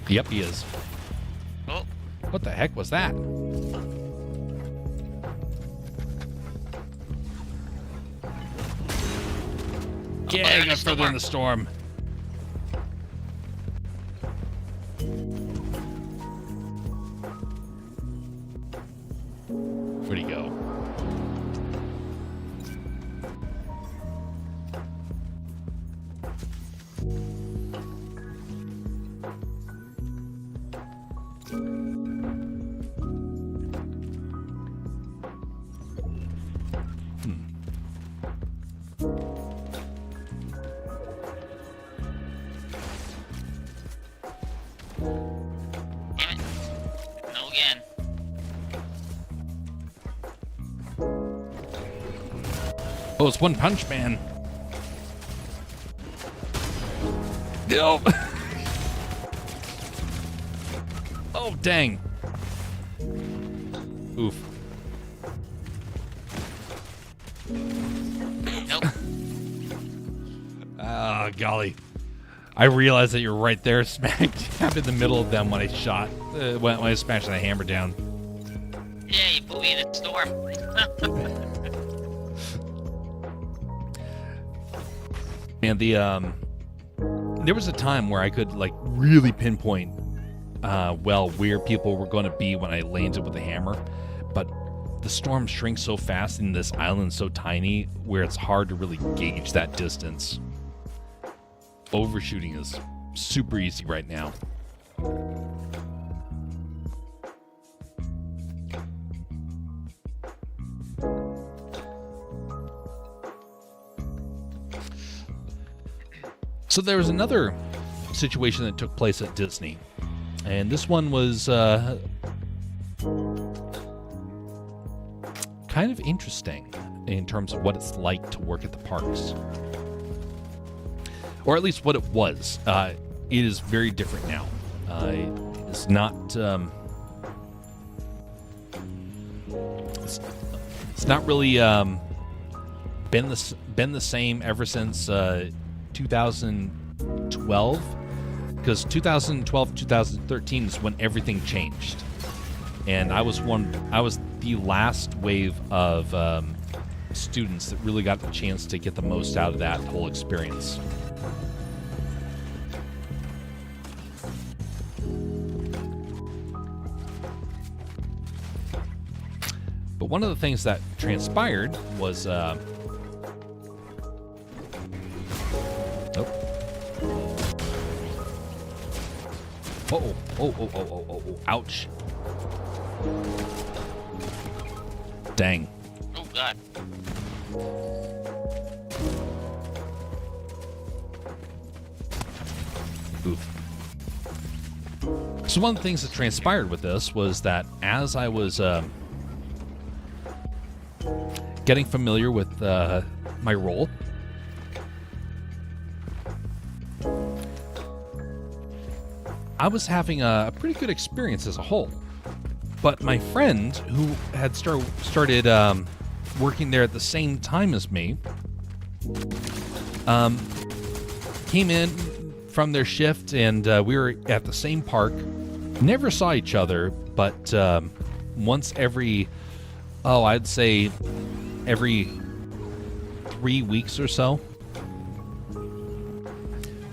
Yep, he is. Oh, What the heck was that? Yeah, they're I in got the further in the storm. Where'd he go? damn it. No again. Oh, it's One Punch Man. Nope. Oh, dang. Oof. Nope. Oh, golly. I realized that you're right there, smack dab in the middle of them when I shot, when I smashed that hammer down. Yeah, you put me in a storm. And there was a time where I could like really pinpoint, where people were going to be when I landed with the hammer, but the storm shrinks so fast and this island's so tiny where it's hard to really gauge that distance. Overshooting is super easy right now. So there was another situation that took place at Disney, and this one was kind of interesting in terms of what it's like to work at the parks. Or at least what it was. It is very different now. It's not. It's not really been the same ever since 2012, because 2012 2013 is when everything changed, and I was the last wave of students that really got the chance to get the most out of that whole experience. But one of the things that transpired was, oh, ouch. Dang. Oh, God. Oof. So one of the things that transpired with this was that as I was getting familiar with my role, I was having a pretty good experience as a whole. But my friend, who had started working there at the same time as me, came in from their shift, and we were at the same park. Never saw each other, but once every, I'd say every 3 weeks or so,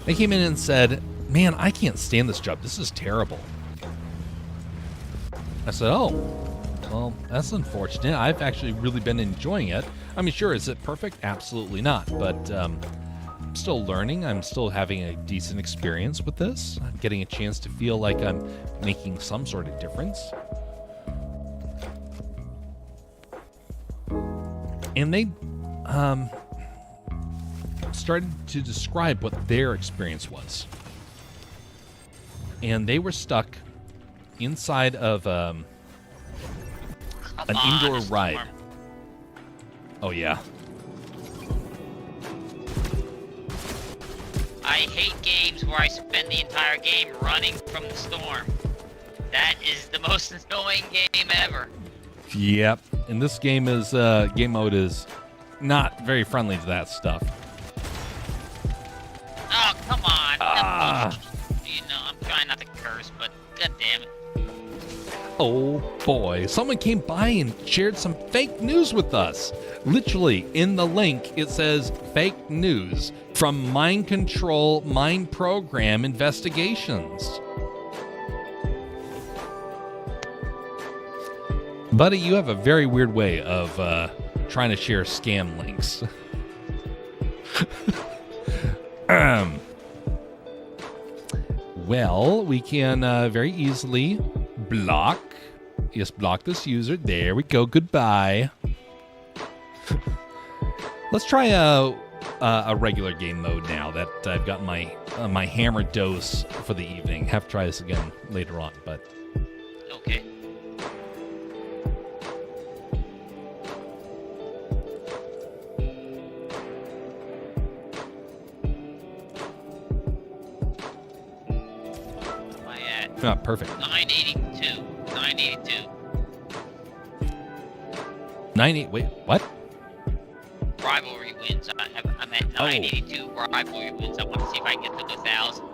they came in and said, "Man, I can't stand this job. This is terrible." I said, "Oh, well, that's unfortunate. I've actually really been enjoying it. I mean, sure, is it perfect? Absolutely not. But I'm still learning. I'm still having a decent experience with this. I'm getting a chance to feel like I'm making some sort of difference." And they started to describe what their experience was. And they were stuck inside of an indoor ride. Oh, yeah. I hate games where I spend the entire game running from the storm. That is the most annoying game ever. Yep. And this game is game mode is not very friendly to that stuff. Oh, come on. You know, I'm trying not to curse, but god damn it. Oh boy, someone came by and shared some fake news with us. Literally, in the link, it says fake news from Mind Control Mind Program Investigations. Buddy, you have a very weird way of trying to share scam links. Well, we can very easily block this user. There we go. Goodbye. Let's try a regular game mode now that I've got my hammer dose for the evening. Have to try this again later on, but Okay. Where am I at? not perfect. 982. 982. 98. Wait, what? rivalry wins. I'm at 982 rivalry wins. I want to see if I can get to 1,000.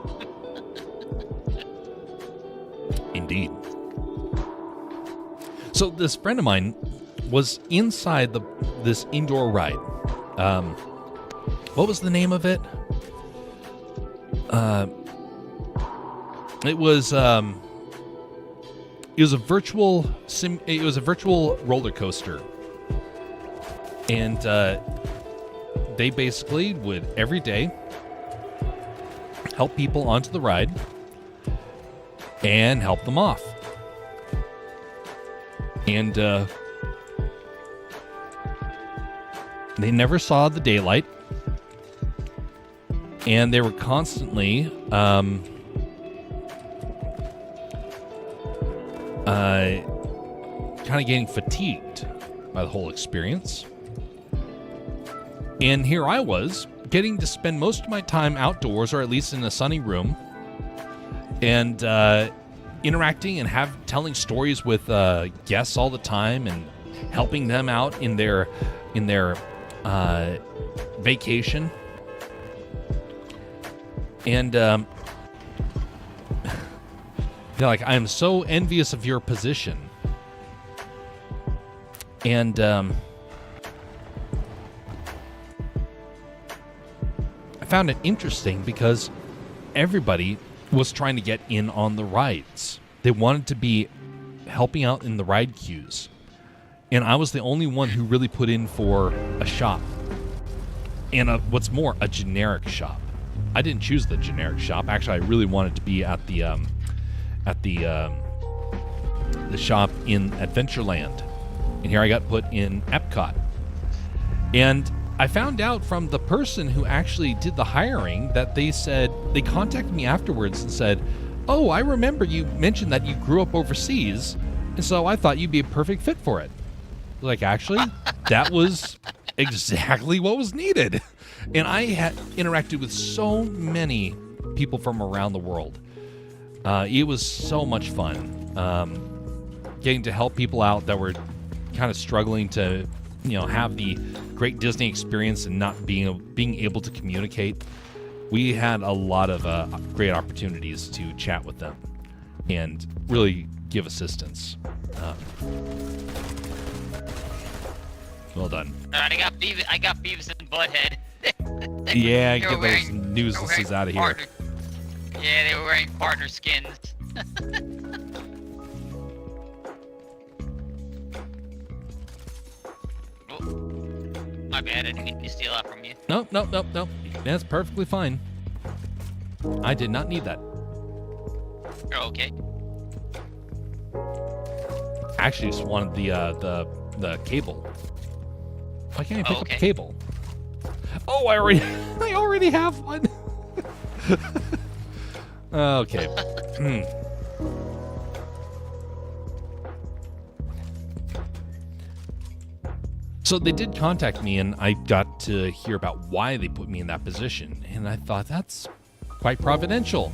Indeed. So this friend of mine was inside this indoor ride. What was the name of it? It was a virtual roller coaster, and they basically would every day help people onto the ride and help them off. And they never saw the daylight, and they were constantly kind of getting fatigued by the whole experience. And here I was, getting to spend most of my time outdoors, or at least in a sunny room, and interacting and telling stories with guests all the time, and helping them out in their vacation. And they're like, I am so envious of your position. And I found it interesting because everybody was trying to get in on the rides. They wanted to be helping out in the ride queues. And I was the only one who really put in for a shop. And what's more, a generic shop. I didn't choose the generic shop. Actually, I really wanted to be at the shop in Adventureland. And here I got put in Epcot. And I found out from the person who actually did the hiring that they contacted me afterwards and said, "Oh, I remember you mentioned that you grew up overseas, and so I thought you'd be a perfect fit for it." Like, actually, that was exactly what was needed. And I had interacted with so many people from around the world. It was so much fun. Getting to help people out that were kind of struggling to, have the great Disney experience and not being able to communicate. We had a lot of great opportunities to chat with them and really give assistance. Well done. All right, I got Beavis and Butthead. Yeah, get those nuisances out of here. Yeah, they were wearing partner skins. Oh, my bad, I didn't mean to steal that from you. Nope. That's perfectly fine. I did not need that. You're okay. Actually, just wanted the cable. Why can't I pick up the cable? Oh, I already have one. Okay. So they did contact me, and I got to hear about why they put me in that position, and I thought that's quite providential.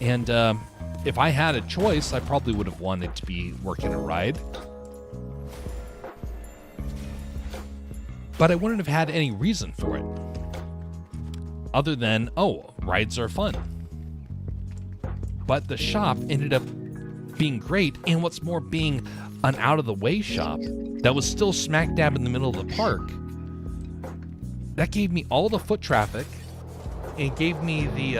And if I had a choice, I probably would have wanted to be working a ride. But I wouldn't have had any reason for it. Other than, rides are fun. But the shop ended up being great, and what's more, being an out-of-the-way shop that was still smack dab in the middle of the park. That gave me all the foot traffic, and gave me the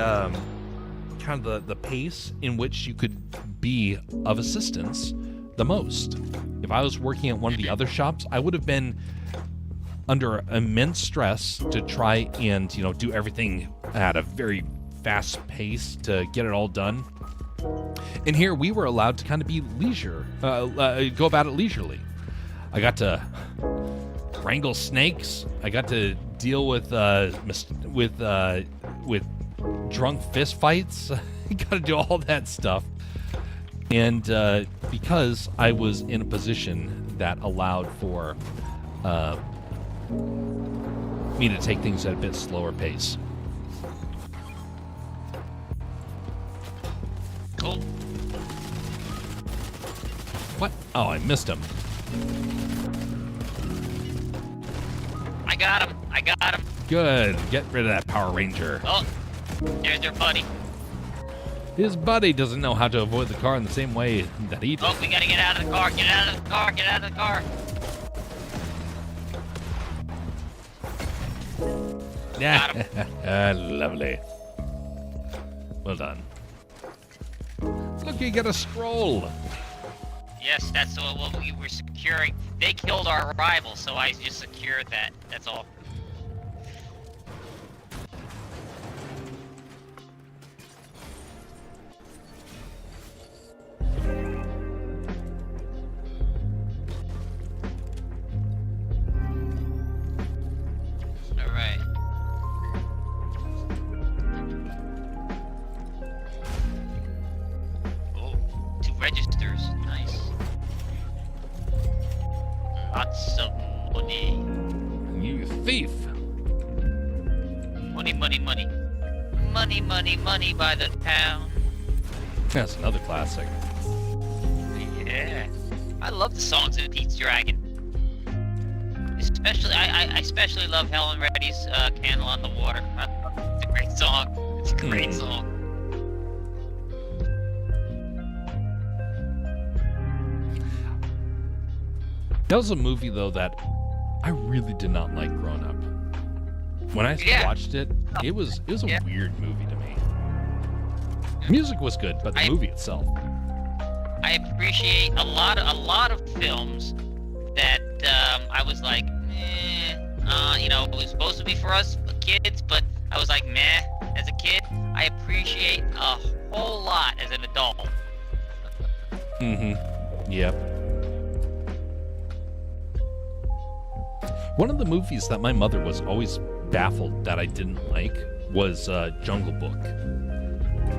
kind of the pace in which you could be of assistance the most. If I was working at one of the other shops, I would have been under immense stress to try and, do everything at a very fast pace to get it all done. And here we were allowed to kind of be go about it leisurely. I got to wrangle snakes. I got to deal with drunk fist fights. I got to do all that stuff. And because I was in a position that allowed for me to take things at a bit slower pace. Cool. What? Oh, I missed him. got him. I got him. Good. Get rid of that Power Ranger. Oh, there's their buddy. His buddy doesn't know how to avoid the car in the same way that he did. Oh, we gotta get out of the car. Get out of the car. Get out of the car. Yeah. Lovely. Well done. Look, you get a scroll. Yes, that's what we were securing. They killed our rival, so I just secured that. That's all. Alright. Oh, 2 registers. Nice. Lots of money. You thief. Money, money, money. Money, money, money by the pound. That's another classic. Yeah. I love the songs of Pete's Dragon. Especially, I especially love Helen Reddy's Candle on the Water. It's a great song. It's a great song. That was a movie, though, that I really did not like growing up. When I Yeah. watched it, it was a Yeah. weird movie to me. Music was good, but the movie itself. I appreciate a lot of films that I was like, you know, it was supposed to be for us kids, but I was like, meh. As a kid, I appreciate a whole lot as an adult. Mm-hmm. Yep. One of the movies that my mother was always baffled that I didn't like was Jungle Book.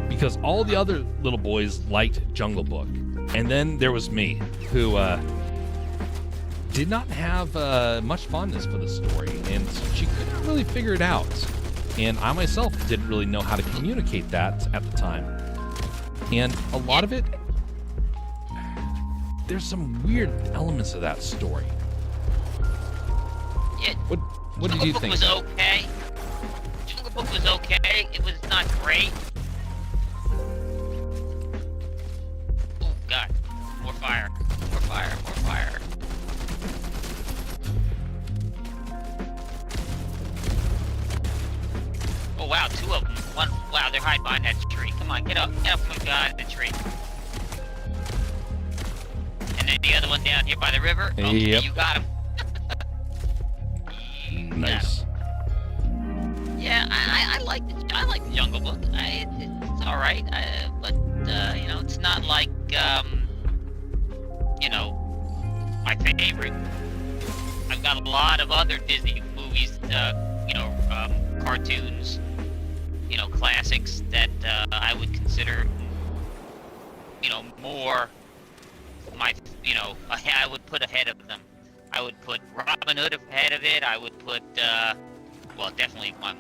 Because all the other little boys liked Jungle Book. And then there was me, who did not have much fondness for the story, and she couldn't really figure it out. And I myself didn't really know how to communicate that at the time. And a lot of it, there's some weird elements of that story. Yeah. What did you think? Jungle Book was okay. Jungle Book was okay. It was not great. Oh God! More fire! More fire! More fire! Oh wow! 2 of them. One. Wow! They're hiding behind that tree. Come on! Get up! Get up! Oh my God! The tree. And then the other one down here by the river. Oh, Yep. you got him. Nice. Yeah, I like the Jungle Book. It's all right, but you know, it's not like you know, my favorite. I've got a lot of other Disney movies, you know, cartoons, you know, classics that I would consider, you know, more my, you know, I would put ahead of them. I would put Robin Hood ahead of it. I would put, well, definitely my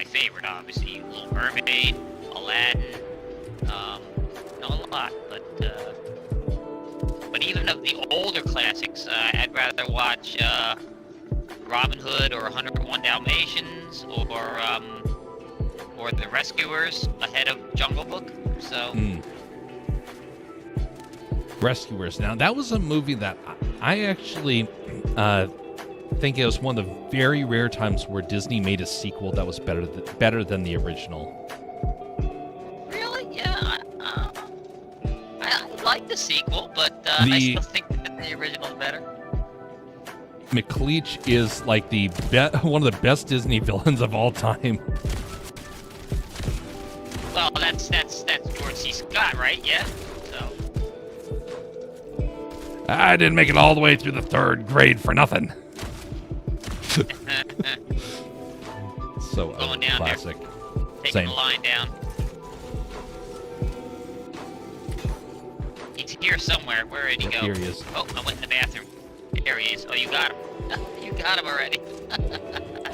favorite, obviously, Little Mermaid, Aladdin, you know, a lot. But even of the older classics, I'd rather watch Robin Hood or 101 Dalmatians or The Rescuers ahead of Jungle Book. So. Rescuers. Now, that was a movie that I actually think it was one of the very rare times where Disney made a sequel that was better than the original. Really? Yeah. I like the sequel, but I still think that the original is better. McLeach is like one of the best Disney villains of all time. Well, that's George C. Scott, right? Yeah. So. I didn't make it all the way through the 3rd grade for nothing. So Going down classic. there. Taking Same. the line down. He's here somewhere. Where did he go? Here he is. Oh, I went in the bathroom. There he is. Oh, you got him. You got him already.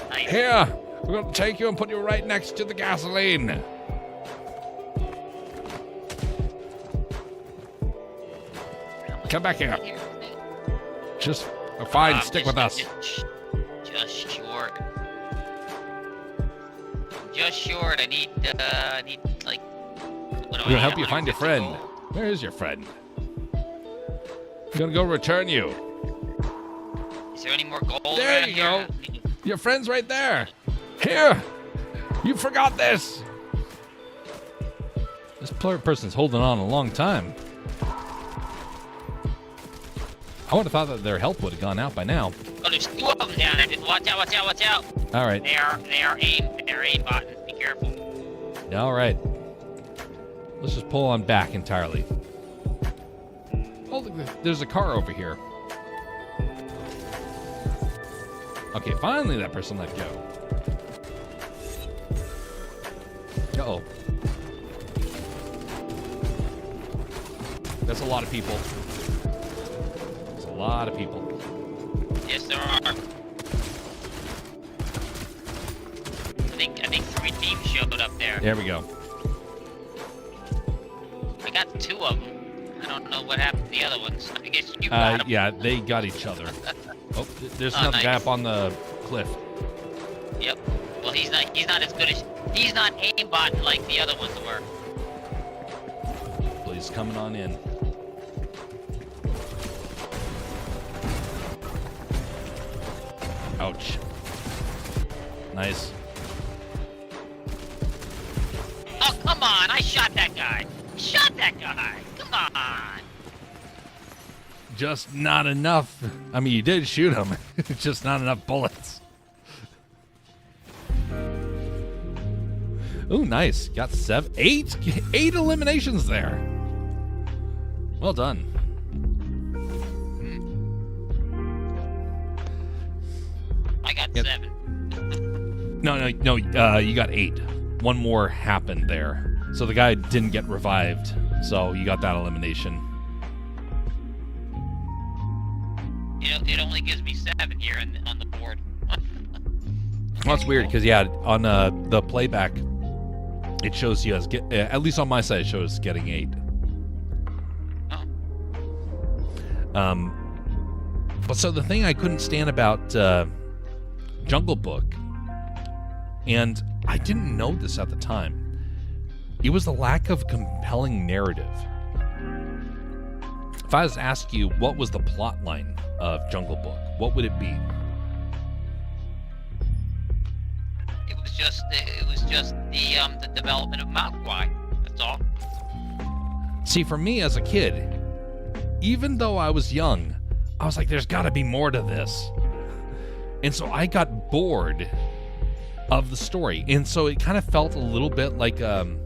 Nice. Here, we're going to take you and put you right next to the gasoline. Come back here. Just fine. Stick with us. just short. Just short. I need like. What do I We'll need, help you find your 150 friend. gold? Where is your friend? I'm gonna go return you. Is there any more gold? There around you here? go. Your friend's right there. Here. You forgot this. This person's holding on a long time. I would have thought that their health would have gone out by now. Oh, there's 2 of them down there. Just watch out! Watch out! Watch out! All right. They are aim button. Be careful. All right. Let's just pull on back entirely. Oh, look, there's a car over here. Okay, finally that person let go. Uh-oh. That's a lot of people. That's a lot of people. Yes, there are. I think 3 teams showed up there. There we go. I got 2 of them. I don't know what happened to the other ones. I guess you got them. Yeah, they got each other. Oh, there's Oh, another guy nice. up on the cliff. Yep. Well, he's not as good as he's not aimbot like the other ones were. Well, he's coming on in. Ouch. Nice. Oh, come on! I shot that guy. Shot that guy. Come on. Just not enough. I mean, you did shoot him. Just not enough bullets. Ooh, nice. Got 8 eliminations there. Well done. I got Yep. 7. No. You got 8. One more happened there. So the guy didn't get revived. So you got that elimination. It only gives me 7 here on the board. Well, that's weird because yeah, on the playback, it shows you as at least on my side, it shows getting 8. Oh. But so the thing I couldn't stand about Jungle Book, and I didn't know this at the time, it was the lack of compelling narrative. If I was to ask you what was the plot line of Jungle Book, what would it be? It was just the development of Mogwai. That's all. See, for me as a kid, even though I was young, I was like, there's got to be more to this. And so I got bored of the story. And so it kind of felt a little bit like kind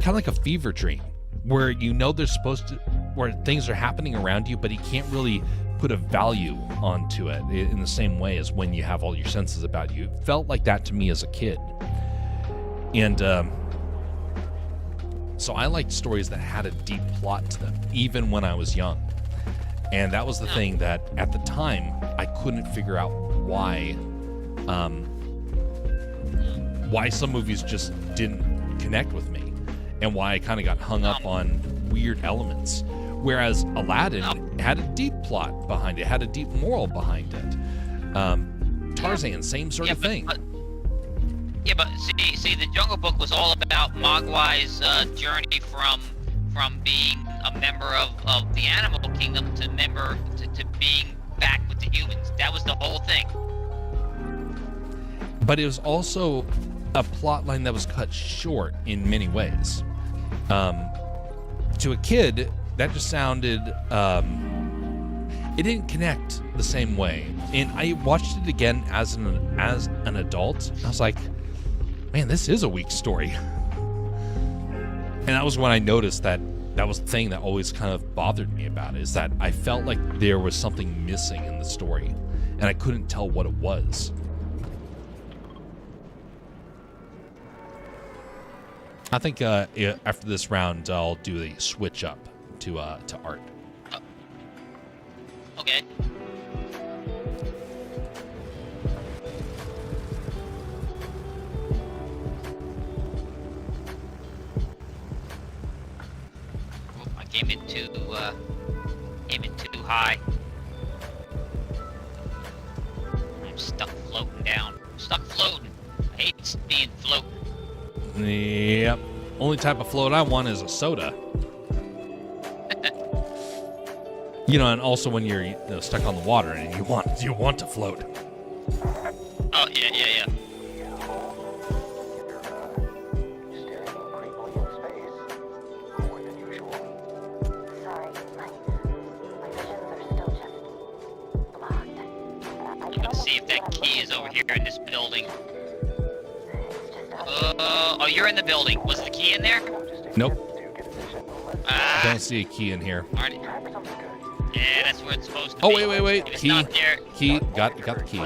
of like a fever dream where there's supposed to, where things are happening around you, but you can't really put a value onto it in the same way as when you have all your senses about you. It felt like that to me as a kid. And so I liked stories that had a deep plot to them, even when I was young. And that was the thing that, at the time, I couldn't figure out why some movies just didn't connect with me, and why I kind of got hung up on weird elements. Whereas Aladdin had a deep plot behind it, had a deep moral behind it. Tarzan, same sort of thing. But see, the Jungle Book was all about Mogwai's journey from being a member of the animal kingdom to being back with the humans. That was the whole thing. But it was also a plot line that was cut short in many ways. To a kid, that just sounded it didn't connect the same way. And I watched it again as an adult. I was like, man, this is a weak story. And that was when I noticed that was the thing that always kind of bothered me about it, is that I felt like there was something missing in the story, and I couldn't tell what it was. I think after this round, I'll do the switch up to art. Okay. I came in too high. stuck floating down. Stuck floating. I hate being floating. Yep. Only type of float I want is a soda. And also when you're stuck on the water and you want to float. Oh, yeah. Staring creepily in space. More than usual. Sorry, my visions are still just blocked. I'm gonna see if that key is over here in this building. Oh, you're in the building. Was the key in there? Nope. Ah, Don't see a key in here. darn it. Yeah, that's where it's supposed to Oh, be. wait. If it's Key. not there, Key. Got the oh, key. oh,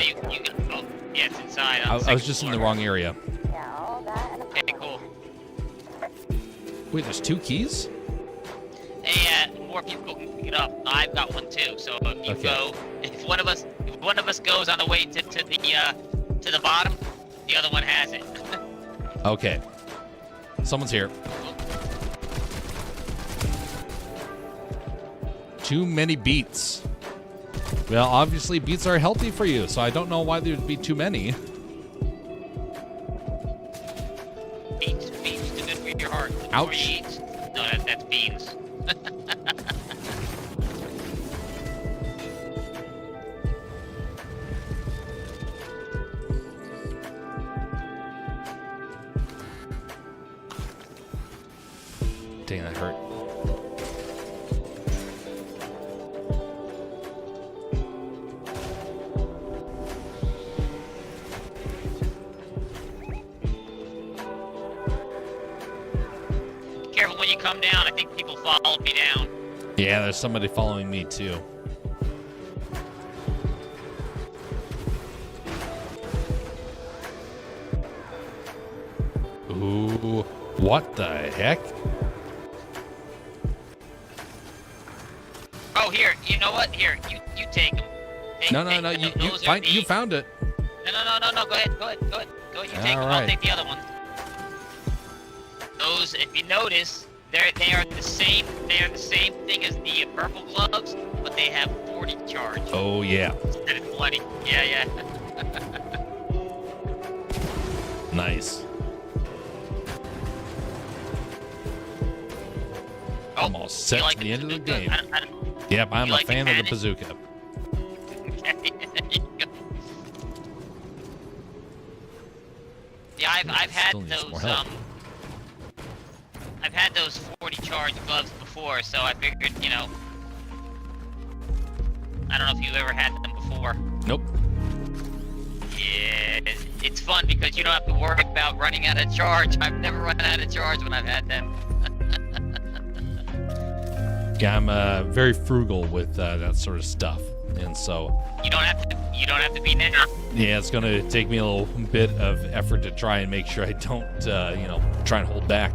yeah, it's inside. I was just in the wrong area. Yeah, all that and a Okay, cool. Wait, there's 2 keys? Hey, more people can pick it up. I've got one too. So if you Okay. go, if one of us goes on the way to the bottom, the other one has it. Okay. Someone's here. Too many beets. Well, obviously beets are healthy for you, so I don't know why there'd be too many. Beans too good for your heart. The more Ouch. you eat. No, that's beans. Dang, that hurt. Careful when you come down. I think people followed me down. Yeah, there's somebody following me too. Ooh, what the heck? Oh, here. You know what? Here, you take them. No, you found it. No. Go ahead. You take them. All I'll right. take the other one. Those, if you notice, they are the same. They are the same thing as the purple gloves, but they have 40 charge Oh yeah, instead of 20. Yeah. nice. Oh, Almost set you like to the end of the bazooka? game. I don't- Yep, I'm You a like the fan of the cannon? bazooka. Okay, there you go. Yeah, I've had Still needs those more help. I've had those 40 charge gloves before, so I figured, I don't know if you've ever had them before. Nope. Yeah, it's fun because you don't have to worry about running out of charge. I've never run out of charge when I've had them. Yeah, I'm very frugal with that sort of stuff, and so You don't have to be now. yeah, it's gonna take me a little bit of effort to try and make sure I don't, try and hold back.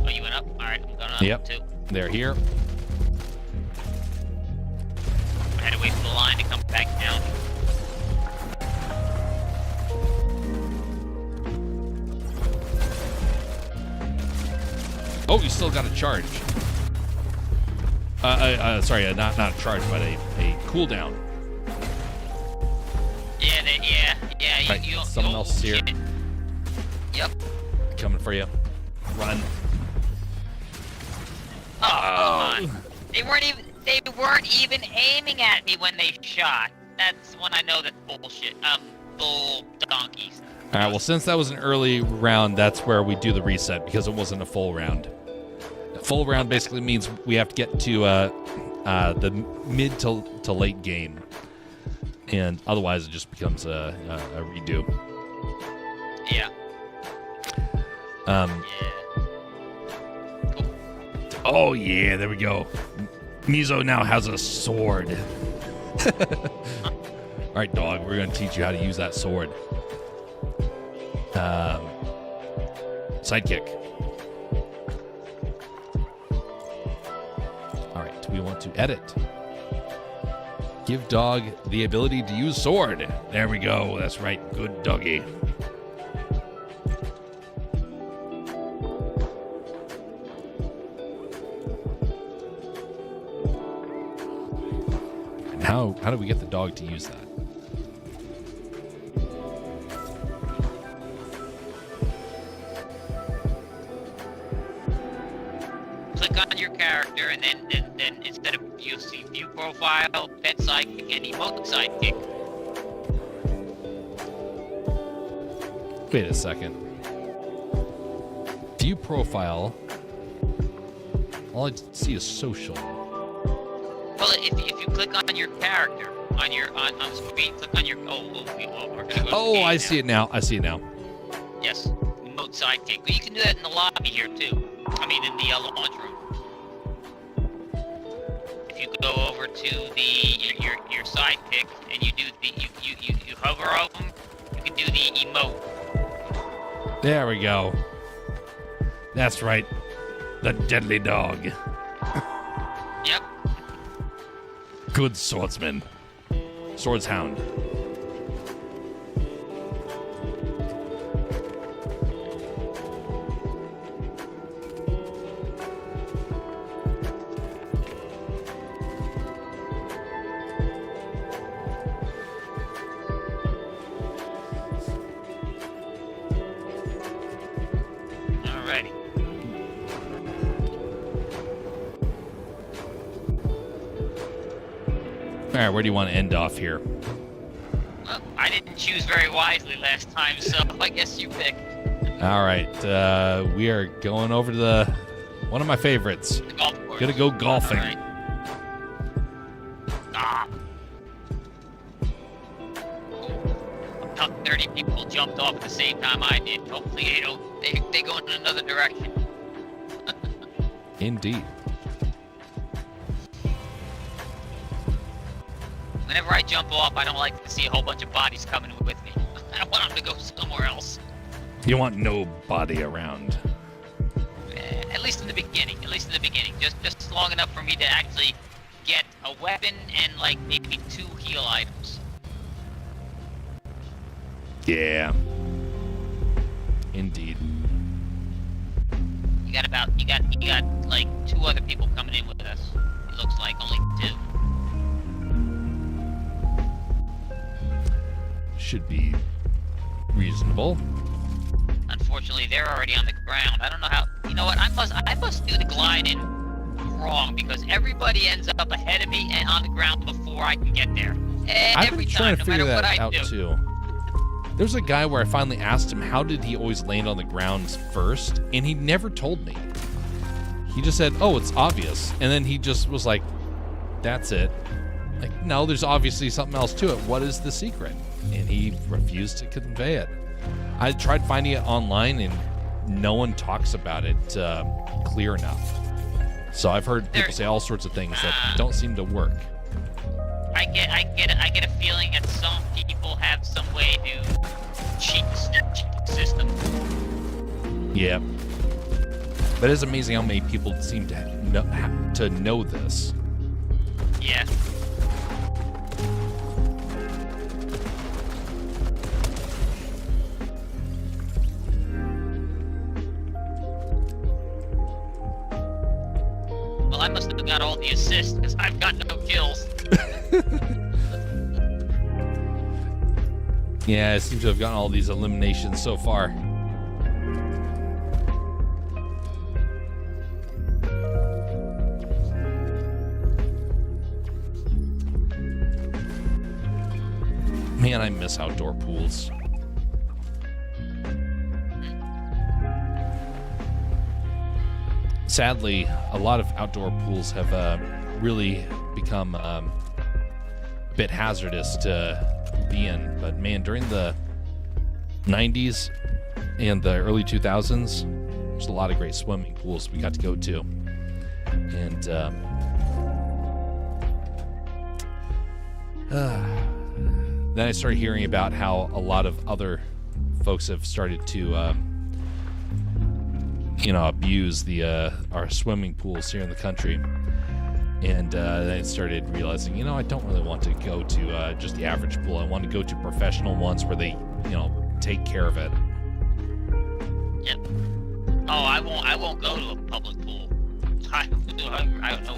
Oh, you went up? Alright, I'm going up Yep. too. They're here. I had to wait for the line to come back down. Oh, you still got a charge. Sorry, not a charge, but a cooldown. Yeah. Right, someone else is here. shit. Yep. Coming for you. Run. Oh, come on. They weren't even aiming at me when they shot. That's when I know that's bullshit. Bull donkeys. All right. Well, since that was an early round, that's where we do the reset because it wasn't a full round. A full round basically means we have to get to the mid to late game, and otherwise it just becomes a redo. Yeah. Um. Yeah. Oh yeah, there we go. Mizo now has a sword. All right, dog. We're gonna teach you how to use that sword. Sidekick. All right, we want to edit. Give dog the ability to use sword. There we go. That's right. Good doggy. How do we get the dog to use that? Click on your character, and then instead of you'll see view profile, pet sidekick, and emote sidekick. Wait a second. View profile. All I see is social. Well, if you click on your character on the screen, click on your we're gonna go Oh, game I now. see it now. I see it now. Yes, emote sidekick. But you can do that in the lobby here too. I mean, in the launch room. If you go over to your sidekick and you do you hover over them, you can do the emote. There we go. That's right. The deadly dog. Yep. Good swordsman. Swordshound. Alrighty. All right, where do you want to end off here? Well, I didn't choose very wisely last time, so I guess you pick All right, we are going over to one of my favorites. the golf course. Gonna go golfing. Alright. Ah. About 30 people jumped off at the same time I did. Hopefully they go in another direction. Indeed. Whenever I jump off, I don't like to see a whole bunch of bodies coming with me. I want them to go somewhere else. You want nobody around. At least in the beginning. Just long enough for me to actually get a weapon and like maybe 2 heal items. Yeah. Indeed. You got like 2 other people coming in with us. It looks like only 2. Should be reasonable. Unfortunately, they're already on the ground. I don't know how. You know what? I must do the gliding wrong because everybody ends up ahead of me and on the ground before I can get there. I've Every been trying time, to no figure matter what that I out do. too. There's a guy where I finally asked him how did he always land on the ground first, and he never told me. He just said, "Oh, it's obvious," and then he just was like, "That's it." Like, no, there's obviously something else to it. What is the secret? And he refused to convey it. I tried finding it online, and no one talks about it clear enough. So I've heard people say all sorts of things that don't seem to work. I get a feeling that some people have some way to cheat the system. Yeah. But it's amazing how many people seem to know this. Yeah. Well, I must have got all the assists because I've got no kills. Yeah, I seem to have gotten all these eliminations so far. Man, I miss outdoor pools. Sadly, a lot of outdoor pools have really become a bit hazardous to be in. But man, during the 90s and the early 2000s, there's a lot of great swimming pools we got to go to. And then I started hearing about how a lot of other folks have started to abuse our swimming pools here in the country. And then I started realizing, I don't really want to go to just the average pool. I want to go to professional ones where they, take care of it. Yep. Oh, I won't go to a public pool. I don't know.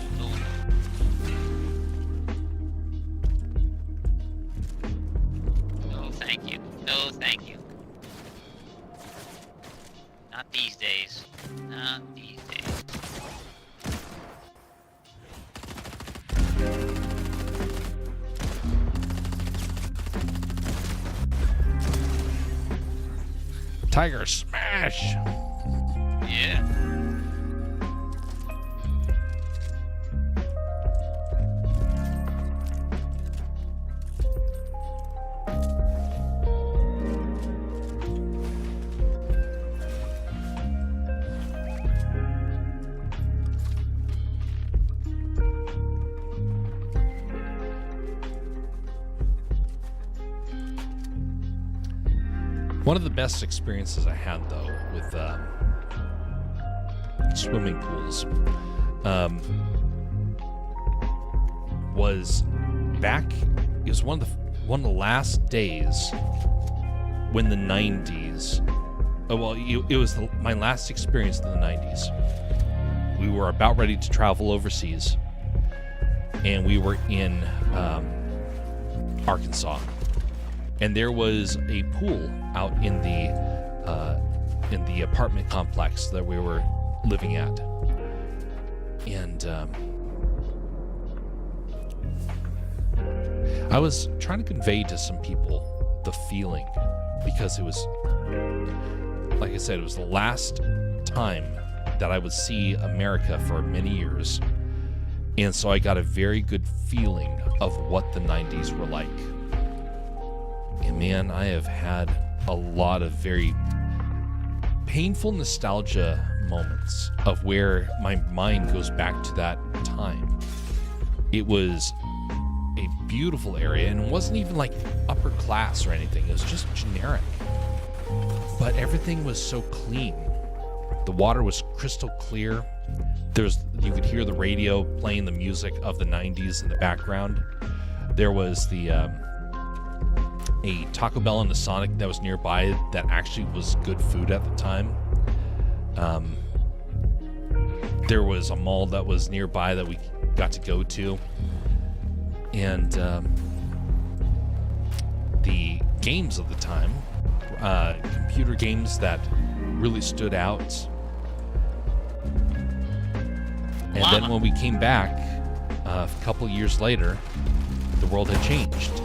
Tiger Smash. Yeah. One of the best experiences I had, though, with swimming pools was back. It was one of the last days when the 90s. Oh, well, it was my last experience in the 90s. We were about ready to travel overseas, and we were in Arkansas. And there was a pool out in the apartment complex that we were living at, and I was trying to convey to some people the feeling, because it was, like I said, it was the last time that I would see America for many years, and so I got a very good feeling of what the 90s were like. And man, I have had a lot of very painful nostalgia moments of where my mind goes back to that time. It was a beautiful area, and it wasn't even like upper class or anything. It was just generic. But everything was so clean. The water was crystal clear. You could hear the radio playing the music of the 90s in the background. There was a Taco Bell and the Sonic that was nearby that actually was good food at the time. There was a mall that was nearby that we got to go to. And the games of the time, computer games that really stood out. And then when we came back, a couple years later, the world had changed.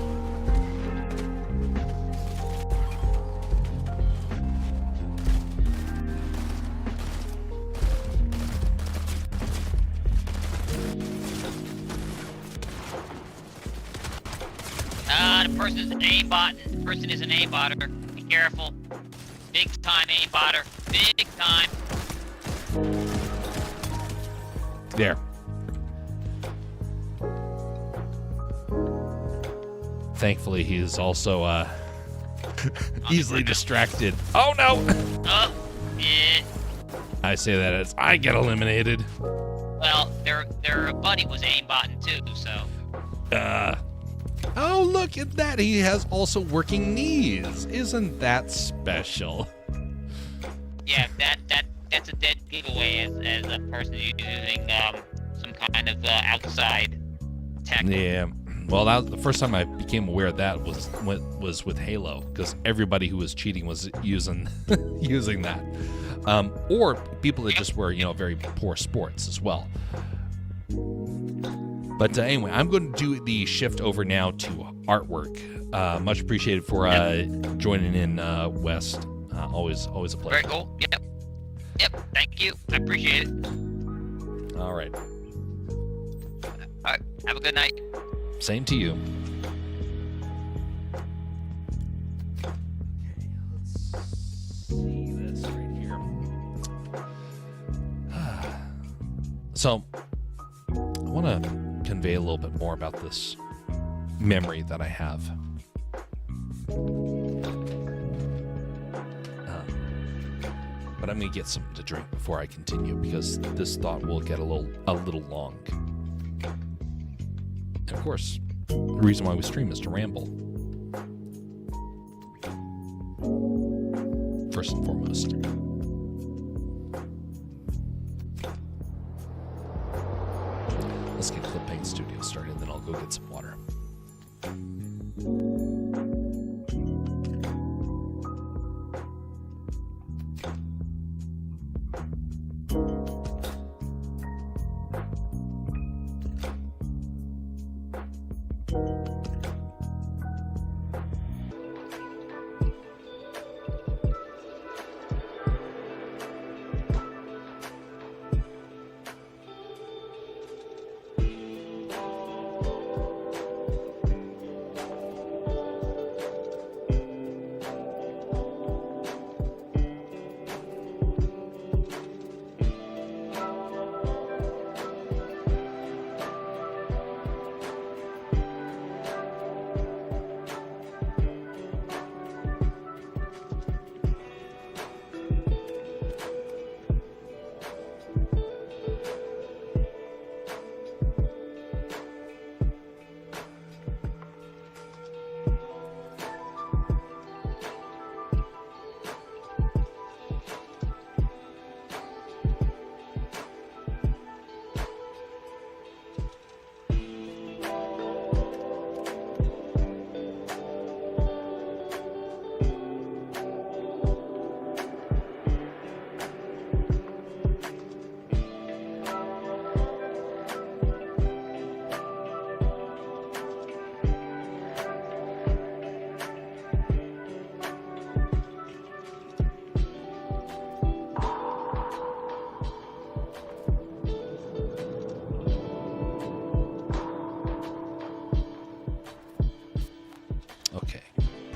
The person is an aimbotter. Be careful. Big time aimbotter. Big time. There. Thankfully, he is also easily distracted. Oh no! Oh, yeah. I say that as I get eliminated. Well, their buddy was aimbotting too, so. Oh, look at that. He has also working knees. Isn't that special? Yeah, that's a dead giveaway as a person using some kind of outside tech. Yeah. Well, that was the first time I became aware of that was with Halo, because everybody who was cheating was using using that, or people that just were very poor sports as well. But anyway, I'm going to do the shift over now to artwork. Much appreciated for joining in, West. Always a pleasure. Very cool. Yep. Thank you. I appreciate it. All right. All right. Have a good night. Same to you. Let's see this right here. So, I want to convey a little bit more about this memory that I have. But I'm going to get something to drink before I continue, because this thought will get a little long. And of course, the reason why we stream is to ramble. First and foremost. Let's get Clip Paint Studio started, and then I'll go get some water.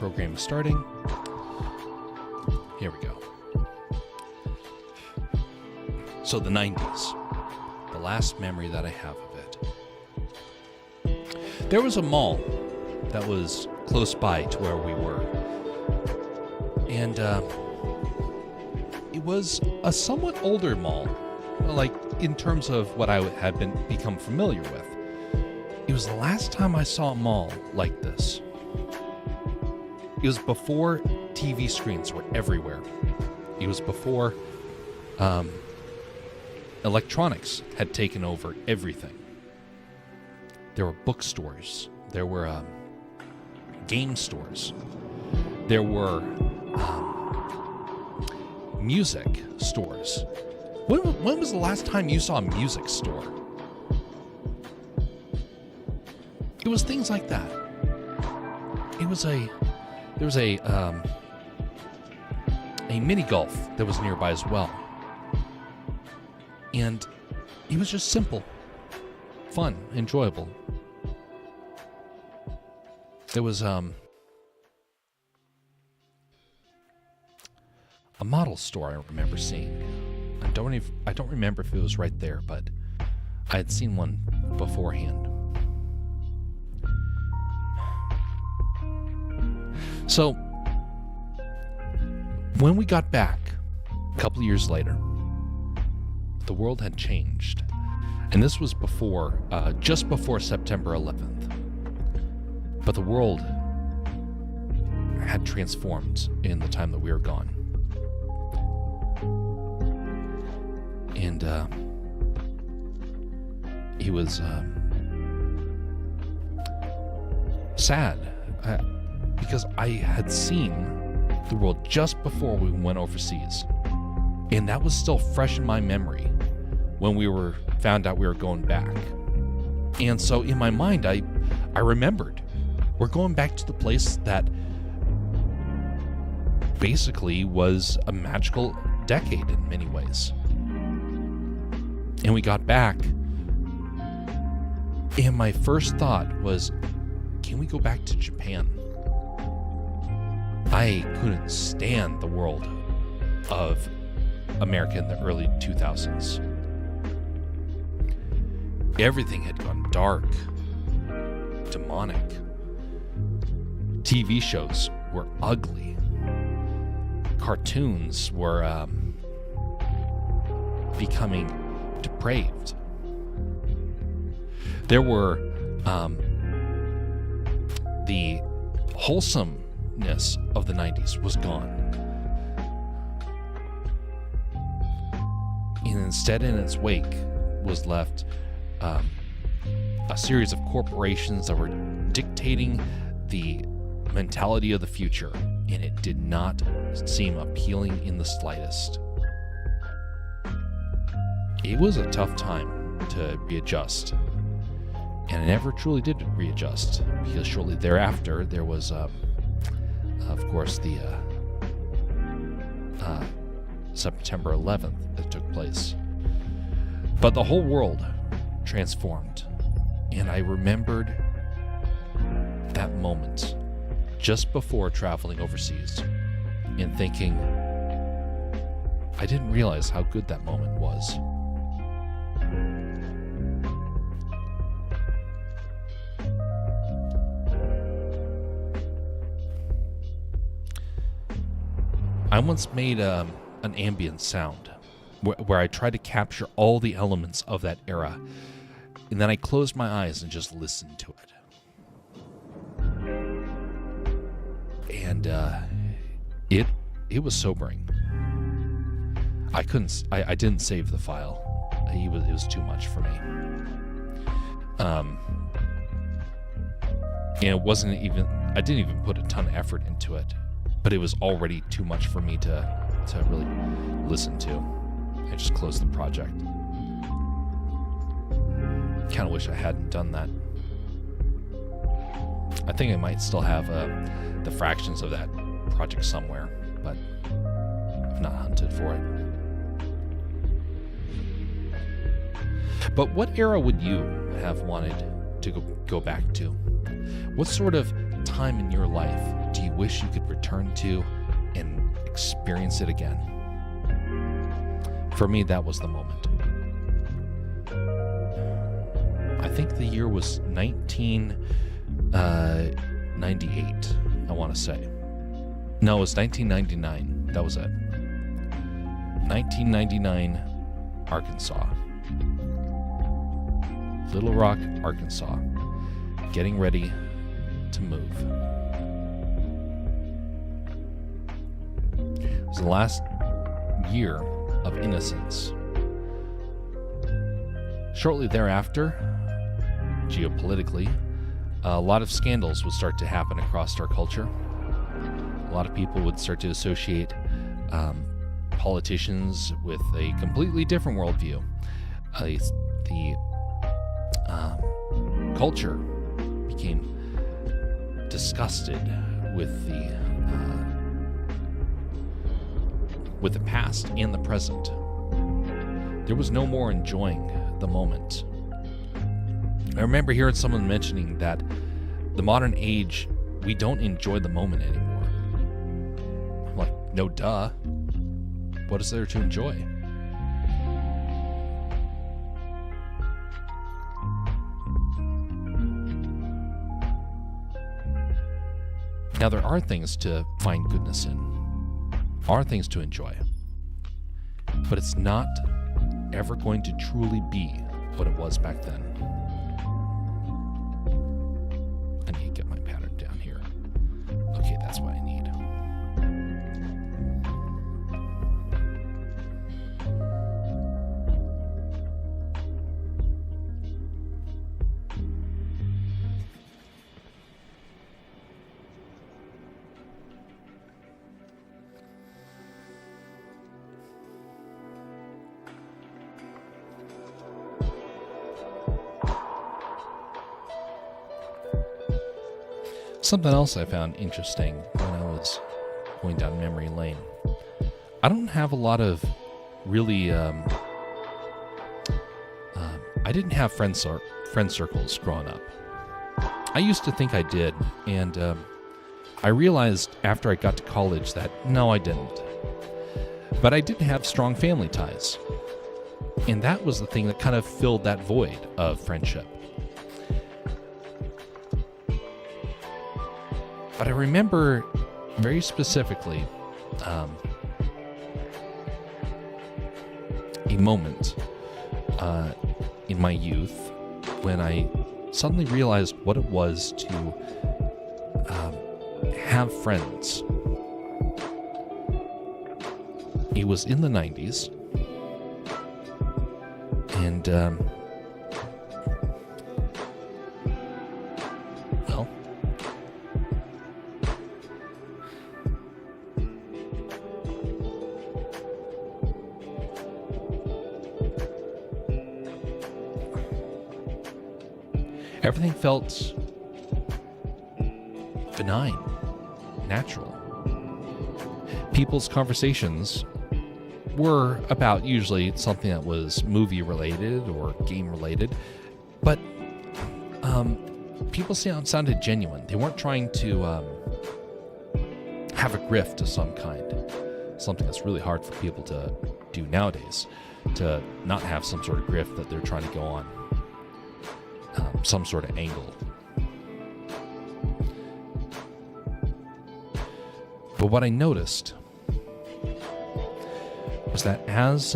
program is starting. Here we go. So the 90s, the last memory that I have of it. There was a mall that was close by to where we were. And it was a somewhat older mall, like in terms of what I had become familiar with. It was the last time I saw a mall like this. It was before TV screens were everywhere. It was before electronics had taken over everything. There were bookstores. There were game stores. There were music stores. When was the last time you saw a music store? It was things like that. There was a mini golf that was nearby as well. And it was just simple, fun, enjoyable. There was a model store I remember seeing. I don't remember if it was right there, but I had seen one beforehand. So when we got back a couple of years later, the world had changed. And this was before, just before September 11th. But the world had transformed in the time that we were gone. And it was sad because I had seen the world just before we went overseas. And that was still fresh in my memory when we found out we were going back. And so in my mind, I remembered we're going back to the place that basically was a magical decade in many ways. And we got back, and my first thought was, can we go back to Japan? I couldn't stand the world of America in the early 2000s. Everything had gone dark, demonic. TV shows were ugly. Cartoons were becoming depraved. There were the wholesomeness of the 90s was gone. And instead, in its wake, was left a series of corporations that were dictating the mentality of the future, and it did not seem appealing in the slightest. It was a tough time to readjust, and I never truly did readjust, because shortly thereafter there was, of course, the September 11th that took place. But the whole world transformed, and I remembered that moment just before traveling overseas and thinking, I didn't realize how good that moment was. I once made an ambient sound where I tried to capture all the elements of that era, and then I closed my eyes and just listened to it. And it was sobering. I didn't save the file. It was too much for me. And it wasn't even, I didn't even put a ton of effort into it, but it was already too much for me to really listen to. I just closed the project. Kind of wish I hadn't done that. I think I might still have the fractions of that project somewhere, but I've not hunted for it. But what era would you have wanted to go back to? What sort of time in your life do do you wish you could return to and experience it again? For me, that was the moment. I think the year was 1998, I want to say. No, it was 1999. That was it. 1999, Arkansas. Little Rock, Arkansas. Getting ready to move. It was the last year of innocence. Shortly thereafter, geopolitically, a lot of scandals would start to happen across our culture. A lot of people would start to associate politicians with a completely different worldview. The culture became disgusted with the past and the present. There was no more enjoying the moment. I remember hearing someone mentioning that the modern age, we don't enjoy the moment anymore. I'm like, no duh. What is there to enjoy? Now, there are things to find goodness in, are things to enjoy, but it's not ever going to truly be what it was back then. I need to get my pattern down here. Okay, that's what I need. Something else I found interesting when I was going down memory lane. I don't have a lot of really. I didn't have friend circles growing up. I used to think I did, and I realized after I got to college that no, I didn't. But I did have strong family ties, and that was the thing that kind of filled that void of friendship. But I remember very specifically a moment in my youth when I suddenly realized what it was to have friends. It was in the 90s, and well, everything felt benign, natural. People's conversations were about usually something that was movie related or game related, but people sounded genuine. They weren't trying to have a grift of some kind, something that's really hard for people to do nowadays, to not have some sort of grift that they're trying to go on, some sort of angle. But what I noticed was that as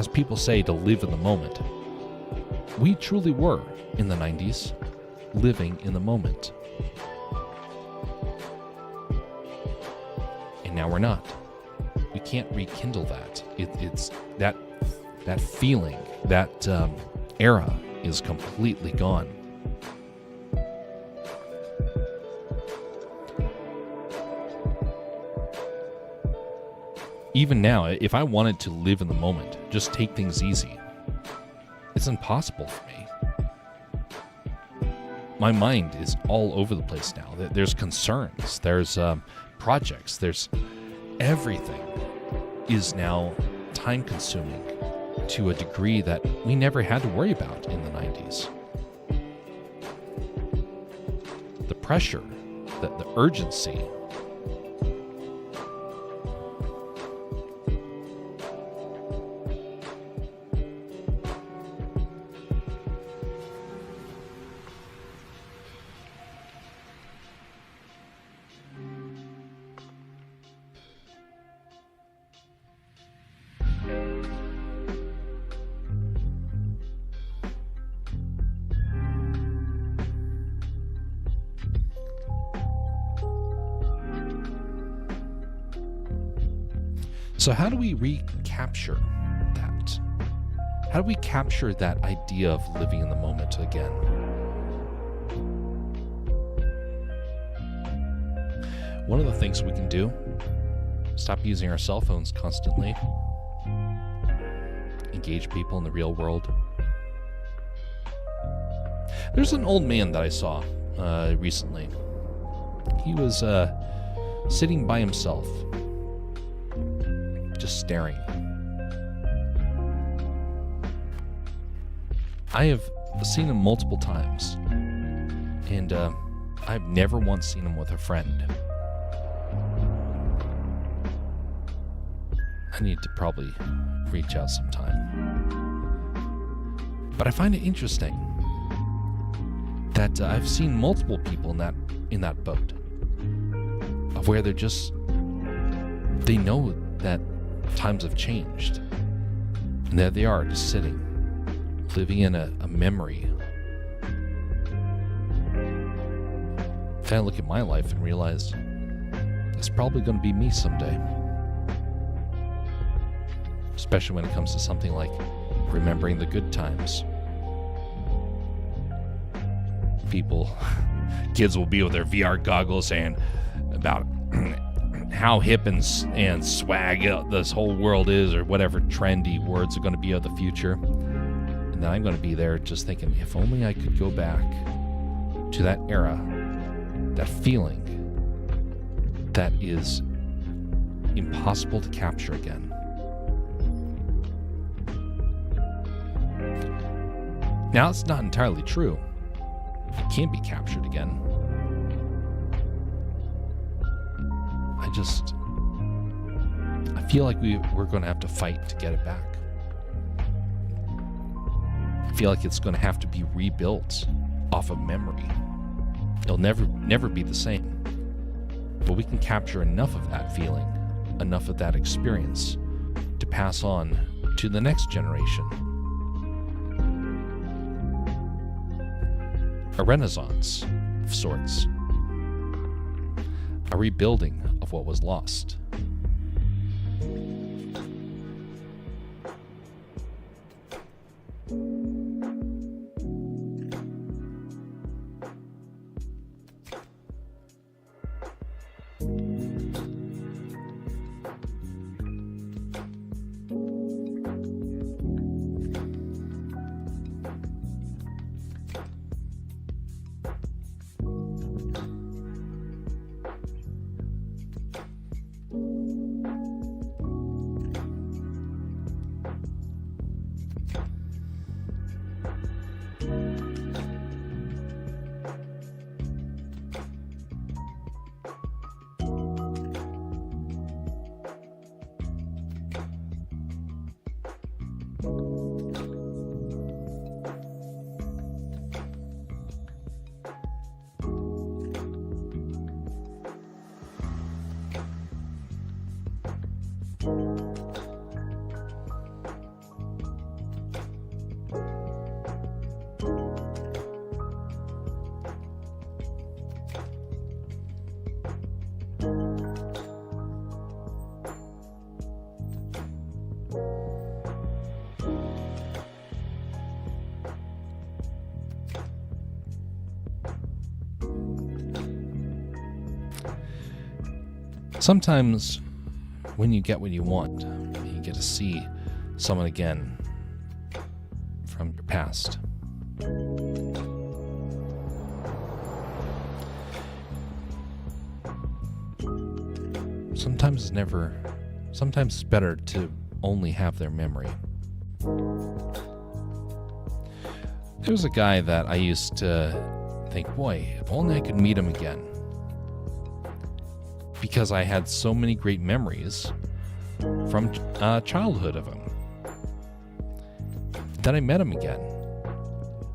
people say to live in the moment, we truly were in the 90s living in the moment. And now we're not. We can't rekindle that. It's that feeling, that era is completely gone. Even now, if I wanted to live in the moment, just take things easy, it's impossible for me. My mind is all over the place now. There's concerns, there's projects, there's everything is now time-consuming to a degree that we never had to worry about in the 90s. The pressure the urgency. So how do we recapture that? How do we capture that idea of living in the moment again? One of the things we can do, stop using our cell phones constantly, engage people in the real world. There's an old man that I saw recently. He was sitting by himself, just staring. I have seen him multiple times, and I've never once seen him with a friend. I need to probably reach out sometime. But I find it interesting that I've seen multiple people in that boat, of where they know that times have changed, and there they are, just sitting, living in a memory. Kind of look at my life and realize it's probably going to be me someday, especially when it comes to something like remembering the good times. Kids will be with their VR goggles saying about how hip and swag this whole world is, or whatever trendy words are going to be of the future. And then I'm going to be there just thinking, if only I could go back to that era, that feeling that is impossible to capture again. Now, it's not entirely true. It can't be captured again. I feel like we're going to have to fight to get it back. I feel like it's going to have to be rebuilt off of memory. It'll never be the same. But we can capture enough of that feeling, enough of that experience to pass on to the next generation. A renaissance of sorts. A rebuilding of what was lost. Sometimes when you get what you want, you get to see someone again from your past. Sometimes it's better to only have their memory. There was a guy that I used to think, boy, if only I could meet him again. because I had so many great memories from childhood of him. Then I met him again.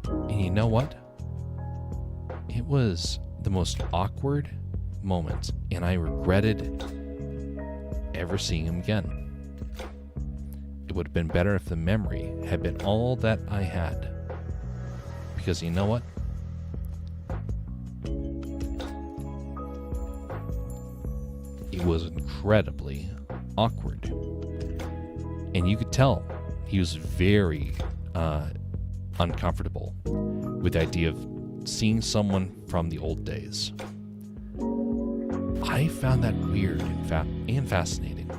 And you know what? It was the most awkward moment, and I regretted ever seeing him again. It would have been better if the memory had been all that I had. Because you know what? It was incredibly awkward. And you could tell he was very uncomfortable with the idea of seeing someone from the old days. I found that weird and fascinating.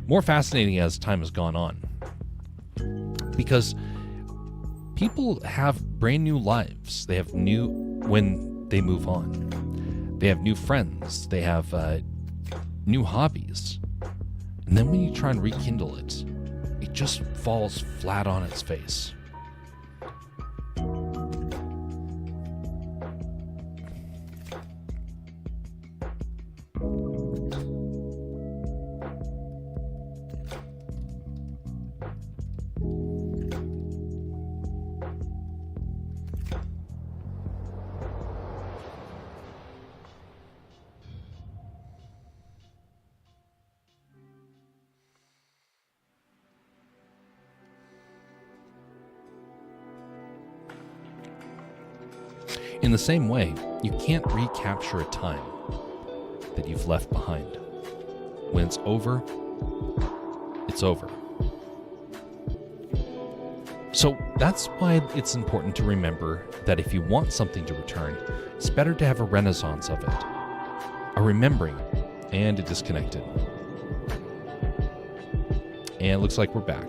More fascinating as time has gone on. Because people have brand new lives. They have when they move on. They have new friends. They have new hobbies. And then when you try and rekindle it, it just falls flat on its face. In the same way, you can't recapture a time that you've left behind. When it's over, it's over. So that's why it's important to remember that if you want something to return, it's better to have a renaissance of it, a remembering, and a disconnected. And it looks like we're back.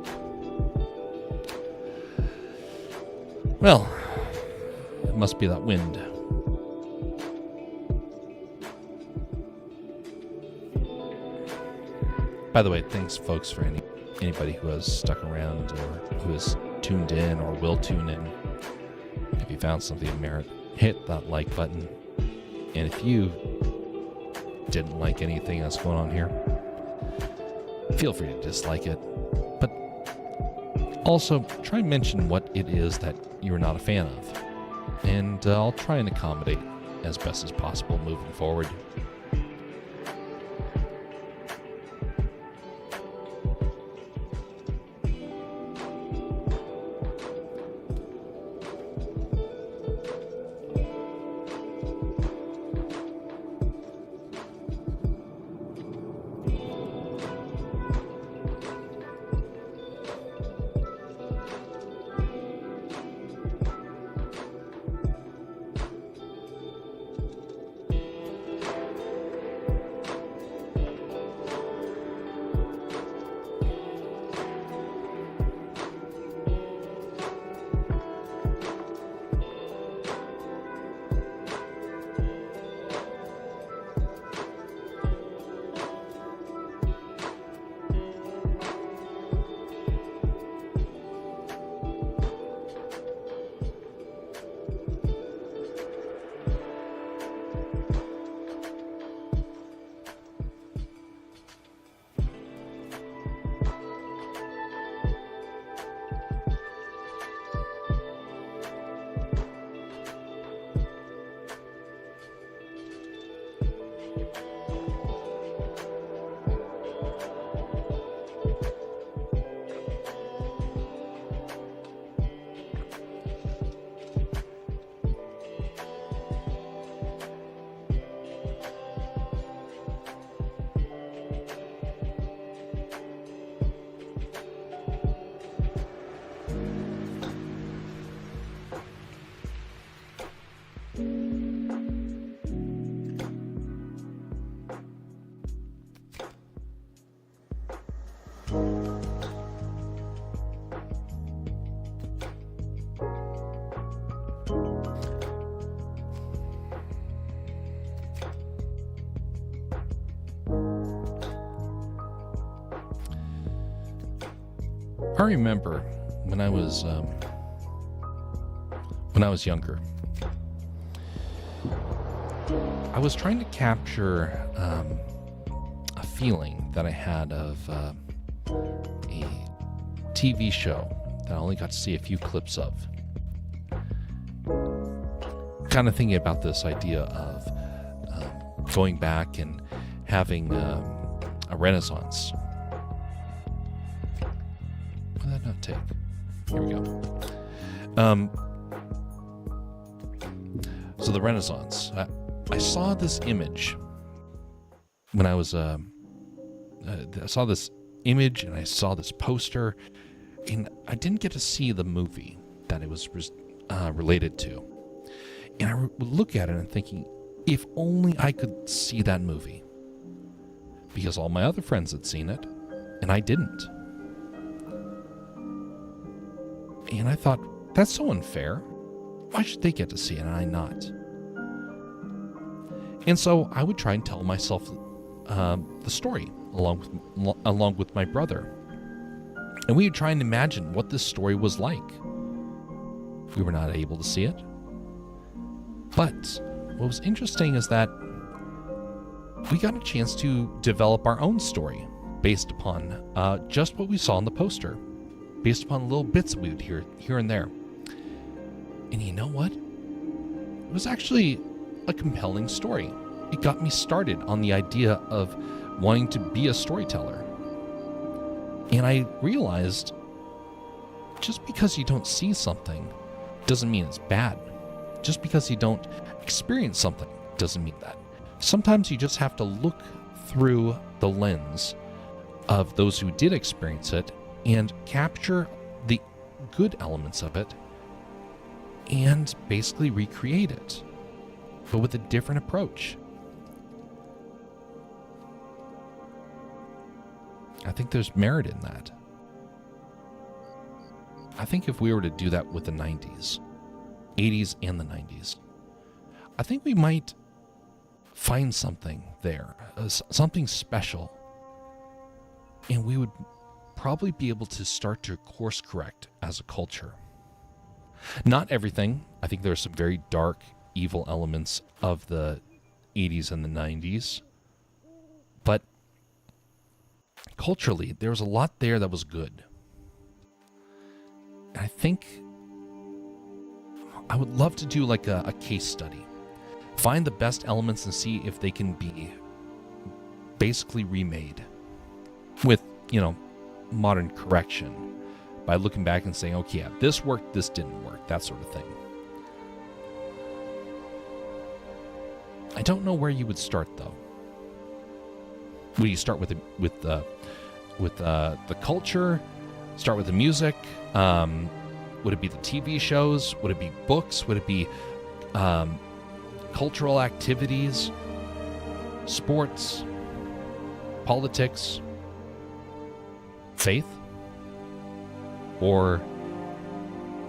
Well, it must be that wind. By the way, thanks folks for anybody who has stuck around or who has tuned in or will tune in. If you found something of merit, hit that like button. And if you didn't like anything that's going on here, feel free to dislike it. But also try and mention what it is that you're not a fan of. And I'll try and accommodate as best as possible moving forward. I remember when I was younger, I was trying to capture a feeling that I had of a TV show that I only got to see a few clips of. Kind of thinking about this idea of going back and having a renaissance. What did that not take? Here we go. So the Renaissance. I saw this image when I was. I saw this image and I saw this poster, and I didn't get to see the movie that it was related to. And I would look at it and thinking, if only I could see that movie. Because all my other friends had seen it, and I didn't. And I thought, that's so unfair. Why should they get to see it and I not? And so I would try and tell myself the story along with my brother. And we would try and imagine what this story was like. We were not able to see it. But what was interesting is that we got a chance to develop our own story based upon just what we saw in the poster, based upon little bits that we would hear here and there. And you know what? It was actually a compelling story. It got me started on the idea of wanting to be a storyteller. And I realized just because you don't see something doesn't mean it's bad. Just because you don't experience something doesn't mean that. Sometimes you just have to look through the lens of those who did experience it and capture the good elements of it and basically recreate it, but with a different approach. I think there's merit in that. I think if we were to do that with the 90s, 80s and the 90s, I think we might find something there, something special, and we would probably be able to start to course correct as a culture. Not everything. I think there are some very dark, evil elements of the 80s and the 90s, but culturally, there was a lot there that was good. And I think I would love to do like a case study. Find the best elements and see if they can be basically remade with, modern correction by looking back and saying, okay, yeah, this worked, this didn't work, that sort of thing. I don't know where you would start though. Would you start with the culture? Start with the music? Would it be the TV shows? Would it be books? Would it be cultural activities, sports, politics, faith, or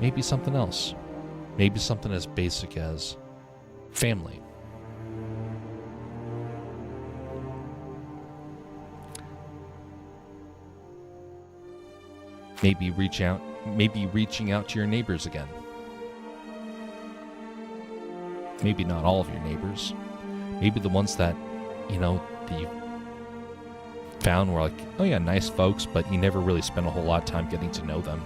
maybe something else? Maybe something as basic as family. Maybe reaching out to your neighbors again. Maybe not all of your neighbors. Maybe the ones that you found were like, oh yeah, nice folks, but you never really spent a whole lot of time getting to know them.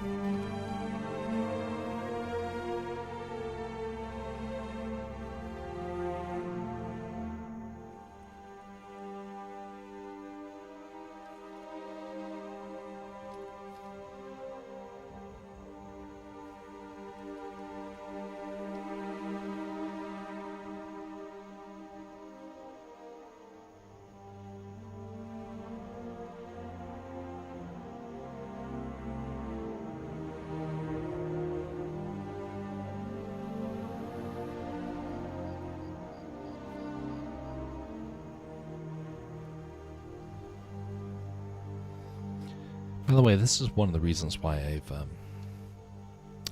By the way, this is one of the reasons why I've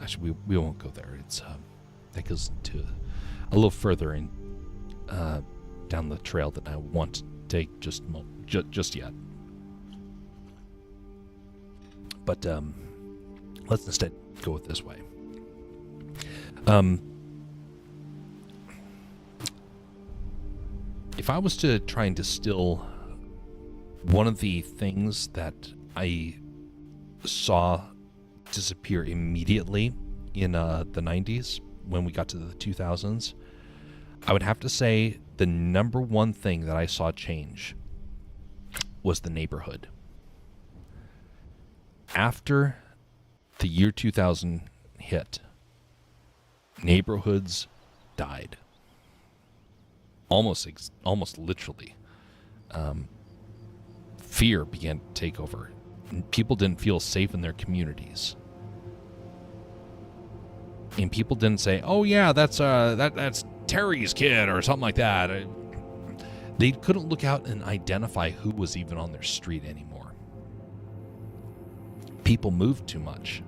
actually we won't go there. It's that goes to a little further in down the trail that I want to take just yet. But let's instead go it this way. if I was to try and distill one of the things that I saw disappear immediately in the 90s when we got to the 2000s, I would have to say the number one thing that I saw change was the neighborhood. After the year 2000 hit, neighborhoods died. Almost literally. Fear began to take over. People didn't feel safe in their communities. And people didn't say, "Oh yeah, that's Terry's kid," or something like that. They couldn't look out and identify who was even on their street anymore. People moved too much.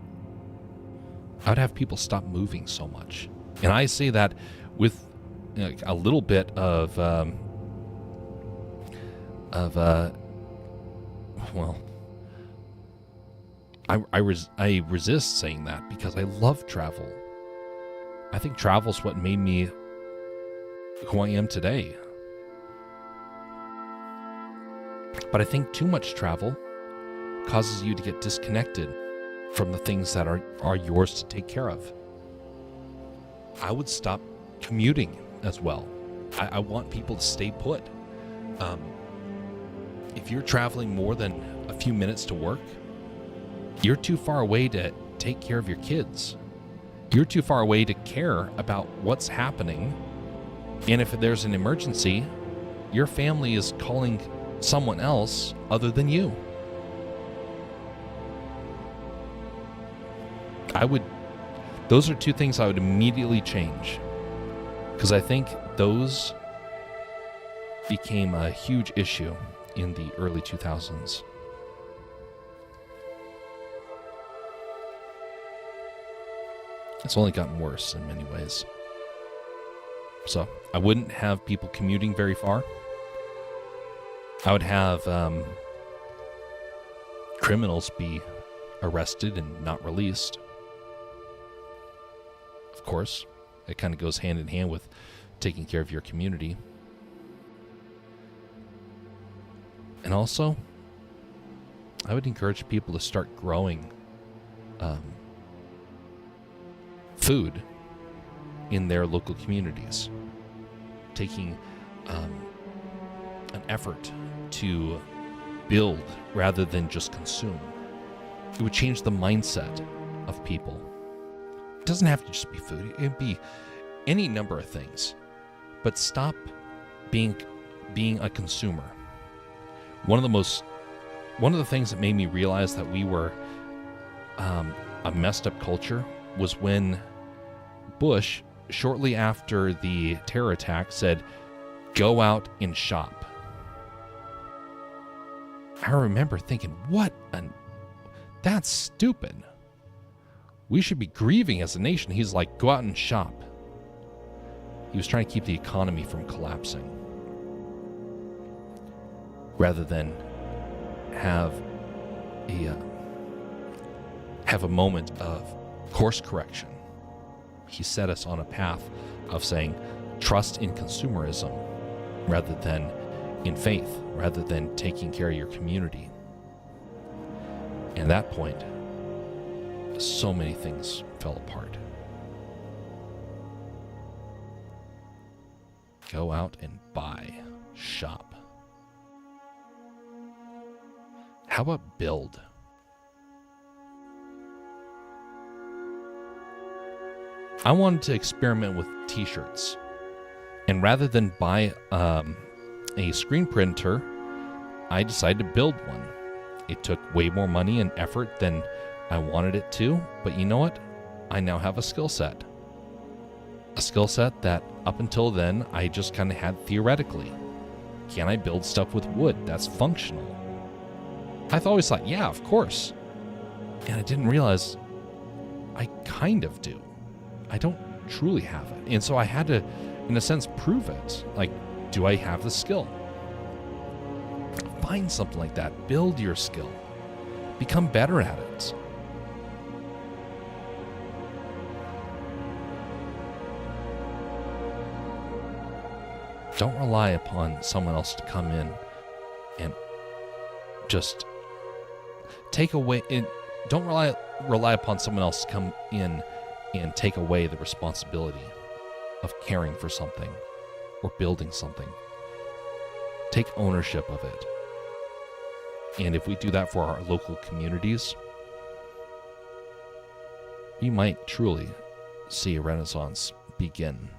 I would have people stop moving so much. And I say that with a little bit of I resist saying that because I love travel. I think travel's what made me who I am today. But I think too much travel causes you to get disconnected from the things that are yours to take care of. I would stop commuting as well. I want people to stay put. If you're traveling more than a few minutes to work, you're too far away to take care of your kids. You're too far away to care about what's happening. And if there's an emergency, your family is calling someone else other than you. Those are two things I would immediately change, because I think those became a huge issue in the early 2000s. It's only gotten worse in many ways. So I wouldn't have people commuting very far. I would have criminals be arrested and not released. Of course, it kind of goes hand in hand with taking care of your community. And also, I would encourage people to start growing food in their local communities, taking an effort to build rather than just consume. It would change the mindset of people. It doesn't have to just be food. It would be any number of things. But stop being a consumer. One of the things that made me realize that we were a messed up culture was when Bush, shortly after the terror attack, said, "Go out and shop." I remember thinking, that's stupid. We should be grieving as a nation. He's like, "Go out and shop." He was trying to keep the economy from collapsing, rather than have a moment of course correction. He set us on a path of saying, trust in consumerism rather than in faith, rather than taking care of your community. And at that point, so many things fell apart. Go out and buy, shop. How about build? I wanted to experiment with t-shirts. And rather than buy a screen printer, I decided to build one. It took way more money and effort than I wanted it to, but you know what? I now have a skill set. A skill set that up until then I just kind of had theoretically. Can I build stuff with wood that's functional? I've always thought, yeah, of course. And I didn't realize I kind of do. I don't truly have it. And so I had to, in a sense, prove it. Like, do I have the skill? Find something like that. Build your skill. Become better at it. don't rely upon someone else to come in and just take away it. Don't rely upon someone else to come in and take away the responsibility of caring for something or building something. Take ownership of it. And if we do that for our local communities, we might truly see a renaissance begin.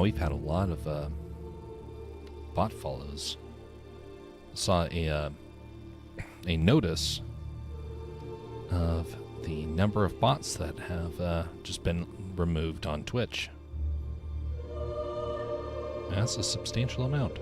we've had a lot of bot follows. Saw a notice of the number of bots that have just been removed on Twitch. That's a substantial amount.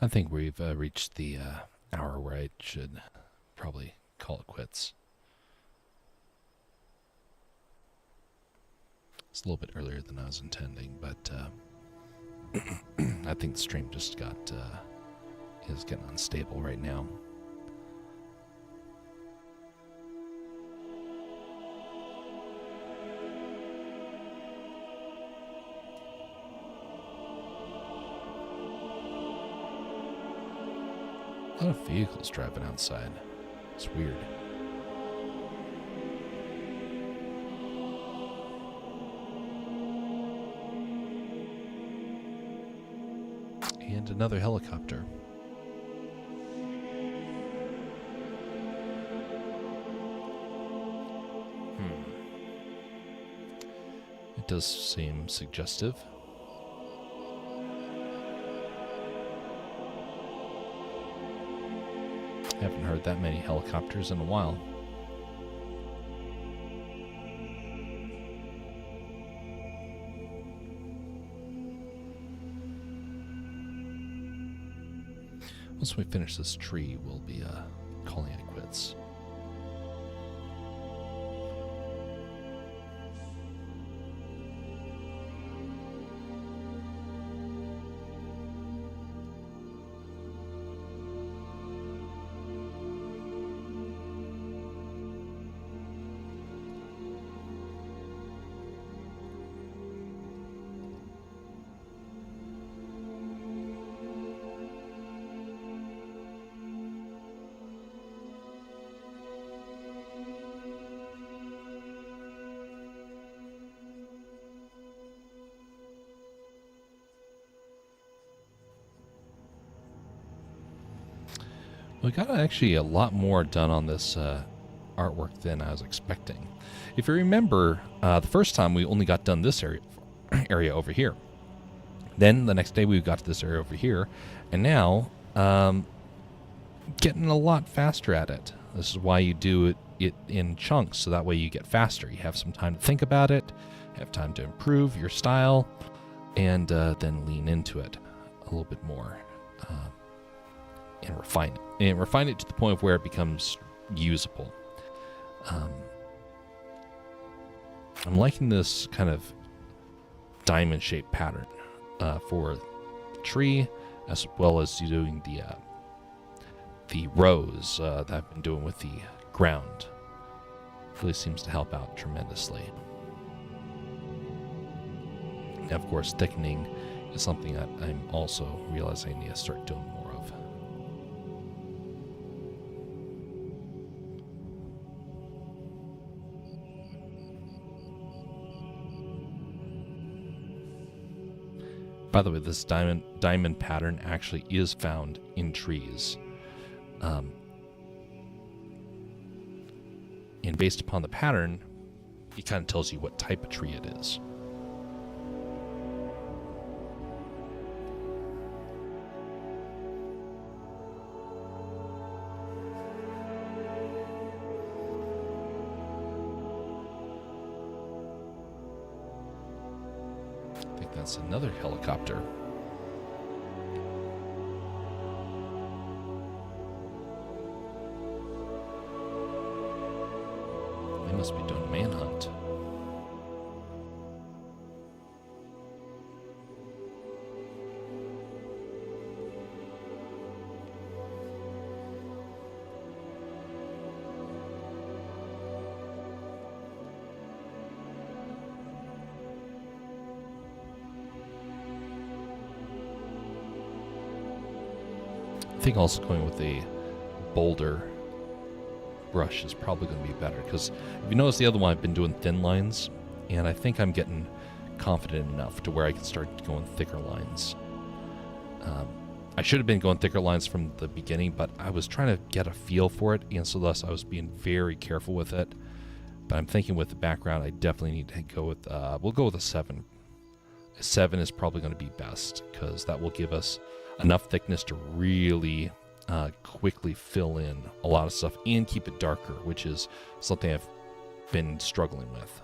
I think we've reached the hour where I should probably call it quits. It's a little bit earlier than I was intending, but I think the stream just is getting unstable right now. A lot of vehicles driving outside. It's weird. And another helicopter. It does seem suggestive. Haven't heard that many helicopters in a while. Once we finish this tree, we'll be calling it quits. We got actually a lot more done on this artwork than I was expecting. If you remember, the first time we only got done this area over here. Then the next day we got to this area over here, and now getting a lot faster at it. This is why you do it in chunks, so that way you get faster. You have some time to think about it, have time to improve your style, and then lean into it a little bit more and refine it. And refine it to the point of where it becomes usable. I'm liking this kind of diamond-shaped pattern for the tree, as well as doing the rows that I've been doing with the ground. Really seems to help out tremendously. And of course, thickening is something that I'm also realizing I need to start doing more of. By the way, this diamond pattern actually is found in trees. And based upon the pattern, it kind of tells you what type of tree it is. I think that's another helicopter. They must be doing a manhunt. I think also going with a boulder brush is probably going to be better, because if you notice the other one, I've been doing thin lines, and I think I'm getting confident enough to where I can start going thicker lines. I should have been going thicker lines from the beginning, but I was trying to get a feel for it, and so thus I was being very careful with it. But I'm thinking with the background, I definitely need to go with, we'll go with a 7. A 7 is probably going to be best, because that will give us enough thickness to really quickly fill in a lot of stuff and keep it darker, which is something I've been struggling with.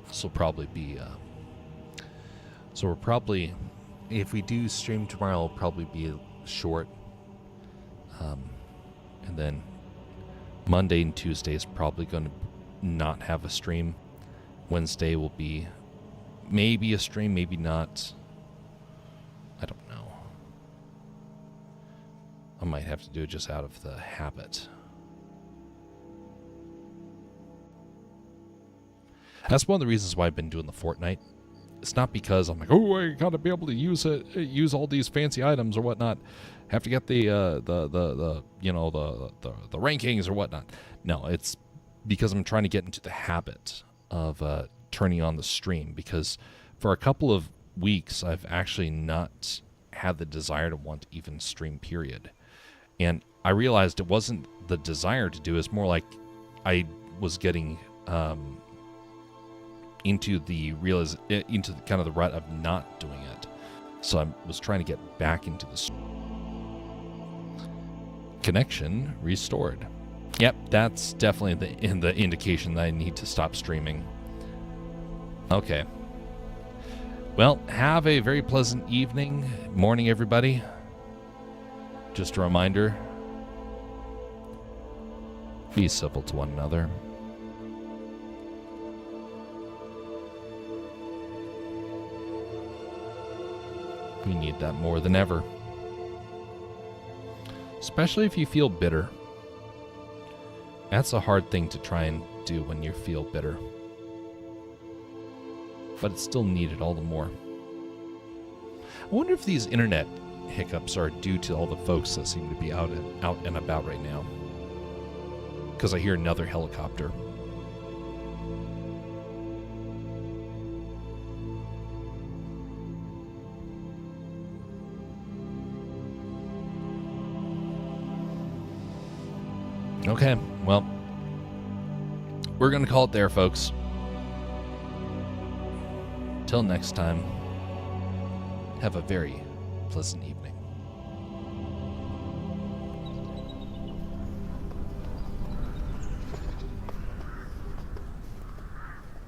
This will probably be so we're probably, if we do stream tomorrow, it'll probably be short, and then Monday and Tuesday is probably going to not have a stream. Wednesday will be maybe a stream, maybe not. I don't know. I might have to do it just out of the habit. That's one of the reasons why I've been doing the Fortnite. It's not because I'm like, oh, I gotta be able to use all these fancy items or whatnot. Have to get the rankings or whatnot. No, it's because I'm trying to get into the habit of turning on the stream, because for a couple of weeks I've actually not had the desire to want to even stream, period. And I realized it wasn't the desire to do, it's more like I was getting into the kind of the rut of not doing it. So I was trying to get back into the connection restored. Yep, that's definitely the indication that I need to stop streaming. Okay. Well, have a very pleasant evening, morning, everybody. Just a reminder, be civil to one another. We need that more than ever. Especially if you feel bitter That's a hard thing to try and do when you feel bitter. But it's still needed all the more. I wonder if these internet hiccups are due to all the folks that seem to be out and about right now. Because I hear another helicopter. Okay, well, we're going to call it there, folks. Till next time, have a very pleasant evening.